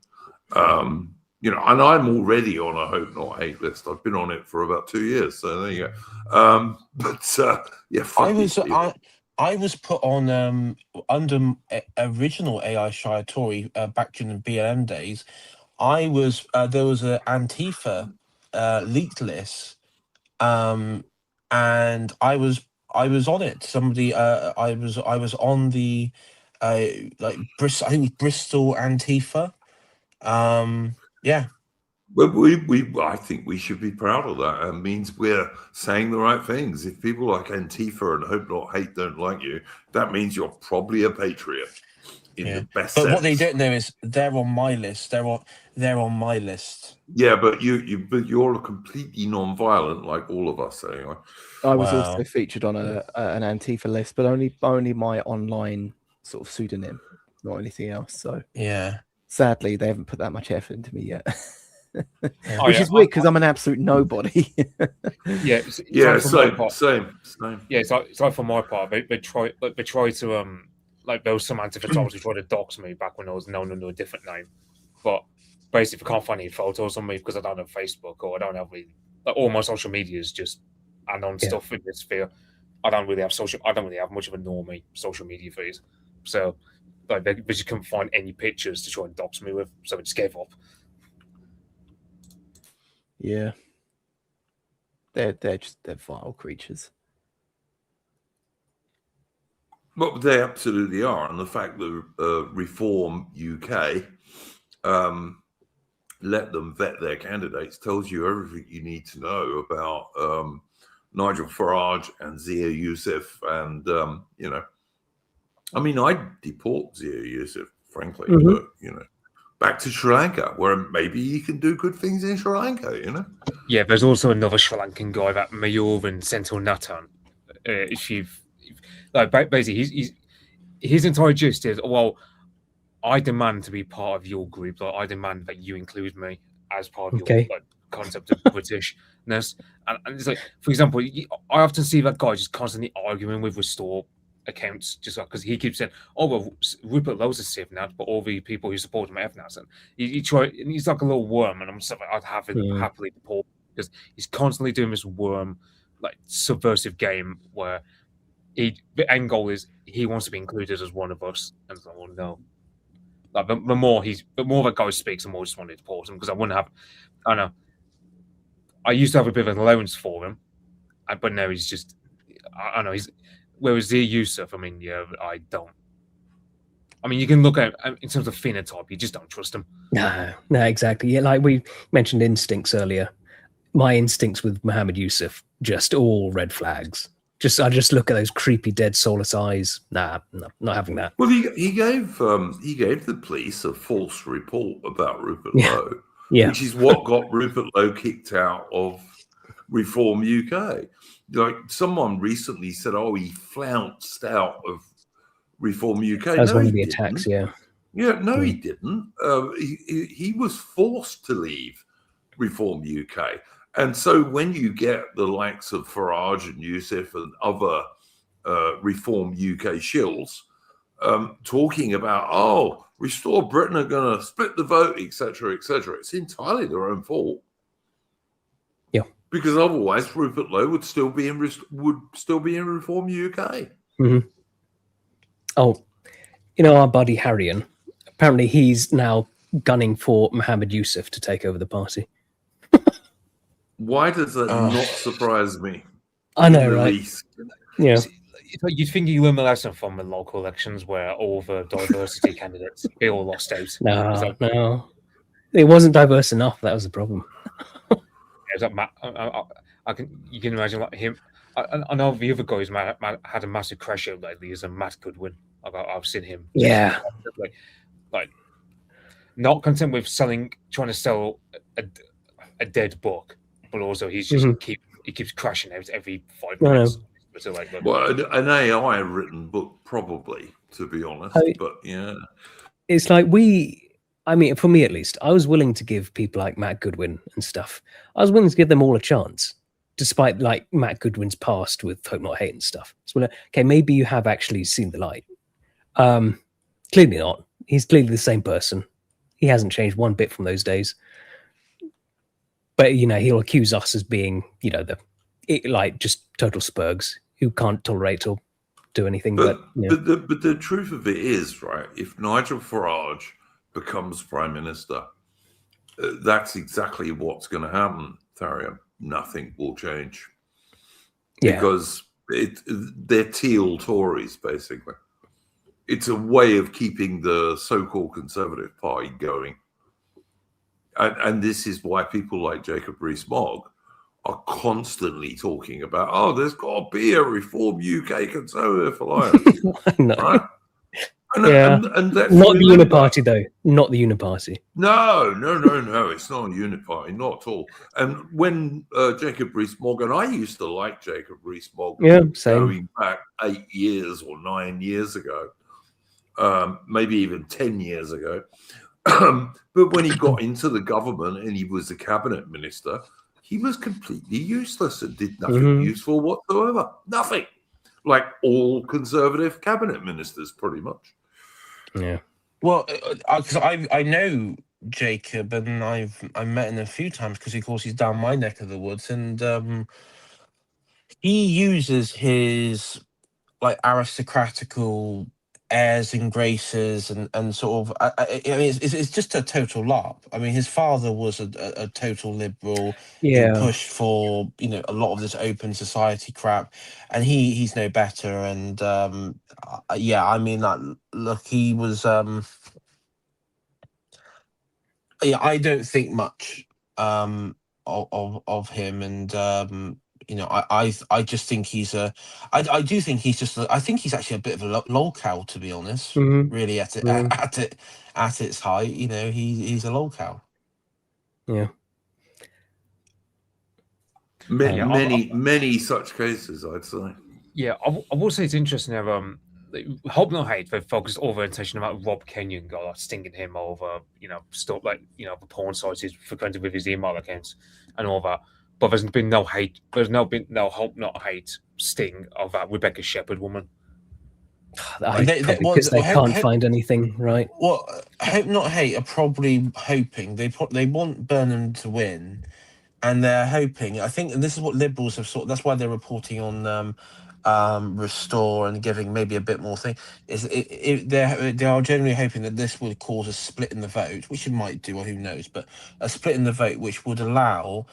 And I'm already on a Hope Not Hate list. I've been on it for about 2 years, so there you go. I was put on under original AI Shire Tory back during the BLM days. There was an Antifa leaked list, and I was on it. Somebody I was on the Bristol, I think Bristol Antifa. Well, I think we should be proud of that. It means we're saying the right things. If people like Antifa and Hope Not Hate don't like you, that means you're probably a patriot in the best sense. But what they don't know is they're on my list. They're on my list. Yeah, but you're completely non-violent, like all of us. Anyway, I was also featured on an Antifa list, but only my online sort of pseudonym, not anything else. So sadly, they haven't put that much effort into me yet. Which is weird because I'm an absolute nobody. Same. Yeah, it's like for my part, they try to like there was some Antifa who tried to dox me back when I was known under a different name, but basically I can't find any photos on me because I don't have Facebook or I don't have all my social media is just unknown stuff in this sphere. I don't really have much of a normie social media feed, so like they just couldn't find any pictures to try and dox me with, so I just gave up. Yeah. They're vile creatures. Well, they absolutely are, and the fact that Reform UK let them vet their candidates tells you everything you need to know about Nigel Farage and Zia Youssef, and I mean, I'd deport Zia Youssef, frankly, but back to Sri Lanka, where maybe he can do good things in Sri Lanka, Yeah, there's also another Sri Lankan guy, that Mayoran Senthil Nathan. Basically, his entire gist is, well, I demand to be part of your group. Like, I demand that you include me as part of your concept of Britishness. And it's like, for example, I often see that guy just constantly arguing with Restore accounts, just because he keeps saying, "Oh well, Rupert Lowe's a Civ now, but all the people who support him have now." And he's like a little worm, and I'm just like, I'd have it happily deport, because he's constantly doing this worm, like, subversive game where the end goal is he wants to be included as one of us, and it's like, well, no. Like, the more that guy speaks, the more I just want to deport him, because I wouldn't have. I know. I used to have a bit of an allowance for him, but now he's just. I know he's. Whereas Zia Youssef, I mean, yeah, I don't. I mean, you can look at in terms of phenotype, you just don't trust him. No, exactly. Yeah, like we mentioned instincts earlier. My instincts with Mohammed Yusuf, just all red flags. I just look at those creepy dead soulless eyes. Nah, no, not having that. Well, he gave the police a false report about Rupert Lowe, which is what got Rupert Lowe kicked out of Reform UK. Like, someone recently said, "Oh, he flounced out of Reform UK." That was one of the attacks. Yeah. No, he didn't. He was forced to leave Reform UK. And so when you get the likes of Farage and Youssef and other Reform UK shills talking about, oh, Restore Britain are going to split the vote, etc., it's entirely their own fault. Yeah. Because otherwise, Rupert Lowe would still be in Reform UK. Mm-hmm. Oh, our buddy Harrion, apparently he's now gunning for Mohammed Yusuf to take over the party. Why does that not surprise me? I know, right? Least? Yeah. You'd think you learn a lesson from the local elections where all the diversity candidates, they all lost out. No. It wasn't diverse enough. That was the problem. You can imagine, like, him. I know the other guy who's had a massive crash out lately is a Matt Goodwin. I've seen him. Yeah. Like, not content with trying to sell a dead book, but also he's just he keeps crashing out every 5 minutes. So, like, well, an AI written book, probably, to be honest. But yeah, it's like I mean, for me at least, I was willing to give people like Matt Goodwin and stuff. I was willing to give them all a chance, despite, like, Matt Goodwin's past with Hope Not Hate and stuff. So, okay, maybe you have actually seen the light. Clearly not. He's clearly the same person. He hasn't changed one bit from those days. But, he'll accuse us as being, just total spurgs who can't tolerate or do anything. But the truth of it is, right, if Nigel Farage becomes Prime Minister, that's exactly what's going to happen, Tharian. Nothing will change. Because they're teal Tories, basically. It's a way of keeping the so-called Conservative Party going. And this is why people like Jacob Rees-Mogg are constantly talking about, oh, there's got to be a Reform UK Conservative Alliance. No. Right? And not the Uniparty, though. Not the Uniparty. No. It's not a Uniparty, not at all. And when Jacob Rees-Mogg, and I used to like Jacob Rees-Mogg going back 8 years or 9 years ago, maybe even 10 years ago. But when he got into the government and he was a cabinet minister, he was completely useless and did nothing useful whatsoever. Nothing. Like all Conservative cabinet ministers, pretty much. Yeah. Well, because I know Jacob, and I've met him a few times because, of course, he's down my neck of the woods, and he uses his, like, aristocratical airs and graces and sort of I mean it's just a total larp. I mean, his father was a total liberal who Yeah. pushed for, you know, a lot of this open society crap, and he's no better. And yeah, I mean, like, look, he was yeah, I don't think much of him. And you know, I just think I do think he's just I think he's actually a bit of a lolcow, to be honest. Mhm. Really, at it Mhm. at its height, you know, he's a lolcow. Yeah. Many, Yeah, many such cases, I'd say. Yeah, I will say it's interesting. Hope Not Hate, they focused all their attention about Rob Kenyon guy, like stinging him over, stuff like, the porn sites he's frequented with his email accounts and all that. But there's been no hate. There's been no Hope Not Hate sting of that Rebecca Shepherd woman. Probably because they can't find anything, right? Well, Hope Not Hate are probably hoping they want Burnham to win, and they're hoping. I think, and this is what liberals have that's why they're reporting on Restore and giving maybe a bit more thing. They are generally hoping that this would cause a split in the vote, which it might do, or who knows, but a split in the vote which would allow,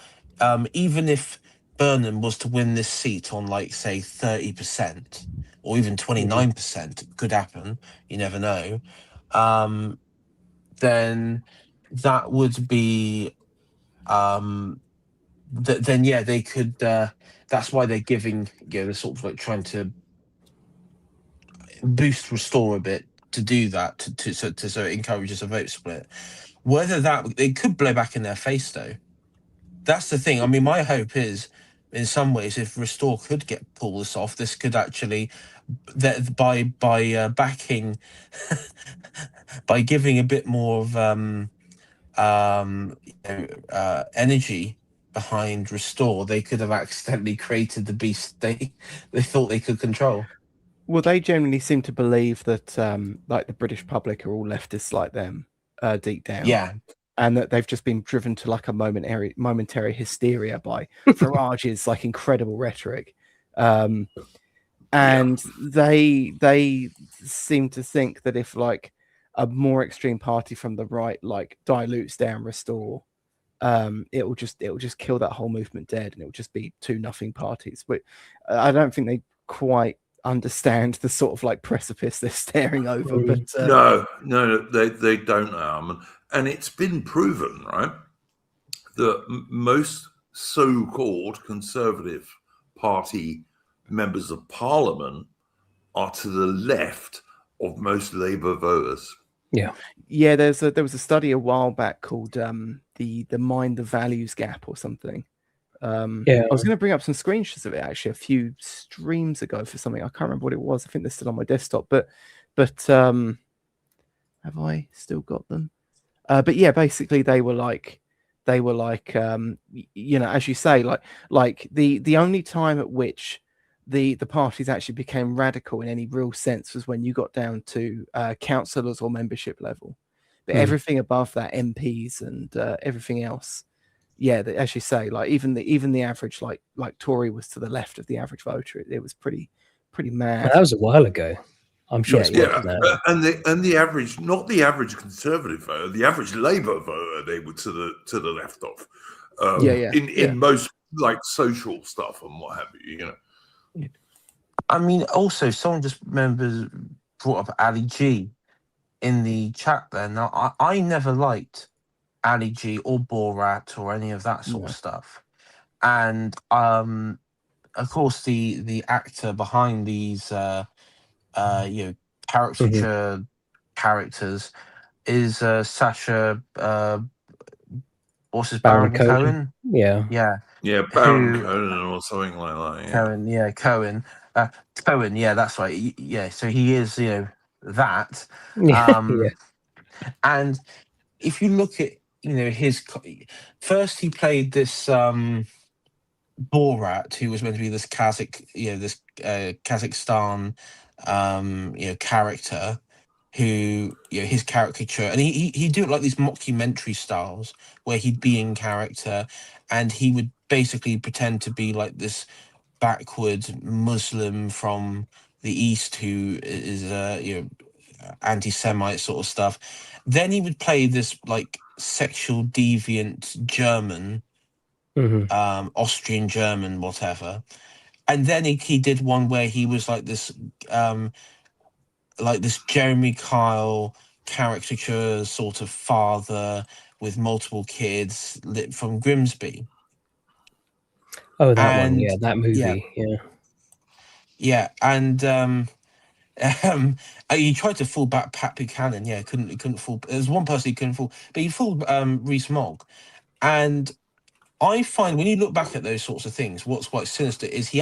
even if Burnham was to win this seat on, like, say 30% or even 29%, could happen. You never know. Then that would be then yeah, they could. That's why they're giving, they're sort of like trying to boost Restore a bit to do that so it encourages a vote split. Whether that it could blow back in their face, though. That's the thing. I mean, my hope is, in some ways, if Restore could pull this off, this could actually, that by backing, by giving a bit more of energy behind Restore, they could have accidentally created the beast they thought they could control. Well, they generally seem to believe that like the British public are all leftists like them deep down. Yeah. And that they've just been driven to like a momentary hysteria by Farage's like incredible rhetoric. And they seem to think that if like a more extreme party from the right like dilutes down Restore, it will just kill that whole movement dead, and it will just be 2-0 parties. But I don't think they quite understand the sort of like precipice they're staring over. But no, they don't. And it's been proven, right, that most so-called Conservative Party members of Parliament are to the left of most Labour voters. Yeah, there was a study a while back called the Mind the Values Gap or something. I was going to bring up some screenshots of it actually a few streams ago for something. I can't remember what it was. I think they're still on my desktop, but have I still got them? But yeah, basically they were like you know, as you say, like the only time at which the parties actually became radical in any real sense was when you got down to councillors or membership level. But everything above that, MPs and everything else, yeah, as you say, like even the average like Tory was to the left of the average voter. It was pretty mad. Well, that was a while ago. I'm sure it's worse now. And the average, not the average Conservative voter, the average Labour voter, they were to the left of. In most like social stuff and what have you, you know. I mean, also someone just brought up Ali G in the chat there. Now, I never liked Ali G or Borat or any of that sort of stuff. And of course the actor behind these you know, caricature characters is Sacha what's his Baron Cohen? Yeah, Baron Cohen or something like that. Cohen, Cohen, yeah, that's right. Yeah, so he is, you know, that. And if you look at, you know, his first, he played this Borat, who was meant to be this this Kazakhstan you know, character, who, you know, his caricature, and he'd do it like these mockumentary styles where he'd be in character and he would basically pretend to be like this backward Muslim from the East who is you know, anti-Semite sort of stuff. Then he would play this like sexual deviant German, Austrian German, whatever. And then he did one where he was like this Jeremy Kyle caricature sort of father with multiple kids from Grimsby. Oh, that one, And yeah, that movie, yeah, and he tried to fool back Pat Buchanan. Yeah, he couldn't fool. There's one person he couldn't fool, but he fooled Rees-Mogg. And I find when you look back at those sorts of things, what's quite sinister is he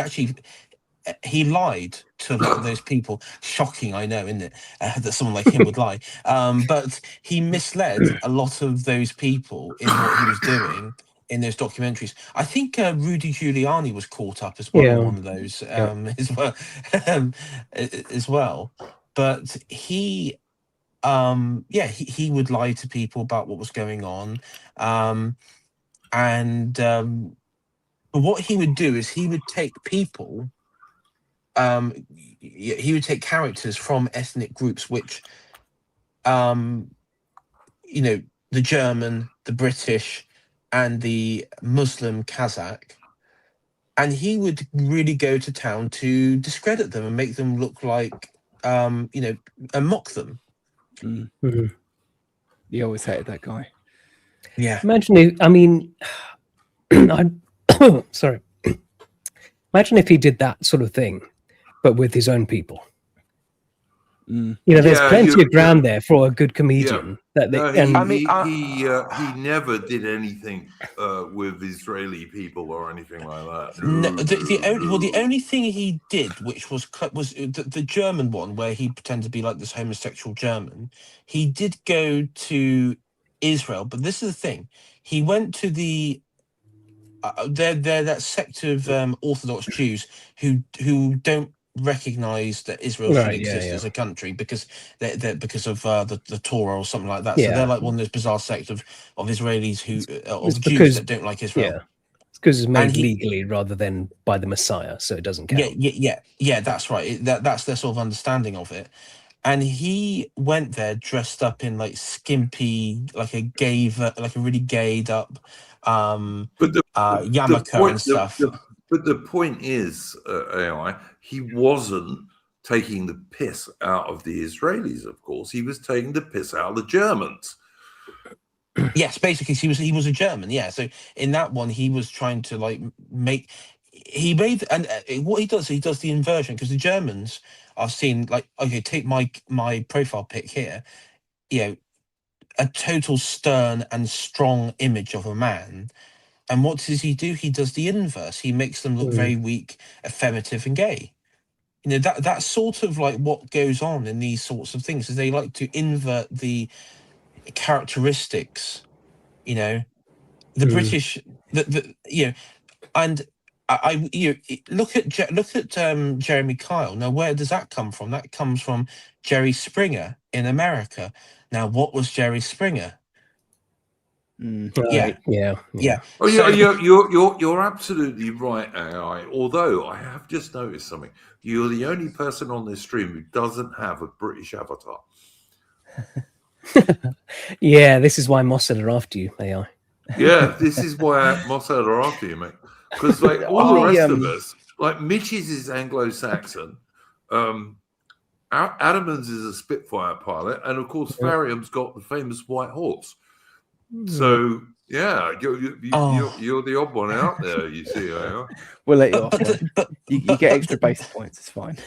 lied to a lot of those people. Shocking, I know, isn't it, that someone like him would lie? But he misled a lot of those people in what he was doing in those documentaries. I think Rudy Giuliani was caught up as well in one of those as well. But he would lie to people about what was going on, and what he would do is he would take people. He would take characters from ethnic groups, which, the German, the British, and the Muslim Kazakh, and he would really go to town to discredit them and make them look like, and mock them. You always hated that guy. Yeah. Imagine if, sorry. Imagine if he did that sort of thing, but with his own people. There's plenty of ground there for a good comedian. He never did anything with Israeli people or anything like that. The only thing he did, which was the German one, where he pretended to be like this homosexual German. He did go to Israel, but this is the thing: he went to the they're that sect of Orthodox Jews who don't recognize that Israel should exist as a country because they're because of the Torah or something like that. So they're like one of those bizarre sects of Israelis Jews that don't like Israel. Yeah, it's because it's made legally rather than by the Messiah, so it doesn't count. Yeah. That's right. That's their sort of understanding of it. And he went there dressed up in like skimpy, like a really gayed up yarmulke and stuff. But the point is, AI, he wasn't taking the piss out of the Israelis, of course. He was taking the piss out of the Germans. Yes, basically, he was a German. Yeah, so in that one, he was trying to like what he does the inversion, because the Germans I've seen, like, okay, take my profile pic here, a total stern and strong image of a man. And what does he do? He does the inverse. He makes them look very weak, effeminative, and gay. That's sort of like what goes on in these sorts of things, is they like to invert the characteristics. The British, and I look at Jeremy Kyle. Now, where does that come from? That comes from Jerry Springer in America. Now, what was Jerry Springer? Yeah. Oh, you're absolutely right, AI. Although I have just noticed something. You're the only person on this stream who doesn't have a British avatar. Yeah, this is why Mossad are after you, AI. Yeah, this is why Mossad are after you, mate. Because like all the rest of us, like Mitch's is Anglo-Saxon, Adamans is a Spitfire pilot, and of course Farium's got the famous White Horse. So yeah, you're the odd one out there. You see, we'll let you off. But you get extra base points. It's fine.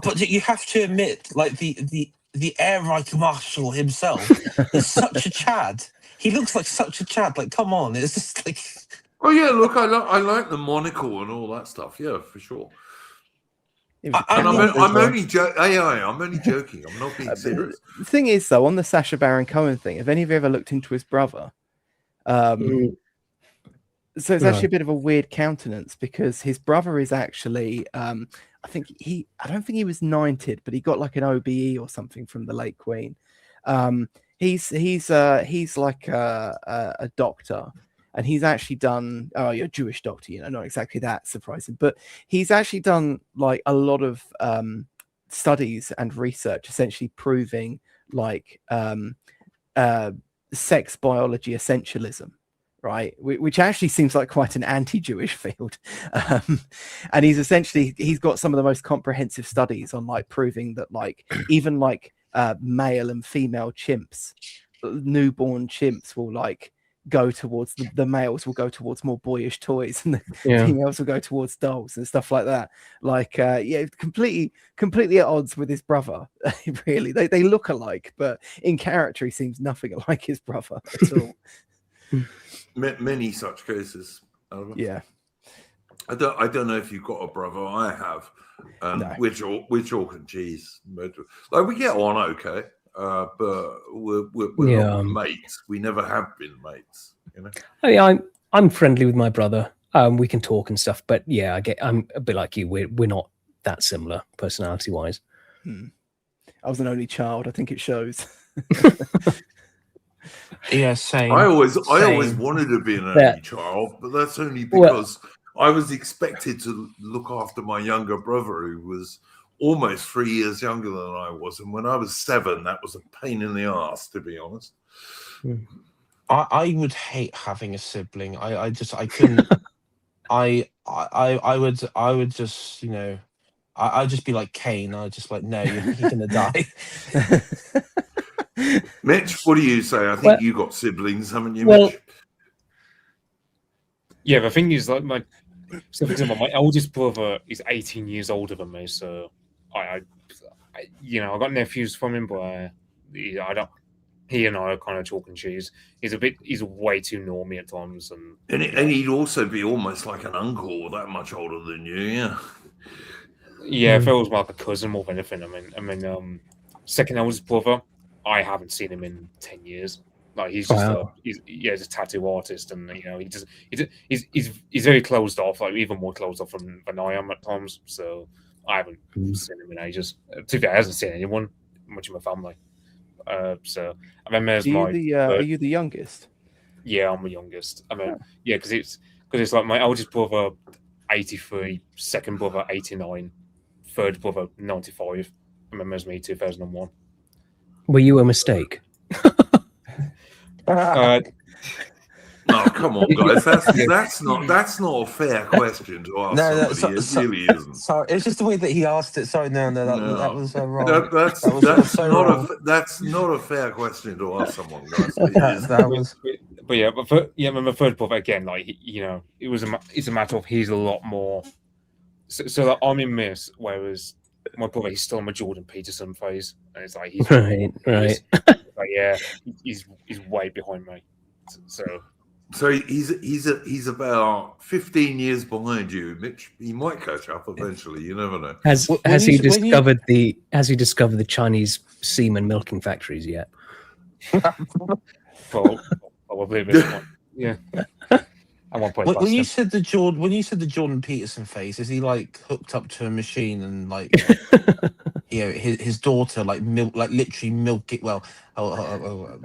But you have to admit, like the Air Reich Marshal himself is such a Chad. He looks like such a Chad. Like, come on, it's just like. Oh yeah, look, I like the monocle and all that stuff. Yeah, for sure. I'm only joking. I'm not being serious. The thing is, though, on the Sacha Baron Cohen thing, have any of you ever looked into his brother? So it's actually a bit of a weird countenance, because his brother is actually, I don't think he was knighted, but he got like an OBE or something from the late Queen. He's like a doctor. And he's actually done, you're a Jewish doctor, not exactly that surprising, but he's actually done like a lot of studies and research essentially proving like sex biology essentialism, right? Which actually seems like quite an anti-Jewish field. And he's got some of the most comprehensive studies on like proving that like even like male and female chimps, newborn chimps will like go towards the males will go towards more boyish toys and the females will go towards dolls and stuff like that. Like completely at odds with his brother. Really, they look alike, but in character he seems nothing like his brother at all. Many such cases. Yeah, I don't know if you've got a brother. I have. No. We're chalk and cheese. Like we get on okay. But we're not mates. We never have been mates, you know. I mean, I'm friendly with my brother. We can talk and stuff, but yeah, I'm a bit like you. We're not that similar personality wise. I was an only child. I think it shows. Yeah, same. I always wanted to be an only child, but that's only because I was expected to look after my younger brother, who was almost 3 years younger than I was, and when I was 7, that was a pain in the ass, to be honest. I would hate having a sibling. I couldn't. I would just, you know, I'd just be like Cain. I'd just like, no, you're gonna die. Mitch, what do you say? I think you got siblings, haven't you, Mitch? Yeah, the thing is, like so for example, my eldest brother is 18 years older than me, so I got nephews from him, but he and I are kind of chalk and cheese. He's way too normy at times, and he'd also be almost like an uncle, that much older than you, yeah. Yeah, it feels like a cousin more than anything. I mean, second eldest brother, I haven't seen him in 10 years. Like he's just he's a tattoo artist, and you know he's very closed off, like even more closed off than I am at times. So I haven't seen him in ages. To be fair, I hasn't seen anyone much of my family. So I mean, are you the youngest? Yeah, I'm the youngest. I mean, yeah, because it's like my eldest brother 83, second brother 89, third brother 95. I mean, there's me 2001. Were you a mistake? No, come on, guys. That's not a fair question to ask somebody. It really isn't. Sorry, it's just the way that he asked it. Sorry, that was wrong. That's not a fair question to ask someone, guys. My third brother again, like it's a matter of he's a lot more. So like, I'm in this, whereas my brother he's still in my Jordan Peterson phase, and it's like he's right. Like, yeah, he's way behind me. So he's about 15 years behind you, Mitch. He might catch up eventually. You never know. Has he discovered the Chinese semen milking factories yet? Probably this one. Yeah. When you said the Jordan Peterson phase, is he like hooked up to a machine and like his daughter literally milk it? Well, come on,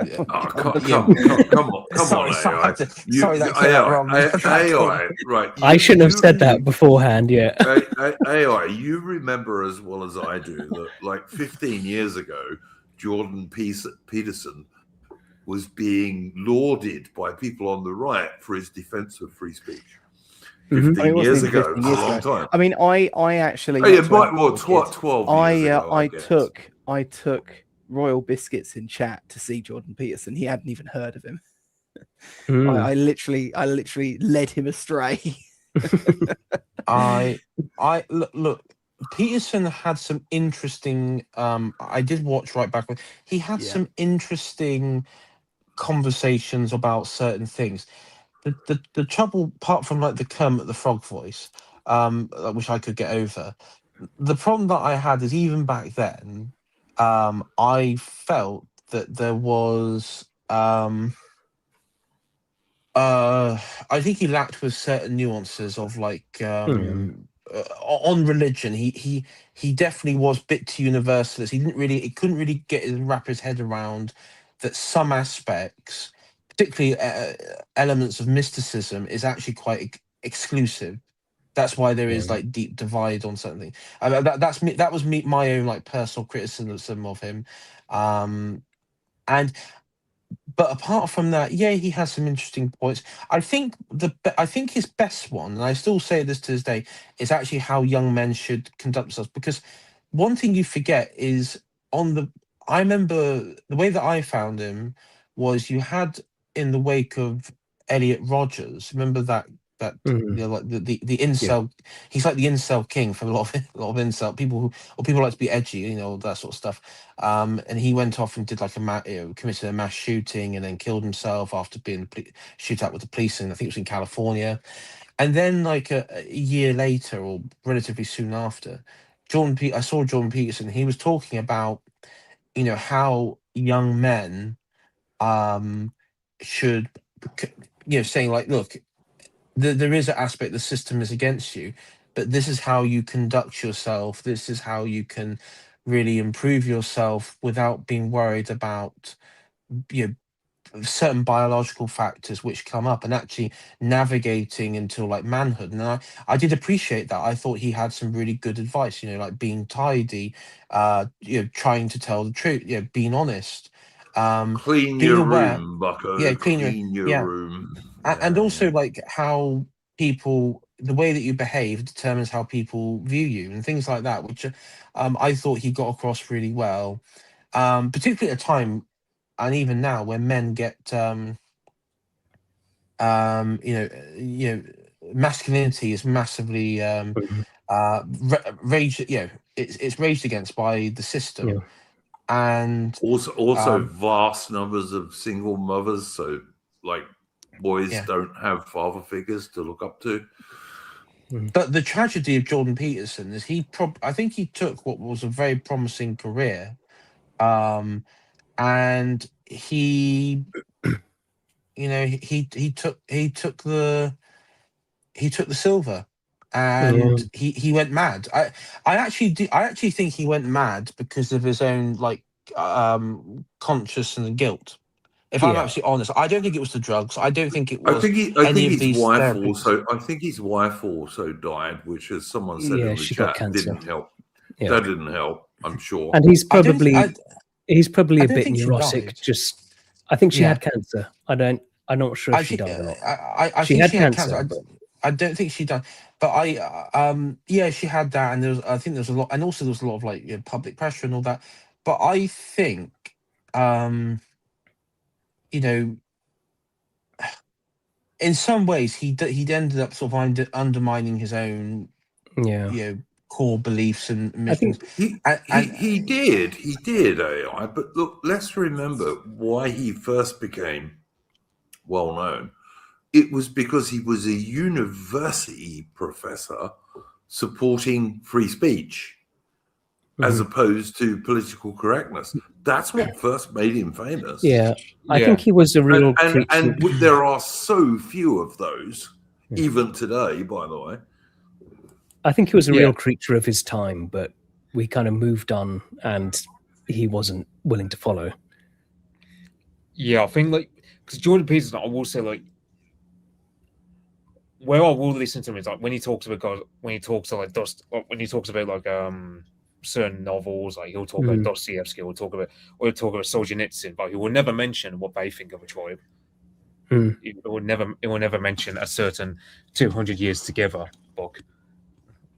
sorry, that came out wrong. AI, right? I shouldn't have said that beforehand. Yeah. AI, you remember as well as I do that like 15 years ago, Jordan Peterson was being lauded by people on the right for his defense of free speech. 15 years ago, a long time. I mean, I actually. 12 years ago. I took Royal Biscuits in chat to see Jordan Peterson. He hadn't even heard of him. I literally led him astray. I look. Peterson had some interesting. I did watch right back when he had some interesting conversations about certain things. The trouble, apart from like the Kermit the Frog voice, which I could get over, the problem that I had is even back then, I felt that there was I think he lacked with certain nuances of like on religion. He definitely was a bit too universalist. He couldn't really wrap his head around that some aspects, particularly elements of mysticism, is actually quite exclusive That's why there is like deep divide on something. That's me. That was me. My own like personal criticism of him. And but apart from that, yeah, he has some interesting points. I think his best one, and I still say this to this day, is actually how young men should conduct themselves. Because one thing you forget is I remember the way that I found him was you had in the wake of Elliot Rodgers. Remember that like the incel. He's like the incel king for a lot of incel people people like to be edgy, that sort of stuff. And he went off and did like committed a mass shooting and then killed himself after being shootout with the police, and I think it was in California. And then like a year later, or relatively soon after, I saw Jordan Peterson. He was talking about how young men should saying like, look, there is an aspect the system is against you, but this is how you conduct yourself. This is how you can really improve yourself without being worried about certain biological factors which come up, and actually navigating until like manhood. And I did appreciate that. I thought he had some really good advice, like being tidy, trying to tell the truth, being honest, Clean being your aware. room, Bucko. Yeah, Clean your room. and also like how the way that you behave determines how people view you and things like that, which I thought he got across really well, particularly at a time and even now when men get masculinity is massively raged, it's raged against by the system. And also vast numbers of single mothers, so like boys don't have father figures to look up to. But the tragedy of Jordan Peterson is I think he took what was a very promising career, and he took the silver, and he went mad. I actually think he went mad because of his own like conscience and guilt. If I'm absolutely honest, I don't think it was the drugs. I don't think it was I think any of his these wife therapies. I think his wife also died, which, as someone said in the she got chat, cancer. didn't help. That didn't help, I'm sure. And he's probably a bit think she neurotic. died. I think she had cancer. I'm not sure if she died or not. I think she had cancer. I don't think she died, but she had that, and I think there's a lot, and also there was a lot of like public pressure and all that. But I think, in some ways he'd ended up sort of undermining his own core beliefs and missions. He did AI, but look, let's remember why he first became well known. It was because he was a university professor supporting free speech as opposed to political correctness. That's what first made him famous. I think he was a real creature. And there are so few of those, even today, by the way. I think he was a real creature of his time, but we kind of moved on, and he wasn't willing to follow. Yeah, I think like because Jordan Peterson, I will say like where I will listen to him is like when he talks about certain novels, like he'll talk about Dostoevsky, he'll talk about Solzhenitsyn, but he will never mention what they think of a tribe. It will never mention a certain 200 Years Together book.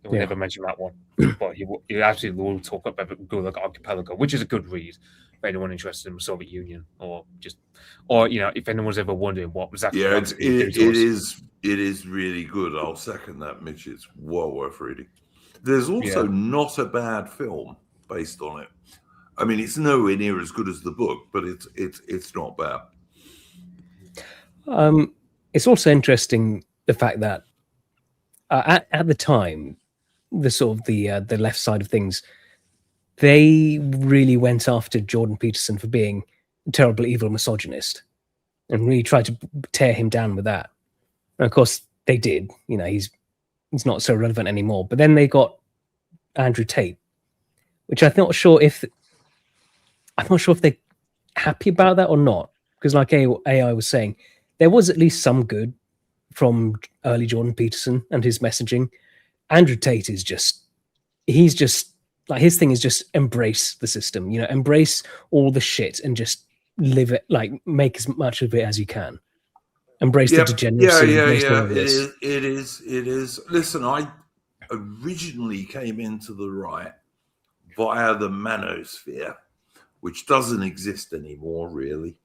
He will never mention that one, but he absolutely will talk about Gulag Archipelago, which is a good read for anyone interested in the Soviet Union, or if anyone's ever wondering what was actually it is really good. I'll second that, Mitch. It's well worth reading. There's also not a bad film based on it. I mean, it's nowhere near as good as the book, but it's not bad. It's also interesting the fact that at the time, the sort of the left side of things, they really went after Jordan Peterson for being a terrible, evil misogynist, and really tried to tear him down with that. And of course, they did. He's not so relevant anymore. But then they got Andrew Tate, which I'm not sure if they're happy about that or not. Because like AI was saying, there was at least some good from early Jordan Peterson and his messaging. Andrew Tate is he's just like, his thing is just embrace the system, you know, embrace all the shit and just live it, like make as much of it as you can. Embrace the degeneracy. Embrace all of this. It is. Listen, I originally came into the right via the manosphere, which doesn't exist anymore, really.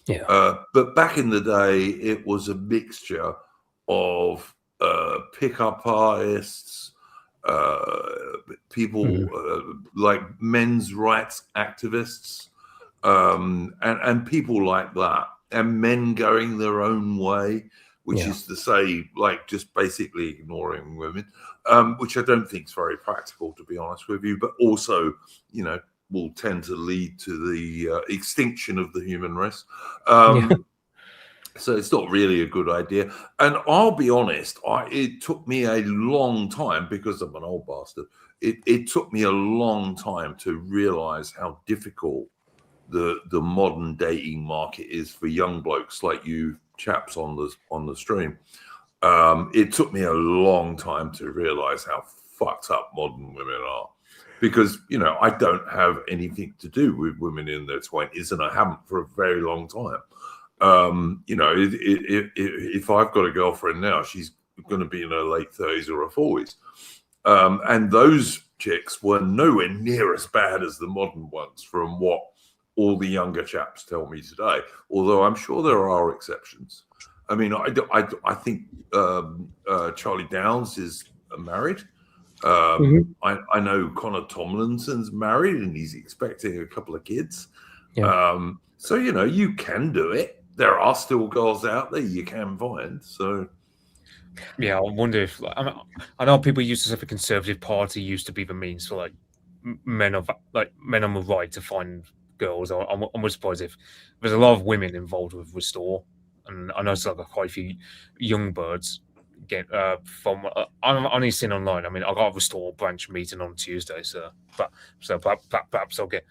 Yeah. But back in the day, it was a mixture of pickup artists, people like men's rights activists, and people like that, and men going their own way, which is to say, like, just basically ignoring women, which I don't think is very practical, to be honest with you, but also, you know, will tend to lead to the extinction of the human race. So it's not really a good idea. And I'll be honest, it took me a long time, because I'm an old bastard, it took me a long time to realize how difficult the modern dating market is for young blokes like you chaps on the stream. It took me a long time to realize how fucked up modern women are, because, you know, I don't have anything to do with women in their 20s, and I haven't for a very long time. You know, if I've got a girlfriend now, she's going to be in her late 30s or her 40s. And those chicks were nowhere near as bad as the modern ones, from what all the younger chaps tell me today, although I'm sure there are exceptions. I mean, I think Charlie Downs is married. I know Connor Tomlinson's married, and he's expecting a couple of kids. So, you know, you can do it. There are still girls out there you can find. So, yeah, I wonder if, like, I know people used to say the Conservative Party used to be the means for, like, men on the right to find girls. I'm surprised if there's a lot of women involved with Restore, and I know it's like quite a few young birds get from. I'm only seen online. I mean, I got a Restore branch meeting on Tuesday, so perhaps I'll get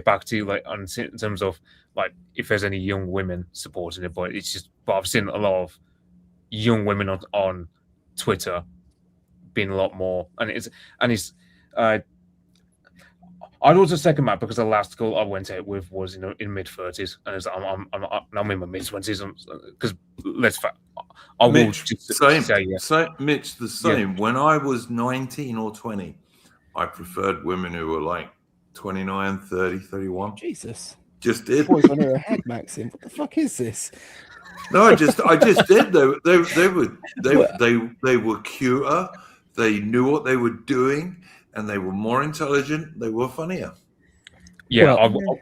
back to you, like, in terms of, like, if there's any young women supporting it. But I've seen a lot of young women on Twitter being a lot more, and it's I'd also second that, because the last girl I went out with was in mid-30s, and I'm in my mid-20s, because I will Mitch, just same, say, Mitch, the same. Yeah. When I was 19 or 20, I preferred women who were like 29, 30, 31. Jesus. Just did. Boys on her head, Maxim. What the fuck is this? No, I just did. They were cuter. They knew what they were doing, and they were more intelligent. They were funnier. Yeah, Well,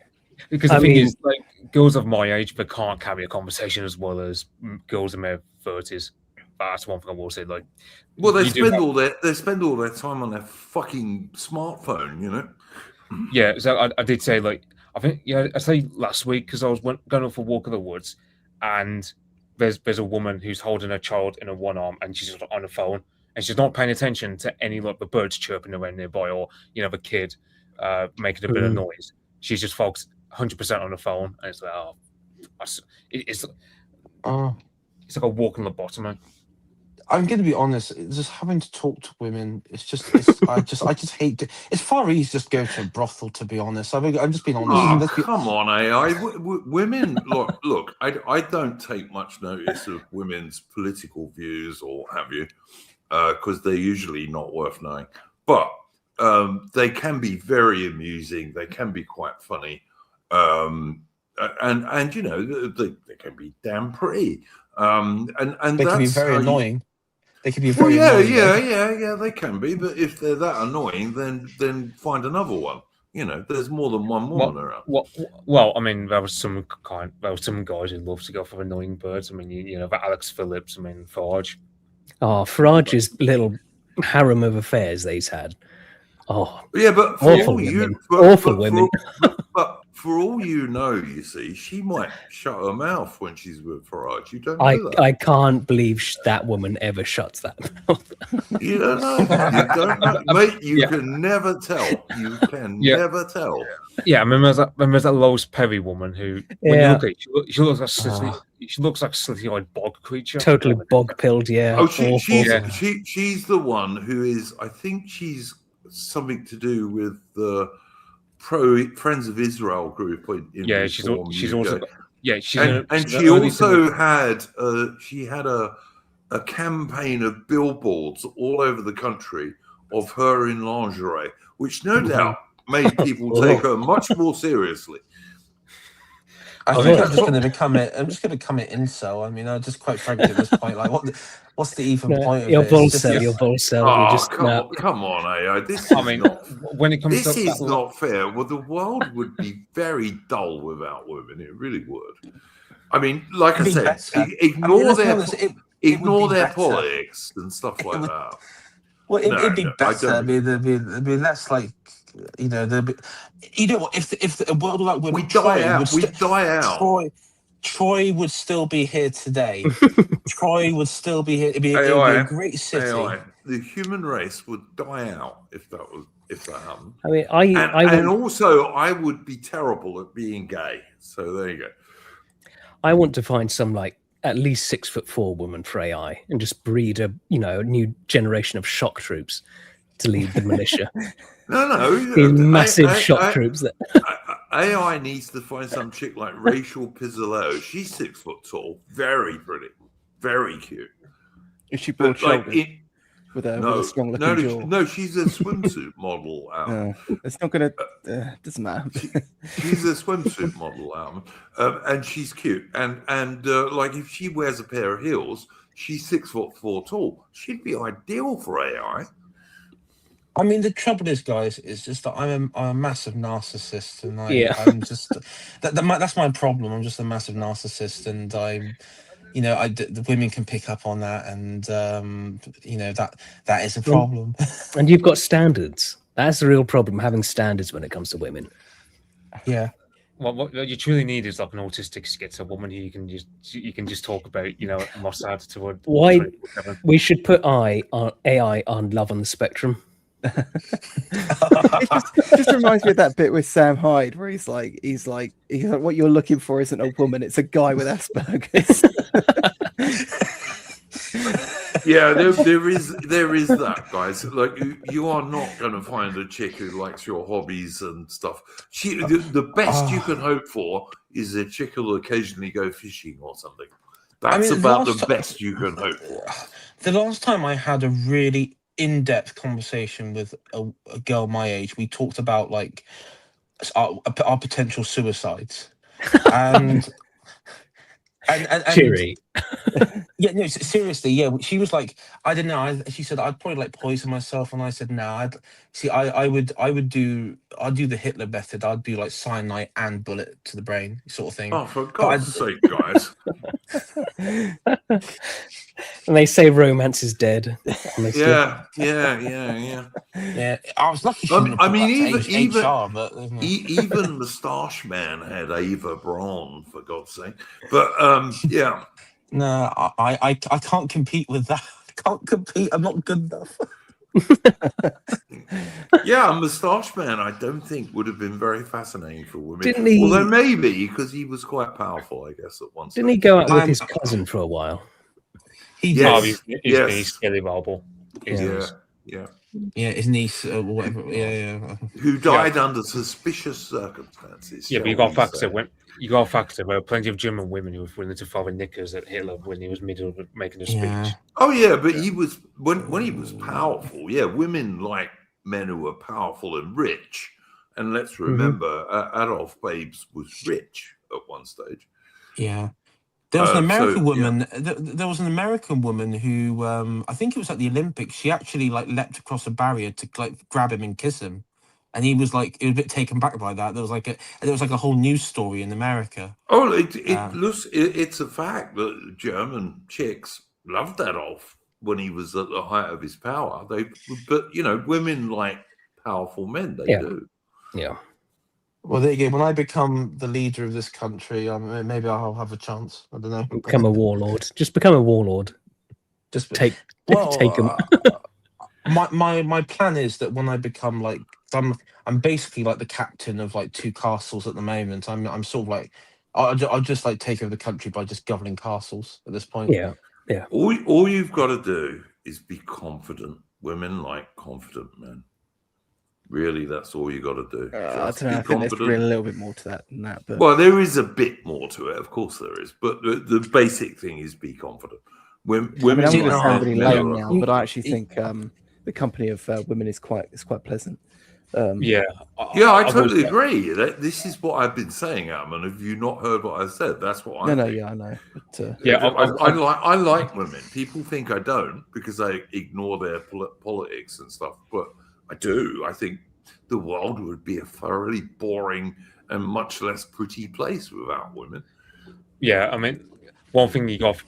because the thing is, like, girls of my age, they can't carry a conversation as well as girls in their 30s. That's one thing I will say. Like, well, they spend all their time on their fucking smartphone, you know. Yeah, so I did say, like, I think, I say last week, because I was going off for a walk in the woods, and there's a woman who's holding her child in her one arm, and she's on the phone, and she's not paying attention to any, like, the birds chirping around nearby, or, you know, the kid making a bit of noise. She's just focused 100% on the phone, and it's like, it's like a walk on the bottom, man. I'm going to be honest. Just having to talk to women, I just hate it. It's far easier just go to a brothel, to be honest. I'm just being honest. Come on, AI. Women, look. I don't take much notice of women's political views or have you, because they're usually not worth knowing. But they can be very amusing. They can be quite funny, and you know, they can be damn pretty. And they can be very annoying. They can be very annoying. Yeah, they can be. But if they're that annoying, then find another one. You know, there's more than one woman around. Well, I mean, there was some guys who love to go for annoying birds. I mean, you know, Alex Phillips. I mean, Farage. Oh, Farage's little harem of affairs that he's had. Oh, yeah, but for awful women. Awful women. But for all you know, you see, she might shut her mouth when she's with Farage. You don't know that. I can't believe that woman ever shuts that mouth. You don't know. You don't know, mate. You Yeah. can never tell. You can Yeah. never tell. Yeah, remember that Lois Perry woman who, when you look at it, she looks like she looks like a slitty-eyed bog creature. Totally bog-pilled, yeah. Oh, awful. she's the one who is. I think she's something to do with the pro Friends of Israel group. In she's Reform also UK. and she also had a campaign of billboards all over the country of her in lingerie, which no doubt made people take her much more seriously. I think I'm just going to become it. I'm just going to become it incel. I mean, I just quite frankly at this point, like, what's the even point of your it? Bullcell, your Bullcell. Oh, come on, AI. This is not fair. Well, the world would be very dull without women. It really would. I mean, like I said, ignore their politics and stuff like that. Well, it'd be better. There'd be less like, there'd be, if a world like women, we'd die out. Troy would still be here today. Troy would still be here. It'd be a great city. AI, the human race would die out if that happened. I mean, and also I would be terrible at being gay. So there you go. I want to find some at least 6'4" woman for AI and just breed a new generation of shock troops to lead the militia. No, massive shock troops. AI needs to find some chick like Rachel Pizzoleo. She's 6 foot tall, very pretty, very cute. Is she broad-shouldered with a strong looking jaw? No, she's a swimsuit model. It's not gonna. Doesn't matter. She's a swimsuit model, and she's cute. And if she wears a pair of heels, she's 6'4" tall. She'd be ideal for AI. I mean, the trouble is, guys, is just that I'm a massive narcissist, and I'm just that's my problem. I'm just a massive narcissist, and the women can pick up on that, and that is a problem. And you've got standards. That's the real problem, having standards when it comes to women. Yeah. Well, what you truly need is like an autistic schizo woman who you can just talk about, Mossad to a. Why we should put AI on Love on the Spectrum. It just reminds me of that bit with Sam Hyde where he's like what you're looking for isn't a woman, it's a guy with Asperger's. Yeah, there is that, guys. Like you are not going to find a chick who likes your hobbies and stuff. The best you can hope for is a chick who'll occasionally go fishing or something. That's about the best you can hope for. The last time I had a really in-depth conversation with a girl my age, we talked about our potential suicides, and cheery. Yeah, no, seriously, yeah. She was like, I don't know. She said I'd probably poison myself, and I said no. I'd do the Hitler method. I'd do cyanide and bullet to the brain, sort of thing. Oh, for God's sake, guys! And they say romance is dead. Honestly. Yeah. Yeah, I was lucky. I mean, even HR, but even Moustache Man had Ava Braun, for God's sake. But yeah. No, I can't compete with that. I can't compete. I'm not good enough. Yeah, Moustache Man, I don't think would have been very fascinating for women. Didn't he? Although maybe because he was quite powerful, I guess, at once. Didn't he go out with his cousin for a while? Yes. He's Skelly Marble. Yeah, his niece or whatever. Yeah. Who died under suspicious circumstances. Yeah, but you got to factor there were plenty of German women who were willing to follow knickers at Hitler when he was middle of making a speech. Oh yeah, but he was when he was powerful. Yeah, women like men who were powerful and rich. And let's remember, Adolf Babes was rich at one stage. Yeah. There was an American woman. Yeah. There was an American woman who, I think it was at the Olympics. She actually leapt across a barrier to grab him and kiss him, and he was a bit taken back by that. There was a whole news story in America. Oh, it's a fact that German chicks loved Adolf when he was at the height of his power. But women like powerful men. They do. Yeah. Well, there you go. When I become the leader of this country, maybe I'll have a chance. I don't know. Become a warlord. Just become a warlord. Just take him. my plan is that when I become like I'm basically like the captain of like 2 castles at the moment. I'm sort of like I'll just like take over the country by just governing castles at this point. Yeah, yeah. All you've got to do is be confident. Women like confident men. Really, that's all you got to do. I Just don't know. be I think there's confident. really a little bit more to that than that. But Well, there is a bit more to it, of course there is, but the basic thing is be confident. Women I mean, I'm like going to sound really men lame are- now, but I actually think the company of women is quite pleasant. Yeah, I I've totally always- agree. This is what I've been saying, Adam. Have you not heard what I said? That's what I No, think. yeah, I know. But, Yeah, I like women. People think I don't because I ignore their politics and stuff, but I do. I think the world would be a thoroughly boring and much less pretty place without women. Yeah, I mean, one thing you got.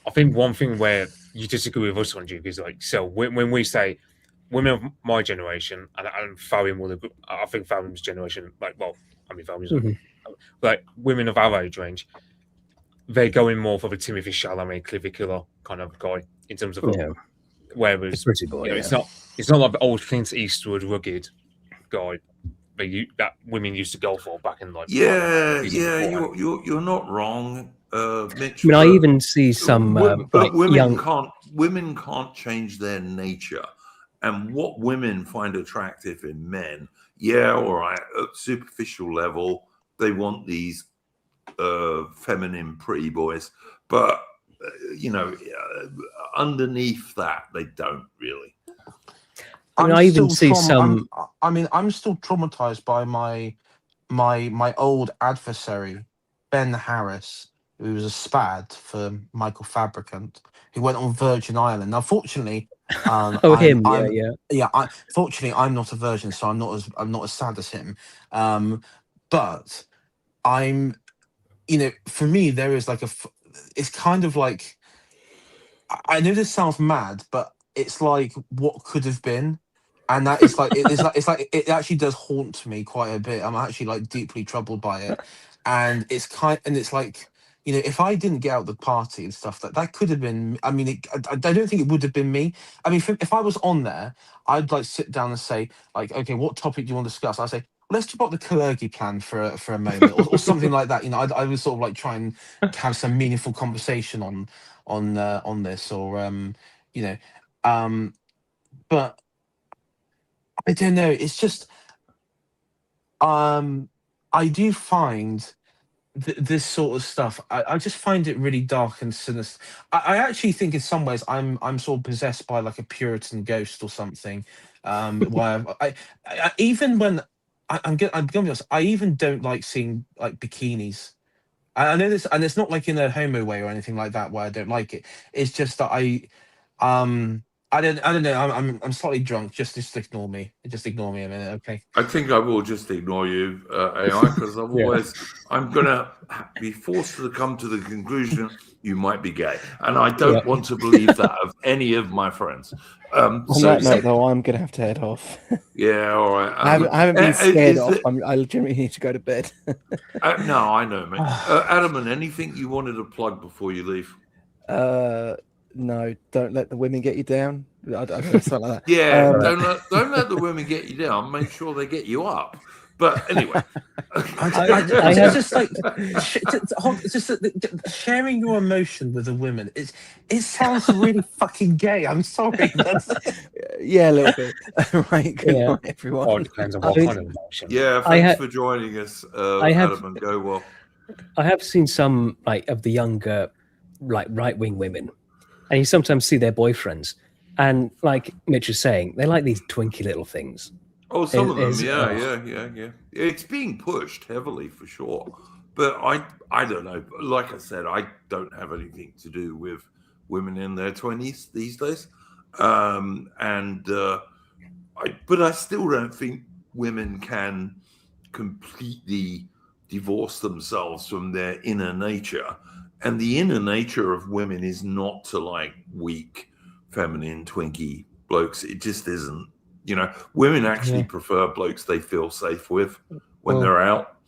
I think one thing where you disagree with us on, Duke, is like, so when we say women of my generation, and Fabian will agree, I think Fabian's generation, like, well, I mean, Fabian's like women of our age range, they're going more for the Timothy Chalamet, Cliffy Killer kind of guy in terms of, Yeah. whereas Pretty boy. you know, Yeah. it's not like the old Clint Eastwood rugged guy that women used to go for back in like Yeah, you're not wrong, Mitch. I mean, I but- even see some but like women young. women can't change their nature, and what women find attractive in men. Yeah, all right, at superficial level, they want these feminine, pretty boys, but underneath that, they don't really. I mean, I even see some. I'm still traumatized by my old adversary, Ben Harris, who was a spad for Michael Fabricant, who went on Virgin Island. Now, fortunately, fortunately, I'm not a virgin, so I'm not as sad as him. But I'm, for me, there is like it's kind of like, I know this sounds mad, but it's like what could have been. And that is like it actually does haunt me quite a bit. I'm actually like deeply troubled by it, and it's like, if I didn't get out the party and stuff, that could have been. I mean, I don't think it would have been me. I mean, if I was on there, I'd like sit down and say like, okay, what topic do you want to discuss? I'd say, let's talk about the Kalergi plan for a moment, or something like that. I would sort of like try and have some meaningful conversation on this, or but. I don't know. It's just, I do find this sort of stuff. I just find it really dark and sinister. I actually think in some ways I'm sort of possessed by like a Puritan ghost or something. Where I even when I'm gonna be honest, I even don't like seeing like bikinis. I know this, and it's not like in a homo way or anything like that where I don't like it. It's just that I don't know. I'm slightly drunk. Just ignore me. Just ignore me a minute, okay? I think I will just ignore you, AI, because I'm gonna be forced to come to the conclusion you might be gay, and I don't want to believe that of any of my friends. On that note, though, I'm gonna have to head off. Yeah, all right. I haven't been scared off. I legitimately need to go to bed. No, I know, mate. Adam, and anything you wanted to plug before you leave? No, don't let the women get you down. I don't know, something like that. Yeah, don't let the women get you down. Make sure they get you up. But anyway, sharing your emotion with a woman. It sounds really fucking gay. I'm sorry. Yeah, a little bit. Right, good night, everyone. Oh, it depends on what kind of emotion. Yeah, thanks for joining us, Adam, and go well. I have seen some like of the younger, like right-wing women, and you sometimes see their boyfriends, and like Mitch is saying, they like these twinky little things. Oh, some of them, yeah. It's being pushed heavily for sure, but I don't know. Like I said, I don't have anything to do with women in their 20s these days, but I still don't think women can completely divorce themselves from their inner nature, and the inner nature of women is not to like weak, feminine, twinky blokes. It just isn't. Women actually prefer blokes they feel safe with when they're out.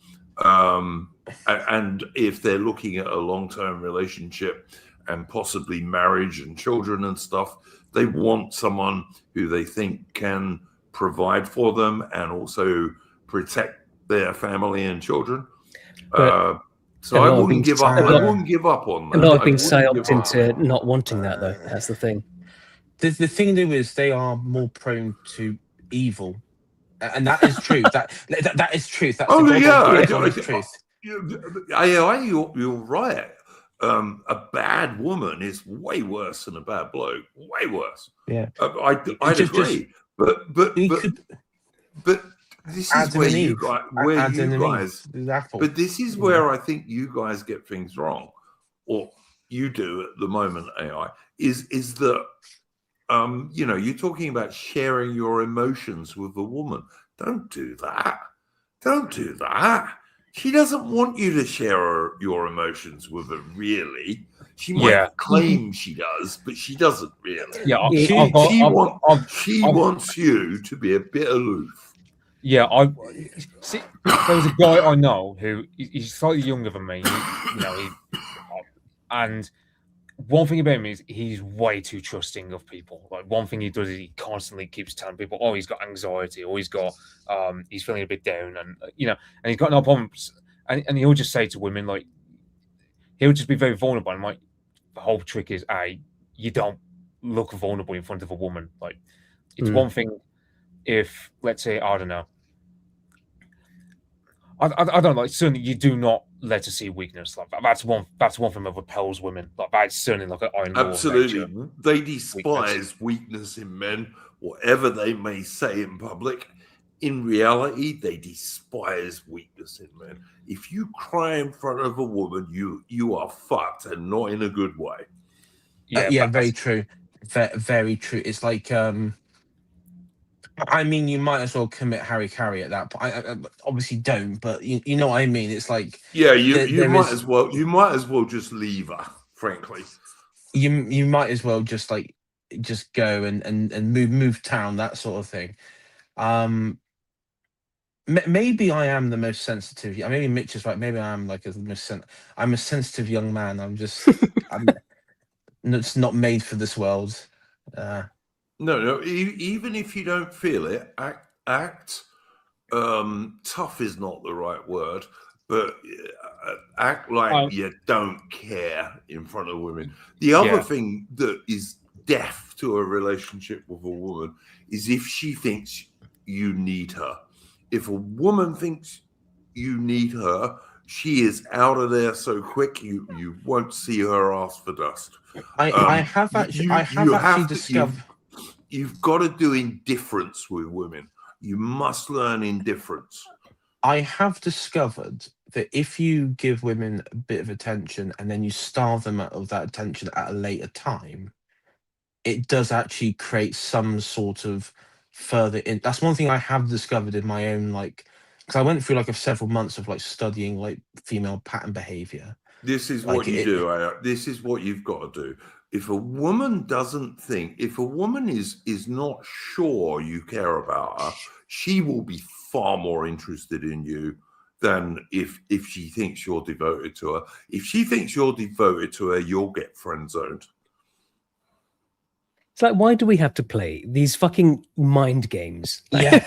And if they're looking at a long-term relationship and possibly marriage and children and stuff. They want someone who they think can provide for them and also protect their family and children. But so I wouldn't give up. I wouldn't give up on that. A lot have been psyoped into not wanting that, though. That's the thing. The thing though is they are more prone to evil, and that is truth. that is truth. That's truth. You're right. A bad woman is way worse than a bad bloke. Way worse. Yeah, I'd agree. But this is where you guys, but this is where I think you guys get things wrong, or you do at the moment. AI is that you're talking about sharing your emotions with a woman. Don't do that. Don't do that. She doesn't want you to share your emotions with her, really. She might claim she does, but she doesn't really. Yeah, she wants you to be a bit aloof. Yeah, there was a guy I know who he's slightly younger than me. And one thing about him is he's way too trusting of people. Like, one thing he does is he constantly keeps telling people, "Oh, he's got anxiety," or he's feeling a bit down, and and he's got no problems. And he'll just say to women, like, he'll just be very vulnerable. And like, the whole trick is, you don't look vulnerable in front of a woman. Like, it's one thing if, let's say, I don't know. I don't know. Certainly, you do not let her see weakness. Like that's one thing that repels women. Like that's certainly like an iron law. Absolutely, they despise weakness in men, whatever they may say in public. In reality, they despise weakness in men. If you cry in front of a woman, you are fucked, and not in a good way. Yeah, very true. Very true. It's like I mean, you might as well commit Harry at that point. I obviously don't, but you know what I mean. It's like you might as well just leave her. Frankly, you might as well just go and move town, that sort of thing. Maybe I am the most sensitive. Maybe Mitch is right. Maybe I am I'm a sensitive young man. It's not made for this world. No. Even if you don't feel it, act. Tough is not the right word, but act like you don't care in front of women. The other thing that is death to a relationship with a woman is if she thinks you need her. If a woman thinks you need her, she is out of there so quick you won't see her ass for dust. I have actually discovered. You've got to do indifference with women. You must learn indifference. I have discovered that if you give women a bit of attention and then you starve them out of that attention at a later time, it does actually create some sort of further that's one thing I have discovered in my own, because I went through several months of studying female pattern behavior. This is what you do. This is what you've got to do. If a woman is not sure you care about her, she will be far more interested in you than if she thinks you're devoted to her. If she thinks you're devoted to her, you'll get friend zoned. It's like, why do we have to play these fucking mind games? Yeah,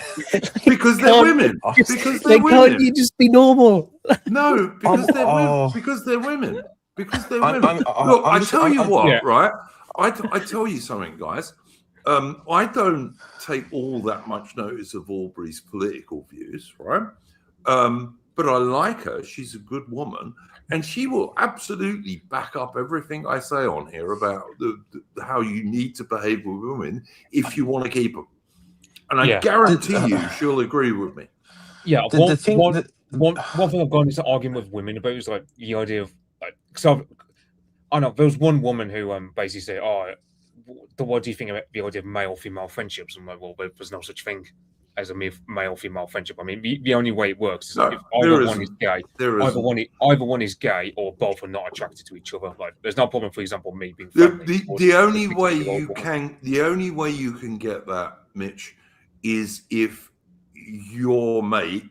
because they're women. Because they're women. Can't you just be normal? No, because they're women. Because they're women. Because they're women. Look, I tell you what, right? I tell you something, guys. I don't take all that much notice of Aubrey's political views, right? But I like her. She's a good woman. And she will absolutely back up everything I say on here about how you need to behave with women if you want to keep them. And I guarantee you she'll agree with me. Yeah, one thing I've gone into arguing with women about is the idea of because I know there was one woman who basically said, what do you think about the idea of male-female friendships? I'm like, well, there's no such thing as a male-female friendship. I mean, the only way it works is if either one is gay, either one is gay, or both are not attracted to each other. There's no problem, for example, me being friendly. The only way you can get that, Mitch, is if your mate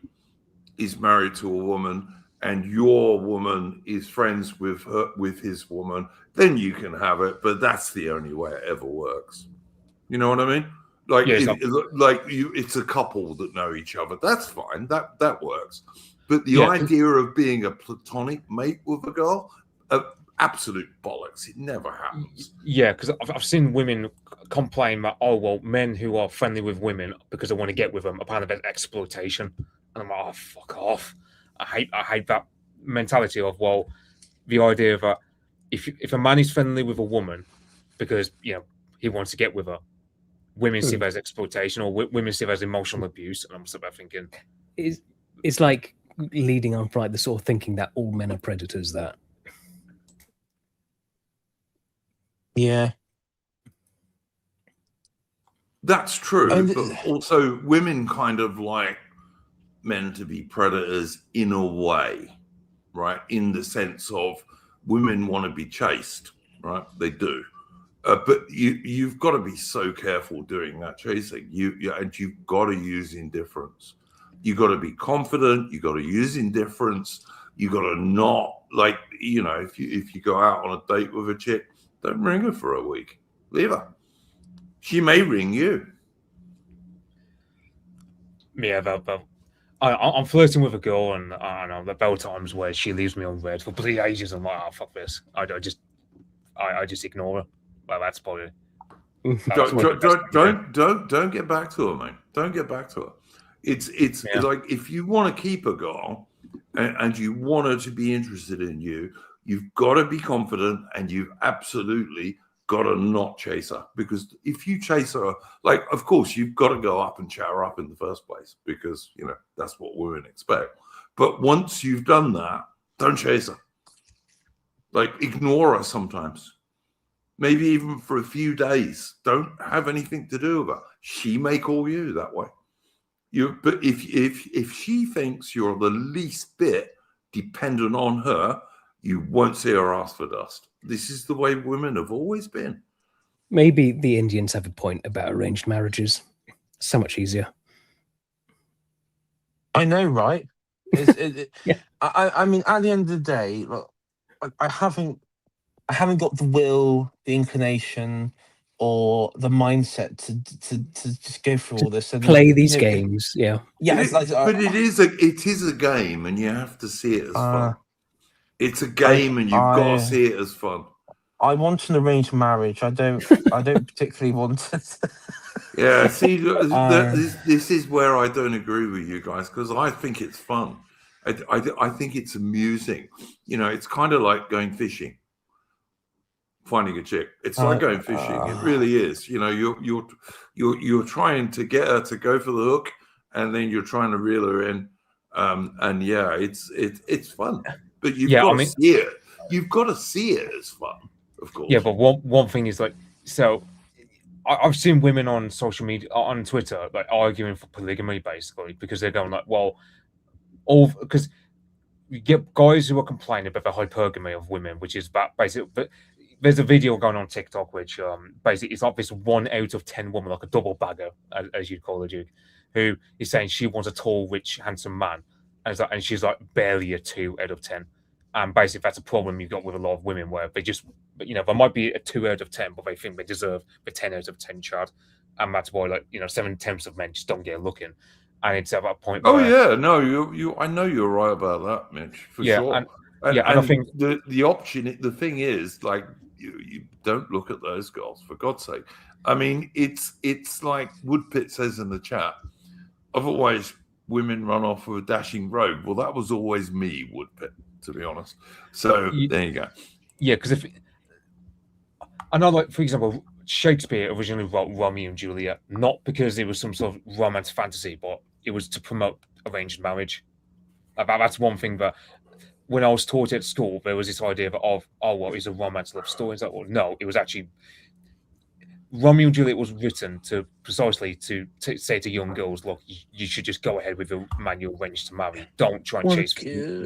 is married to a woman and your woman is friends with his woman, then you can have it. But that's the only way it ever works. You know what I mean? Like, Yeah, it's a couple that know each other. That's fine. That works. But the idea of being a platonic mate with a girl, absolute bollocks. It never happens. Yeah, because I've seen women complain that, oh, well, men who are friendly with women because they want to get with them, apparently that's exploitation. And I'm like, oh, fuck off. I hate that mentality of, well, the idea that if a man is friendly with a woman because, you know, he wants to get with her, women see that as exploitation, or women see that as emotional abuse. And I'm sort of thinking... It's like leading on for like the sort of thinking that all men are predators, that... Yeah. That's true, but also women kind of like men to be predators in a way, right? In the sense of women want to be chased, right? They do. But you've got to be so careful doing that chasing. And you've got to use indifference. You got to be confident. You got to use indifference. You got to not, like, you know, if you go out on a date with a chick, don't ring her for a week. Leave her. She may ring you. Yeah, I'm flirting with a girl, and I know there are times where she leaves me on red for bloody ages. I'm like, oh, fuck this. I just ignore her. Well, that's probably... Don't get back to her, mate. Don't get back to her. It's like, if you want to keep a girl and you want her to be interested in you, you've got to be confident, and you've absolutely got to not chase her. Because if you chase her, like, of course, you've got to go up and chat her up in the first place, because, you know, that's what women expect. But once you've done that, don't chase her. Like, ignore her sometimes. Maybe even for a few days. Don't have anything to do with her. She may call you that way. But if she thinks you're the least bit dependent on her, you won't see her ask for dust. This is the way women have always been. Maybe the Indians have a point about arranged marriages. So much easier. I know, right? Yeah. I mean, at the end of the day, look, I haven't got the will, the inclination, or the mindset to just go through all this and play these games. Yeah. But it is a game, and you have to see it as fun. It's a game, and you've got to see it as fun. I want an arranged marriage. I don't particularly want it. Yeah, see, this is where I don't agree with you guys, because I think it's fun. I think it's amusing. You know, it's kind of like going fishing. Finding a chick, it's like going fishing. It really is. You know, you're trying to get her to go for the hook, and then you're trying to reel her in. And yeah, it's fun, but you've got to see it. You've got to see it as fun, of course. Yeah, but one thing is, like, so I've seen women on social media, on Twitter, like, arguing for polygamy, basically, because they're going like, well, because you get guys who are complaining about the hypergamy of women, which is basically, but there's a video going on TikTok which basically it's like this 1 out of 10 woman, like a double bagger, as you'd call it, Duke, who is saying she wants a tall, rich, handsome man, and she's like barely a 2 out of 10. And basically that's a problem you've got with a lot of women, where they just, you know, there might be a 2 out of 10, but they think they deserve the 10 out of 10 chart, and that's why, like, you know, 7/10 of men just don't get looking. And it's at that point. Oh yeah, no, you. I know you're right about that, Mitch. For sure. And I think the option. The thing is, like, you don't look at those girls, for God's sake. I mean, it's like Woodpit says in the chat. Otherwise, women run off with a dashing rogue. Well, that was always me, Woodpit, to be honest. So there you go. Yeah, because I know, like, for example, Shakespeare originally wrote Romeo and Juliet not because it was some sort of romance fantasy, but it was to promote arranged marriage. That's one thing that, when I was taught at school, there was this idea of, oh, well, it's a romance love story. It's like, well, no, it was actually, Romeo and Juliet was written precisely to say to young girls, look, you should just go ahead with the man you're arranged to marry. Don't try and chase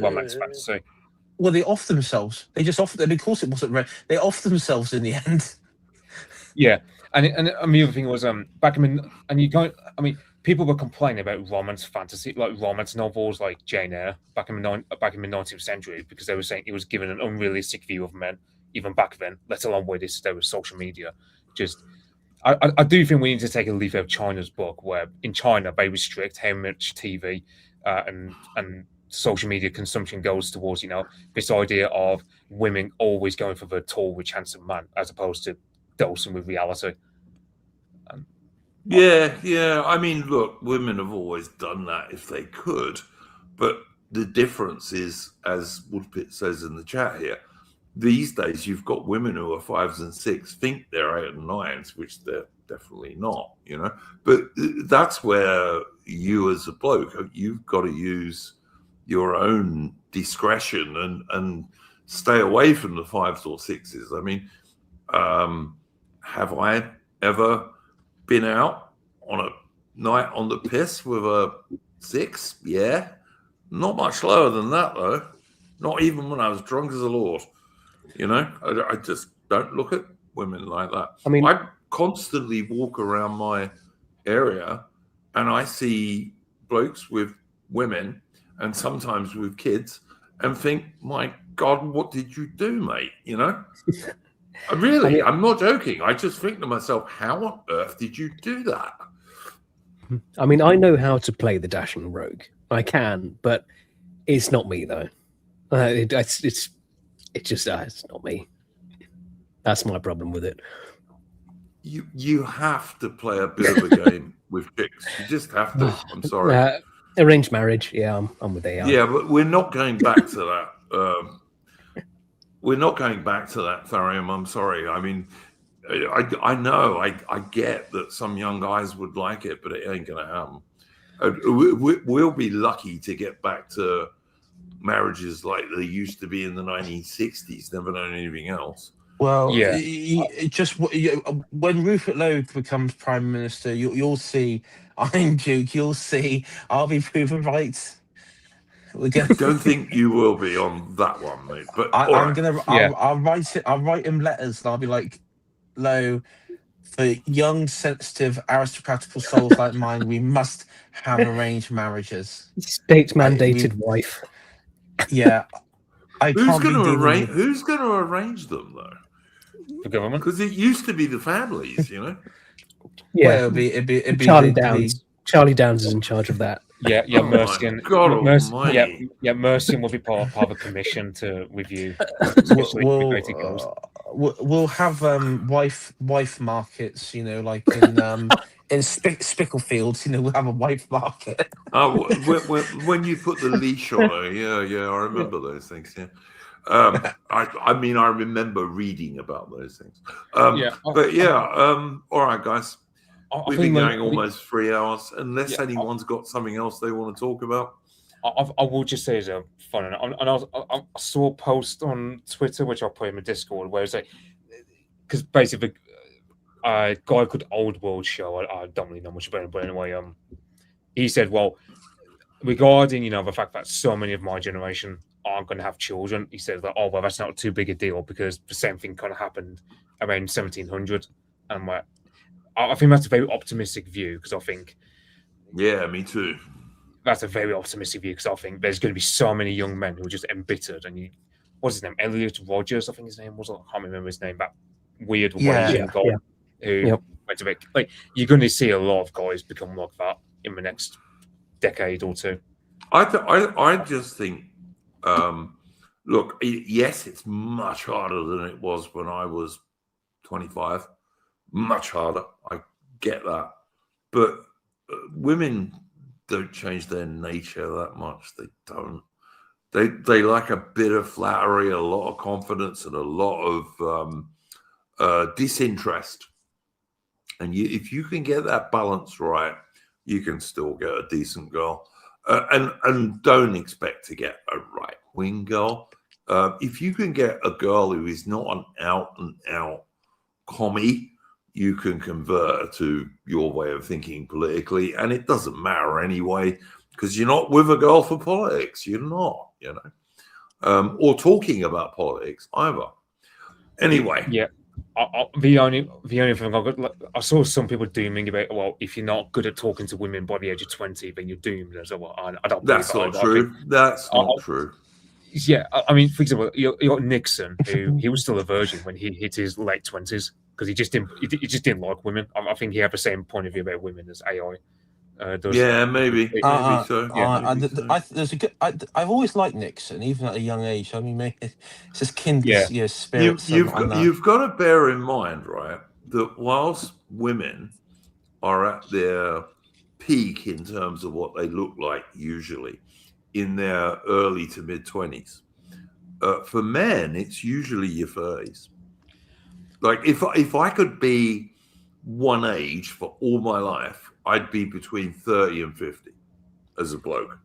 romance fantasy. Well, they off themselves. They just off. And of course, it wasn't. They off themselves in the end. Yeah, and the other thing was back in, and you don't. I mean, people were complaining about romance fantasy, like romance novels, like Jane Eyre, back in the 19th century, because they were saying it was given an unrealistic view of men, even back then, let alone with this there was social media. Just, I do think we need to take a leaf out of China's book, where in China they restrict how much TV and social media consumption goes towards, this idea of women always going for the tall, rich, handsome man, as opposed to dosing with reality. Yeah. I mean, look, women have always done that if they could, but the difference is, as Woodpit says in the chat here, these days you've got women who are 5s and 6 think they're 8 and 9s, which they're definitely not, But that's where you, as a bloke, you've got to use your own discretion and stay away from the 5s or 6s. I mean, have I ever been out on a night on the piss with a 6? Yeah. Not much lower than that, though. Not even when I was drunk as a lord. I just don't look at women like that. I mean, I constantly walk around my area and I see blokes with women and sometimes with kids and think, my God, what did you do, mate? I'm not joking. I just think to myself, how on earth did you do that? I mean, I know how to play the dashing rogue. I can, but it's not me though. It's not me. That's my problem with it. You have to play a bit of a game with chicks. You just have to. I'm sorry. Arranged marriage. Yeah, I'm with AI. Yeah, but we're not going back to that. We're not going back to that, Tharium. I'm sorry. I mean, I know, I get that some young guys would like it, but it ain't going to happen. We'll be lucky to get back to marriages like they used to be in the 1960s, never known anything else. Well, yeah. When Rupert Lowe becomes Prime Minister, you'll see, I'm Duke, you'll see, I'll be proven right. Don't think you will be on that one, mate. But I'll write him letters and I'll be like, Lowe, for young, sensitive, aristocratical souls like mine, we must have arranged marriages. State mandated wife. Yeah. Who's going to arrange them though? The government, because it used to be the families, Yeah, well, it'd be Charlie Downs. Charlie Downs is in charge of that. Yeah, Oh my Mercian. God almighty. Mercian will be part of a commission to review. We'll have wife markets, like in Spicklefields, we'll have a wife market. Oh, when you put the leash on her, yeah, I remember those things. Yeah, I mean, I remember reading about those things. But yeah, all right, guys. We've been going almost 3 hours. Unless anyone's got something else they want to talk about. I will just say as a fun, and I saw a post on Twitter, which I'll put in my Discord, where it's like, because basically a guy called Old World Show, I don't really know much about it, but anyway, he said, well, regarding the fact that so many of my generation aren't going to have children, he said that, oh well, that's not too big a deal because the same thing kind of happened around 1700, and I'm like, I think that's a very optimistic view because I think, yeah, me too. That's a very optimistic view because I think there's going to be so many young men who are just embittered. And what's his name? Elliot Rogers, I think his name was. I can't remember his name. That weird Asian guy who went to make. Like, you're going to see a lot of guys become like that in the next decade or two. I just think, look, yes, it's much harder than it was when I was 25. Much harder. I get that. But women don't change their nature that much. They don't. They like a bit of flattery, a lot of confidence, and a lot of disinterest. And if you can get that balance right, you can still get a decent girl. And don't expect to get a right-wing girl. If you can get a girl who is not an out-and-out commie, you can convert her to your way of thinking politically, and it doesn't matter anyway, because you're not with a girl for politics. You're not, or talking about politics either. Anyway, The only thing I saw some people dooming about, well, if you're not good at talking to women by the age of 20, then you're doomed. And so, well, I don't believe That's that. not true. That's not true. Yeah, I mean, for example, you got Nixon, who he was still a virgin when he hit his late 20s because he just didn't like women. I think he had the same point of view about women as AI does. Yeah, maybe so. There's a good. I've always liked Nixon, even at a young age. I mean, it's just kindred, Yeah. spirits. You've got to bear in mind, right, that whilst women are at their peak in terms of what they look like usually in their early to mid 20s, for men it's usually your 30s. Like if I could be one age for all my life, I'd be between 30 and 50 as a bloke,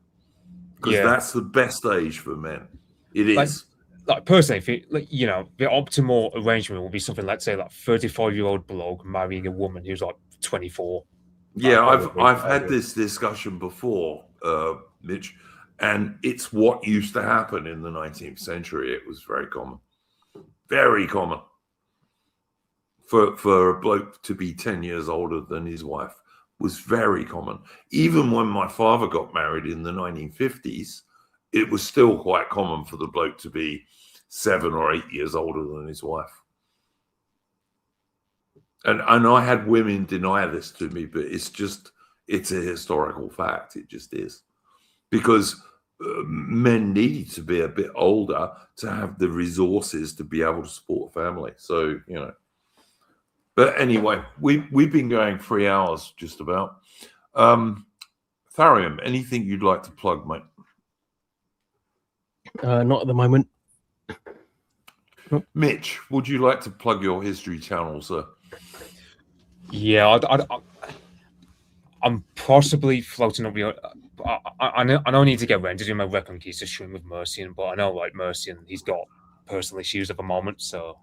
because that's the best age for men. It is. Like personally, if it, like, you know, the optimal arrangement would be something, let's say, like 35-year-old bloke marrying a woman who's like 24. Yeah, I've had this discussion before, Mitch, and it's what used to happen in the 19th century. It was very common for a bloke to be 10 years older than his wife was very common. Even when my father got married in the 1950s, it was still quite common for the bloke to be 7 or 8 years older than his wife. And I had women deny this to me, but it's a historical fact. It just is. Because men needed to be a bit older to have the resources to be able to support a family. So, you know. But anyway, we've been going 3 hours just about. Tharium, anything you'd like to plug, mate? Not at the moment. Mitch, would you like to plug your history channel, sir? Yeah, I'm possibly floating up the. I know I need to get around to doing my Recon Keys to stream with Mercian, but I know like Mercian, he's got personal issues at the moment, so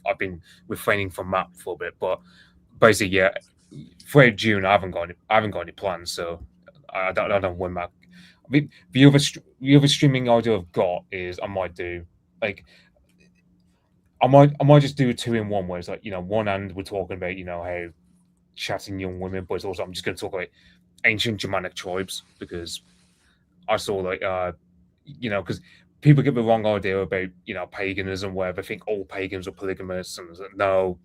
I've been refraining from that for a bit. But basically, yeah, for June, I haven't got any plans, so I don't know when that. The other streaming idea I've got is I might do like. I might just do a 2-in-1 where it's like, you know, one hand we're talking about, you know, how chatting young women, but it's also I'm just going to talk about ancient Germanic tribes, because I saw like you know, because people get the wrong idea about, you know, paganism, where they think all pagans are polygamous, and no,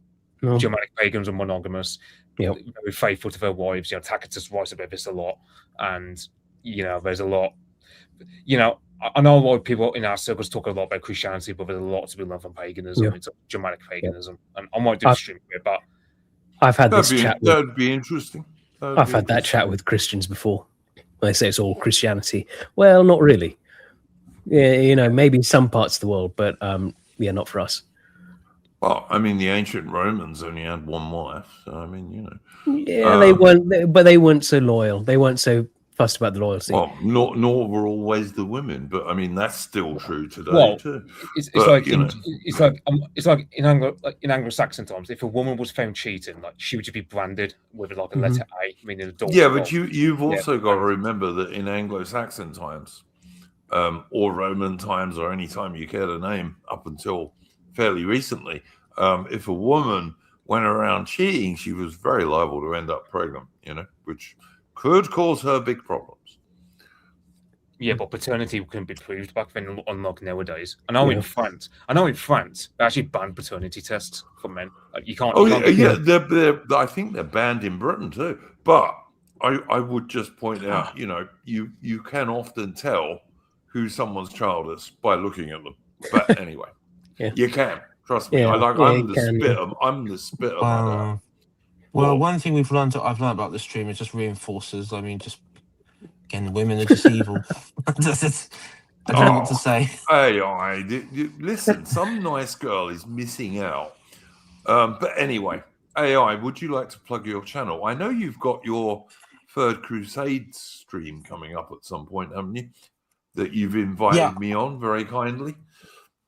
Germanic pagans are monogamous, very faithful to their wives. You know, Tacitus writes about this a lot, and you know, there's a lot. You know, I know a lot of people in our circles talk a lot about Christianity, but there's a lot to be learned from paganism. It's Germanic paganism, and I might do a stream here, but I've had this chat. That would be interesting. I've had that chat with Christians before. They say it's all Christianity. Well, not really. Yeah, you know, maybe some parts of the world, but yeah, not for us. Well, I mean, the ancient Romans only had one wife, so I mean, you know. Yeah, they weren't, but they weren't so loyal. They weren't so fussed about the loyalty. Well, nor were always the women, but I mean that's still true today too. It's like in Anglo-Saxon times, if a woman was found cheating, like she would just be branded with like a letter A, meaning a daughter. Yeah, but you've also got to remember that in Anglo-Saxon times, or Roman times, or any time you care to name up until fairly recently, if a woman went around cheating, she was very liable to end up pregnant. You know, which could cause her big problems. Yeah, but paternity couldn't be proved back then, unlike nowadays. I know in France, they actually banned paternity tests for men. Like, you can't. I think they're banned in Britain too. But I would just point out, you know, you can often tell who someone's child is by looking at them. But anyway, you can trust me. I'm the spit of Well, one thing I've learned about the stream, it just reinforces. I mean, just again, women are just evil. I don't know what to say. AI, listen, some nice girl is missing out. But anyway, AI, would you like to plug your channel? I know you've got your Third Crusade stream coming up at some point, haven't you? That you've invited me on very kindly.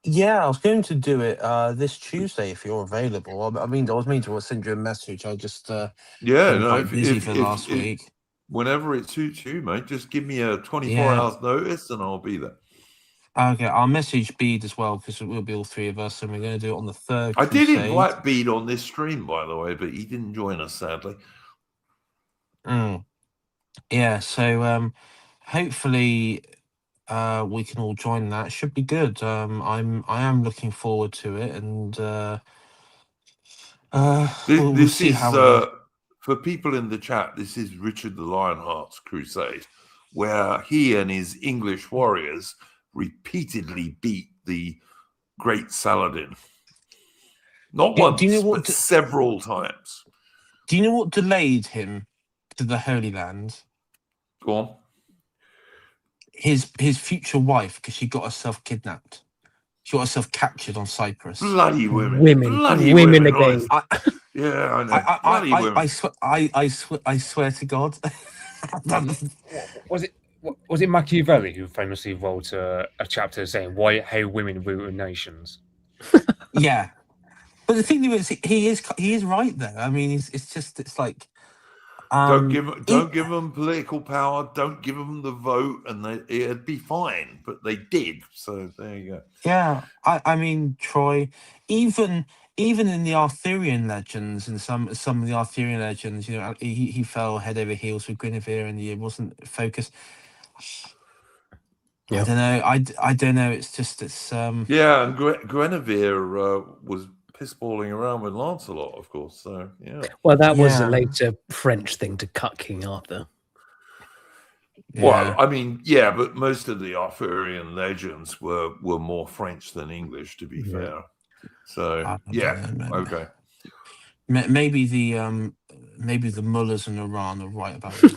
Yeah, I was going to do it this Tuesday if you're available. I mean, I was meaning to send you a message. I just been quite busy for last week. Whenever it suits you, mate, just give me a 24 hours notice and I'll be there. Okay, I'll message Bede as well because it will be all three of us, and we're going to do it on the third. I did Crusade. invite Bede on this stream, by the way, but he didn't join us, sadly. Yeah, so hopefully we can all join that. Should be good. I am looking forward to it, and we'll see This how is it goes. for people in the chat. This is Richard the Lionheart's crusade, where he and his English warriors repeatedly beat the great Saladin. Not Yeah, once, do you know what but several times. Do you know what delayed him to the Holy Land? Go on. His future wife, because she got herself kidnapped. She got herself captured on Cyprus. Bloody women. Women. Bloody Women women. again. Yeah, I know. Bloody women. I swear to God. Was it Machiavelli who famously wrote a chapter saying how women ruin nations? Yeah, but the thing is, he is right though. I mean, it's like Don't give them political power. Don't give them the vote, and it'd be fine. But they did, so there you go. Yeah, I mean, Troy, even in the Arthurian legends, and some of the Arthurian legends, you know, he fell head over heels with Guinevere, and he wasn't focused. Yeah. I don't know. It's Yeah, and Guinevere was pissballing around with Lancelot, of course. So yeah. Well, that was a Yeah. later French thing to cut King Arthur. Well, I mean, yeah, but most of the Arthurian legends were more French than English, to be fair. So I yeah, don't know, okay. Maybe the mullahs in Iran are right about it.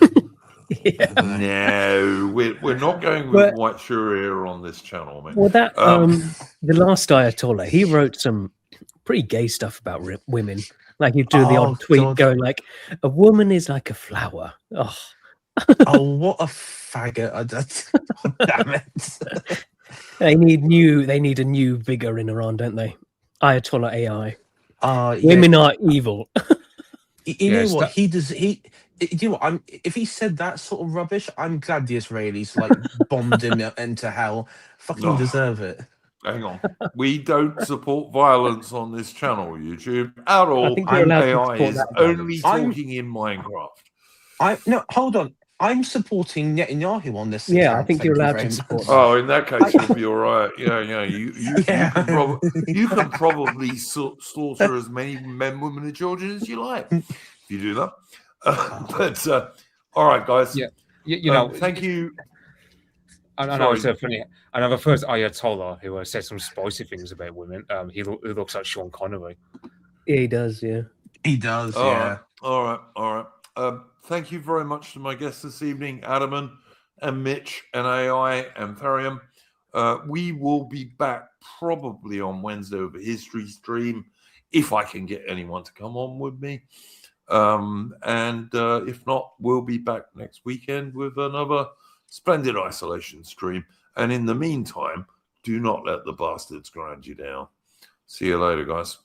Yeah. No, we're not going with white Sharia on this channel, mate. Well, that the last Ayatollah, he wrote some pretty gay stuff about women. Like he'd do the odd tweet going like, "A woman is like a flower." Oh, oh, what a faggot! Damn it! They need a new vigor in Iran, don't they? Ayatollah AI. Women are evil. You know what he does? You know what? If he said that sort of rubbish, I'm glad the Israelis like bombed him into hell. Fucking deserve it. Hang on, we don't support violence on this channel, YouTube, at all. I think you're allowed to AI support is that only violence. talking in Minecraft. No, hold on. I'm supporting Netanyahu on this. Yeah, account. I think you're allowed to support that. Oh, in that case, you'll be all right. Yeah. You can probably slaughter as many men, women, and children as you like if you do that. But all right, guys. Yeah, you know. Thank you. I know it's funny. I know the first Ayatollah who said some spicy things about women. He looks like Sean Connery. Yeah, he does. Yeah, he does. All right. Thank you very much to my guests this evening, Adaman and Mitch and AI and Therium. We will be back probably on Wednesday with a history stream if I can get anyone to come on with me. And if not, we'll be back next weekend with another Splendid Isolation stream. And in the meantime, do not let the bastards grind you down. See you later, guys.